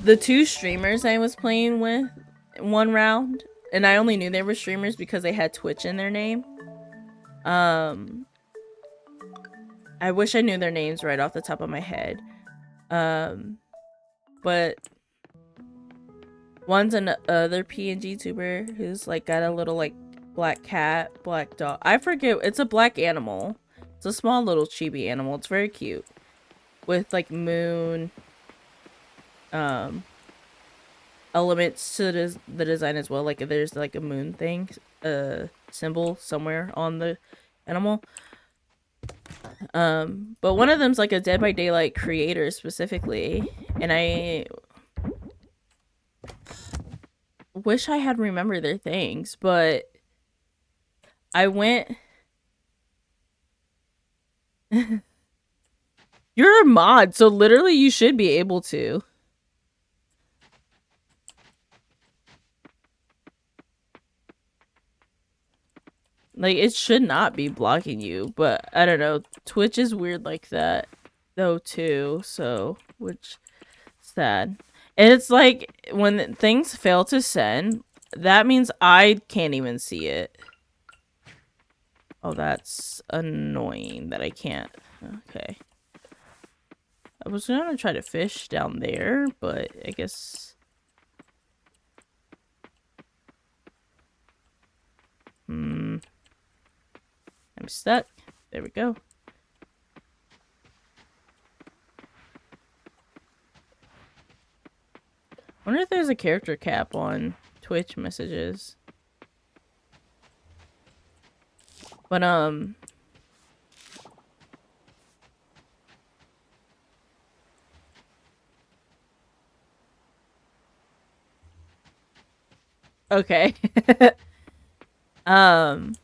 Speaker 1: the two streamers I was playing with one round, and I only knew they were streamers because they had Twitch in their name. I wish I knew their names right off the top of my head. But one's another PNG tuber who's like got a little like black cat, black dog. I forget. It's a black animal. It's a small little chibi animal. It's very cute. With like moon elements to the design as well. Like there's like a moon thing, symbol somewhere on the animal. But one of them's like a Dead by Daylight creator specifically, and I wish I had remembered their things, but I went. You're a mod, so literally you should be able to. Like, it should not be blocking you, but I don't know. Twitch is weird like that, though, too. So, which sad. And it's like when things fail to send, that means I can't even see it. Oh, that's annoying that I can't. Okay. I was gonna try to fish down there, but I guess. I'm stuck. There we go. Wonder if there's a character cap on Twitch messages. But okay. um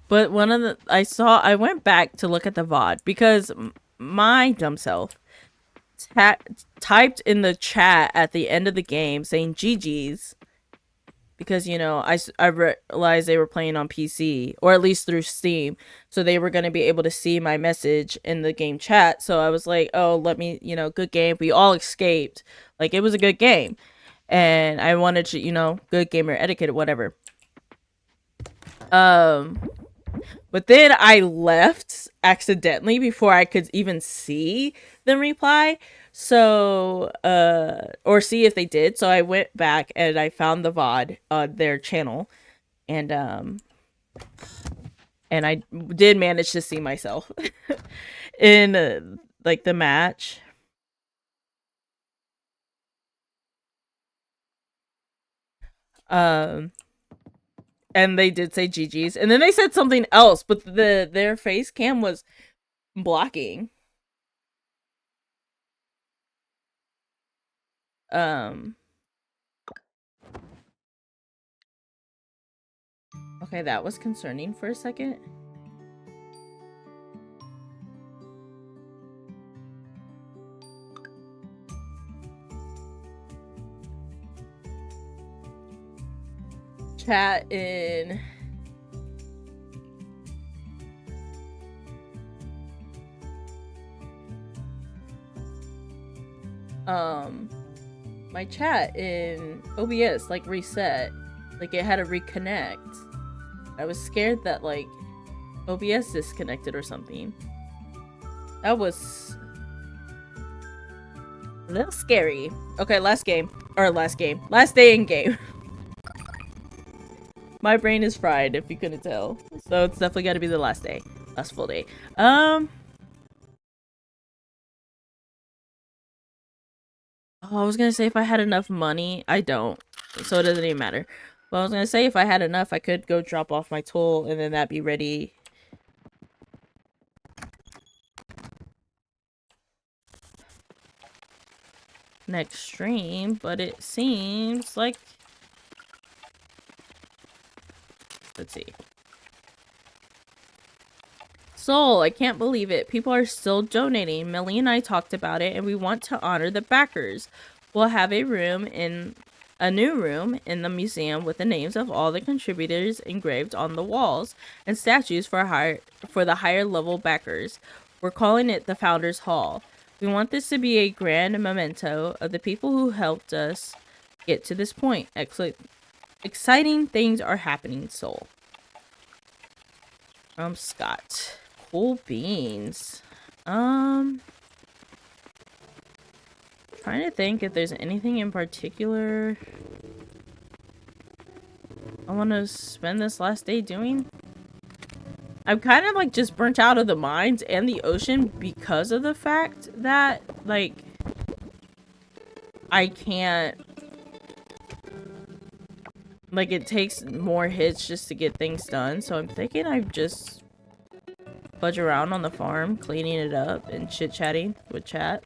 Speaker 1: but one of the I went back to look at the VOD because my dumb self typed in the chat at the end of the game saying GG's because, you know, I realized they were playing on PC, or at least through Steam, so they were going to be able to see my message in the game chat. So I was like, oh, let me, you know, good game. We all escaped. Like, it was a good game. And I wanted to, you know, good gamer etiquette or whatever. But then I left accidentally before I could even see them reply. So, or see if they did. So I went back and I found the VOD on their channel. And I did manage to see myself in, like, the match. And they did say GG's. And then they said something else, but their face cam was blocking. Okay, that was concerning for a second. Chat in my chat in OBS like reset, like it had to reconnect. I was scared that like OBS disconnected or something. That was a little scary. Okay, last day in game. My brain is fried, if you couldn't tell. So it's definitely got to be the last full day. Oh, I was gonna say if I had enough money. I don't, so it doesn't even matter. But I was gonna say if I had enough, I could go drop off my tool and then that'd be ready. Next stream, but it seems like, let's see. Soul, I can't believe it. People are still donating. Millie and I talked about it, and we want to honor the backers. We'll have a new room in the museum with the names of all the contributors engraved on the walls and statues for the higher level backers. We're calling it the Founders Hall. We want this to be a grand memento of the people who helped us get to this point. Exciting things are happening, Soul. Scott. Cool beans. Trying to think if there's anything in particular I want to spend this last day doing. I'm kind of like just burnt out of the mines and the ocean because of the fact that like I can't, like, it takes more hits just to get things done. So I'm thinking I just fudge around on the farm, cleaning it up and chit-chatting with chat.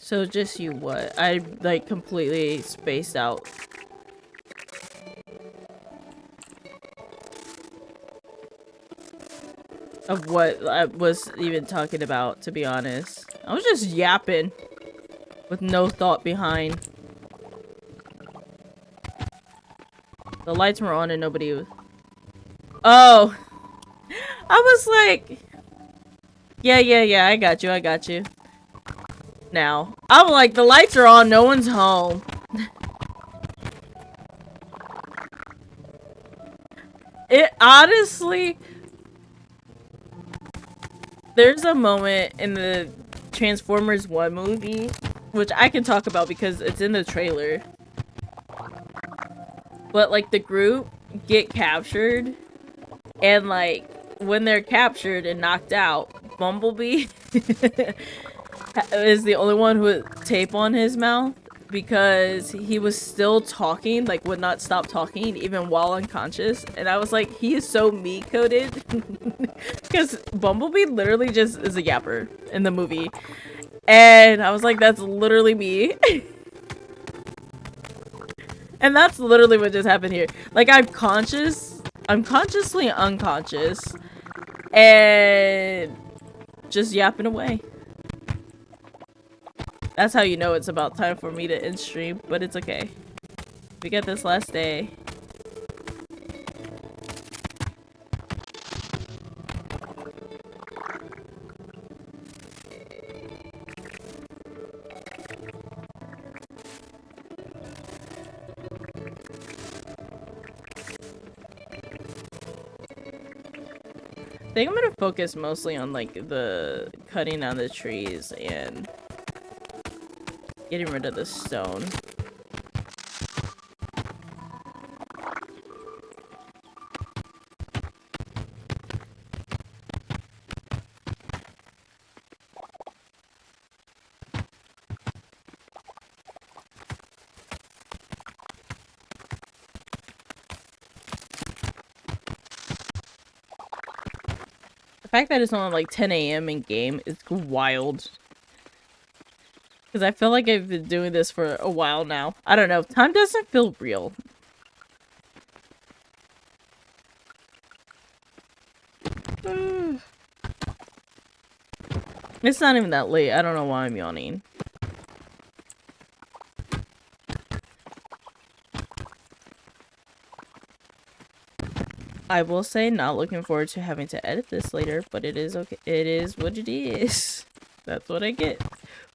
Speaker 1: So just you what? I like completely spaced out. Of what I was even talking about, to be honest. I was just yapping with no thought behind. The lights were on and nobody was... Oh! I was like... Yeah, I got you. Now. I'm like, the lights are on, no one's home. It honestly... There's a moment in the Transformers 1 movie, which I can talk about because it's in the trailer. But like the group get captured, and like when they're captured and knocked out, Bumblebee is the only one with tape on his mouth because he was still talking, like would not stop talking even while unconscious. And I was like, he is so me-coded because Bumblebee literally just is a yapper in the movie. And I was like, that's literally me. And that's literally what just happened here. Like, I'm consciously unconscious, and just yapping away. That's how you know it's about time for me to end stream, but it's okay. We get this last day. I think I'm gonna focus mostly on like the cutting down the trees and getting rid of the stone. The fact that it's only like 10 AM in game is wild. Because I feel like I've been doing this for a while now. I don't know. Time doesn't feel real. It's not even that late. I don't know why I'm yawning. I will say, not looking forward to having to edit this later, but it is okay. It is what it is. That's what I get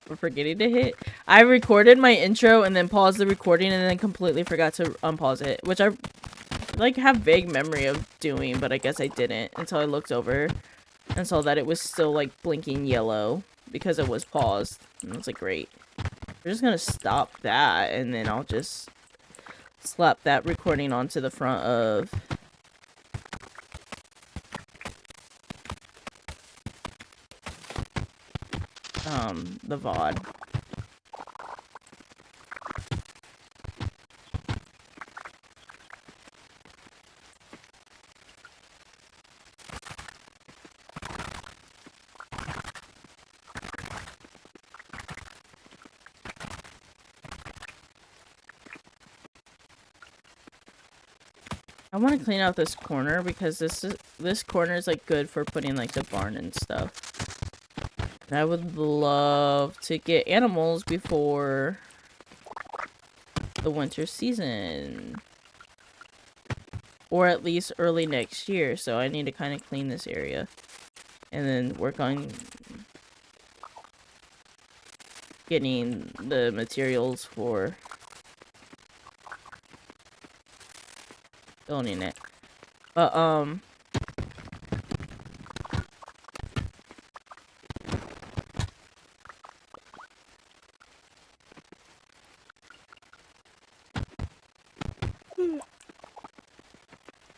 Speaker 1: for forgetting to hit. I recorded my intro and then paused the recording and then completely forgot to unpause it, which I like have vague memory of doing, but I guess I didn't until I looked over and saw that it was still like blinking yellow because it was paused. And I was like, great. We're just gonna stop that and then I'll just slap that recording onto the front of the VOD. I want to clean out this corner because this corner is like good for putting like the barn and stuff. And I would love to get animals before the winter season. Or at least early next year. So I need to kind of clean this area. And then work on getting the materials for building it. But,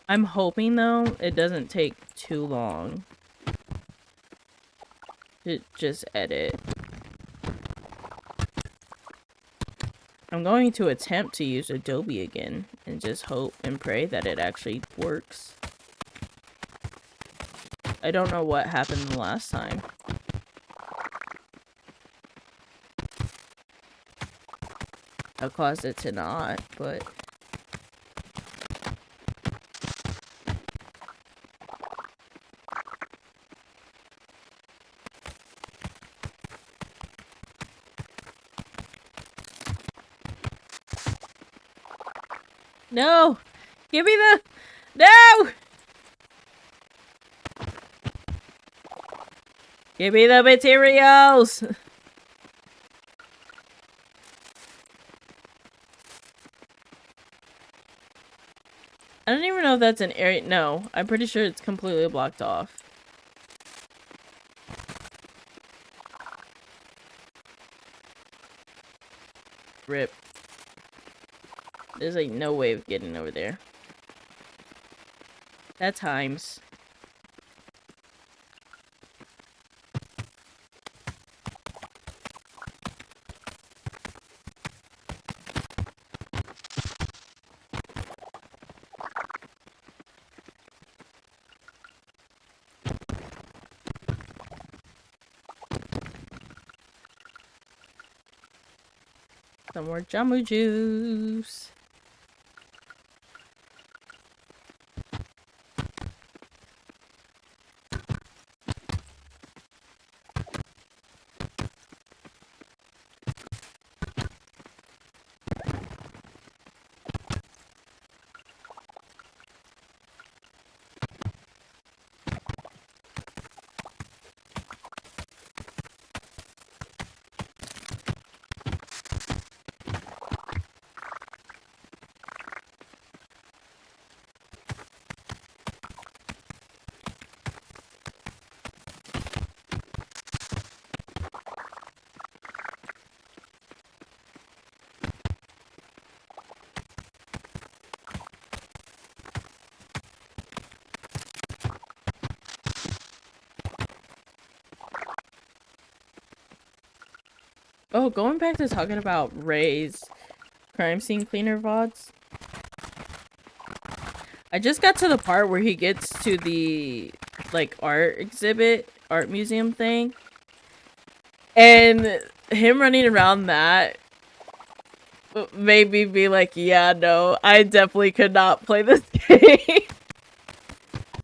Speaker 1: I'm hoping, though, it doesn't take too long to just edit. I'm going to attempt to use Adobe again and just hope and pray that it actually works. I don't know what happened the last time. a closet to not, but... No! Give me the... No! Give me the materials! I don't even know if that's an area. No, I'm pretty sure it's completely blocked off. Rip. There's like no way of getting over there. That's Himes. Some more Jamu juice. Oh, going back to talking about Ray's crime scene cleaner VODs. I just got to the part where he gets to the, like, art museum thing. And him running around that made me be like, yeah, no, I definitely could not play this game.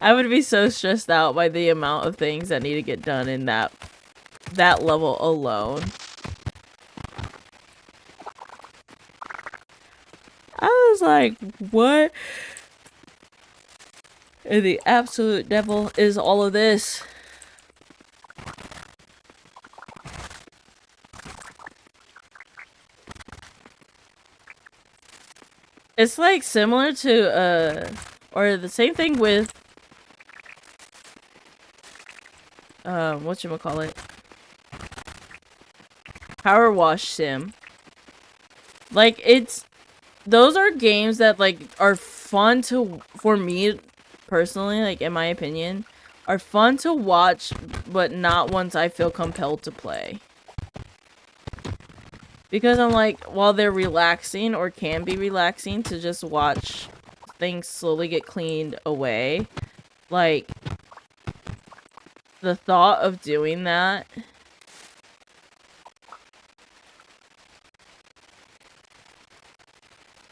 Speaker 1: I would be so stressed out by the amount of things that need to get done in that level alone. I was like, what? And the absolute devil is all of this. It's like similar to, or the same thing with, whatchamacallit? Power Wash Sim. Like, those are games that, like, are fun for me, personally, like, in my opinion, are fun to watch, but not ones I feel compelled to play. Because I'm like, while they're relaxing, or can be relaxing to just watch things slowly get cleaned away, like, the thought of doing that...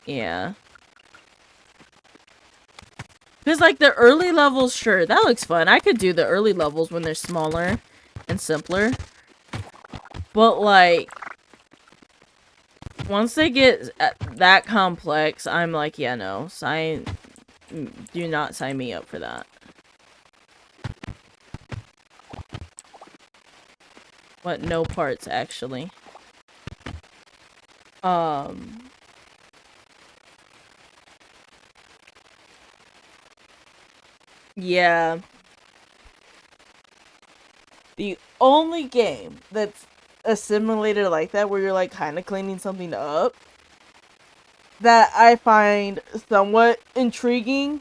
Speaker 1: Yeah. Because, like, the early levels, sure, that looks fun. I could do the early levels when they're smaller and simpler. But, like, once they get that complex, I'm like, yeah, no. Do not sign me up for that. What? No parts, actually. Yeah. The only game that's a simulator like that, where you're, like, kind of cleaning something up, that I find somewhat intriguing,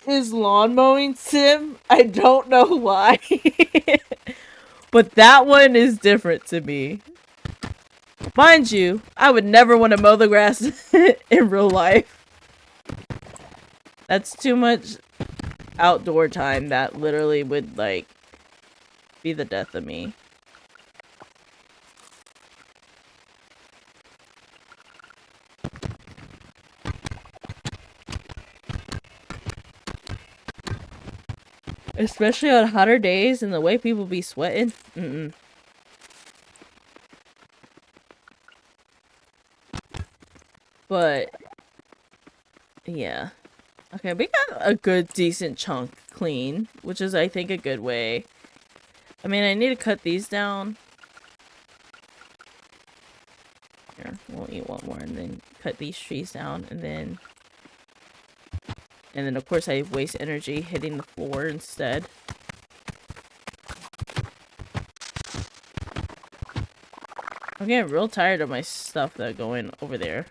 Speaker 1: is Lawn Mowing Sim. I don't know why. But that one is different to me. Mind you, I would never want to mow the grass in real life. That's too much outdoor time that literally would, like, be the death of me. Especially on hotter days and the way people be sweating. But yeah. Okay, we got a good decent chunk clean, which is I think a good way. I mean, I need to cut these down. Here, we'll eat one more and then cut these trees down and then of course I waste energy hitting the floor instead. I'm getting real tired of my stuff that going over there.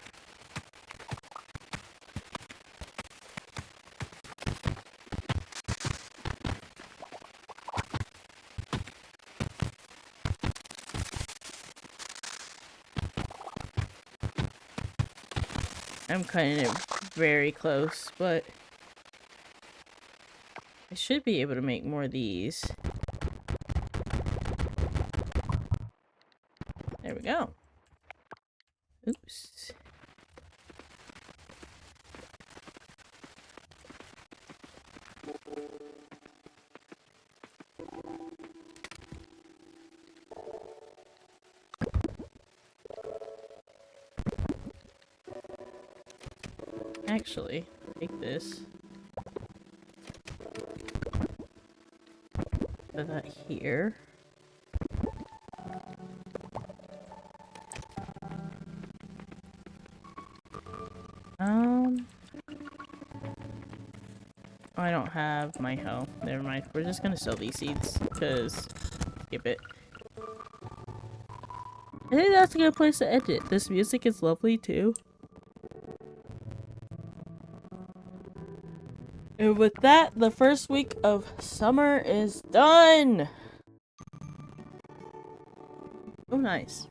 Speaker 1: I'm cutting it very close, but I should be able to make more of these. There we go. Oops. Actually, take this. Put that here. I don't have my hoe. Never mind. We're just gonna sell these seeds, because skip it. I think that's a good place to end it. This music is lovely too. And with that, the first week of summer is done! Oh, nice.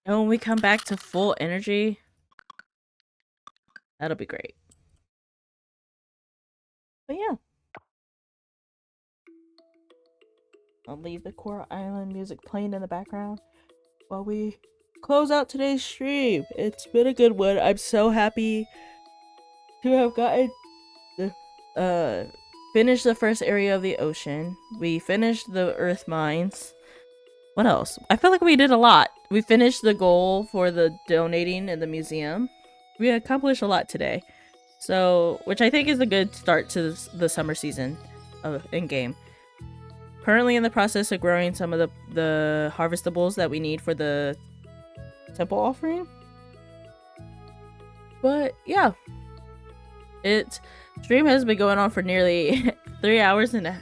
Speaker 1: And when we come back to full energy, that'll be great. But yeah. I'll leave the Coral Island music playing in the background while we close out today's stream. It's been a good one. I'm so happy to have gotten the finished the first area of the ocean. We finished the earth mines. What else? I feel like we did a lot. We finished the goal for the donating in the museum. We accomplished a lot today. So, which I think is a good start to the summer season of in-game. Currently in the process of growing some of the harvestables that we need for the temple offering. But yeah. Stream has been going on for nearly 3 hours and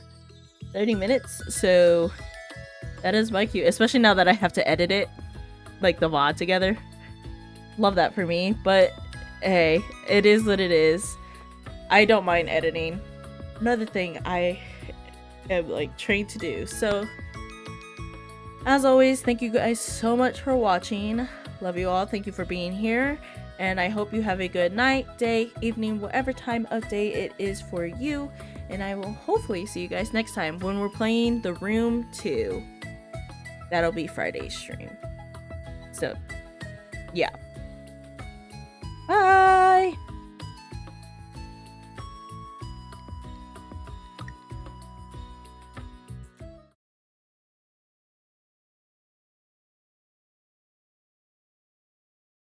Speaker 1: 30 minutes, so that is my cue, especially now that I have to edit it, like the VOD together. Love that for me, but hey, it is what it is. I don't mind editing. Another thing I am like trained to do. So as always, thank you guys so much for watching. Love you all. Thank you for being here. And I hope you have a good night, day, evening, whatever time of day it is for you. And I will hopefully see you guys next time when we're playing The Room 2. That'll be Friday's stream. So, yeah. Bye!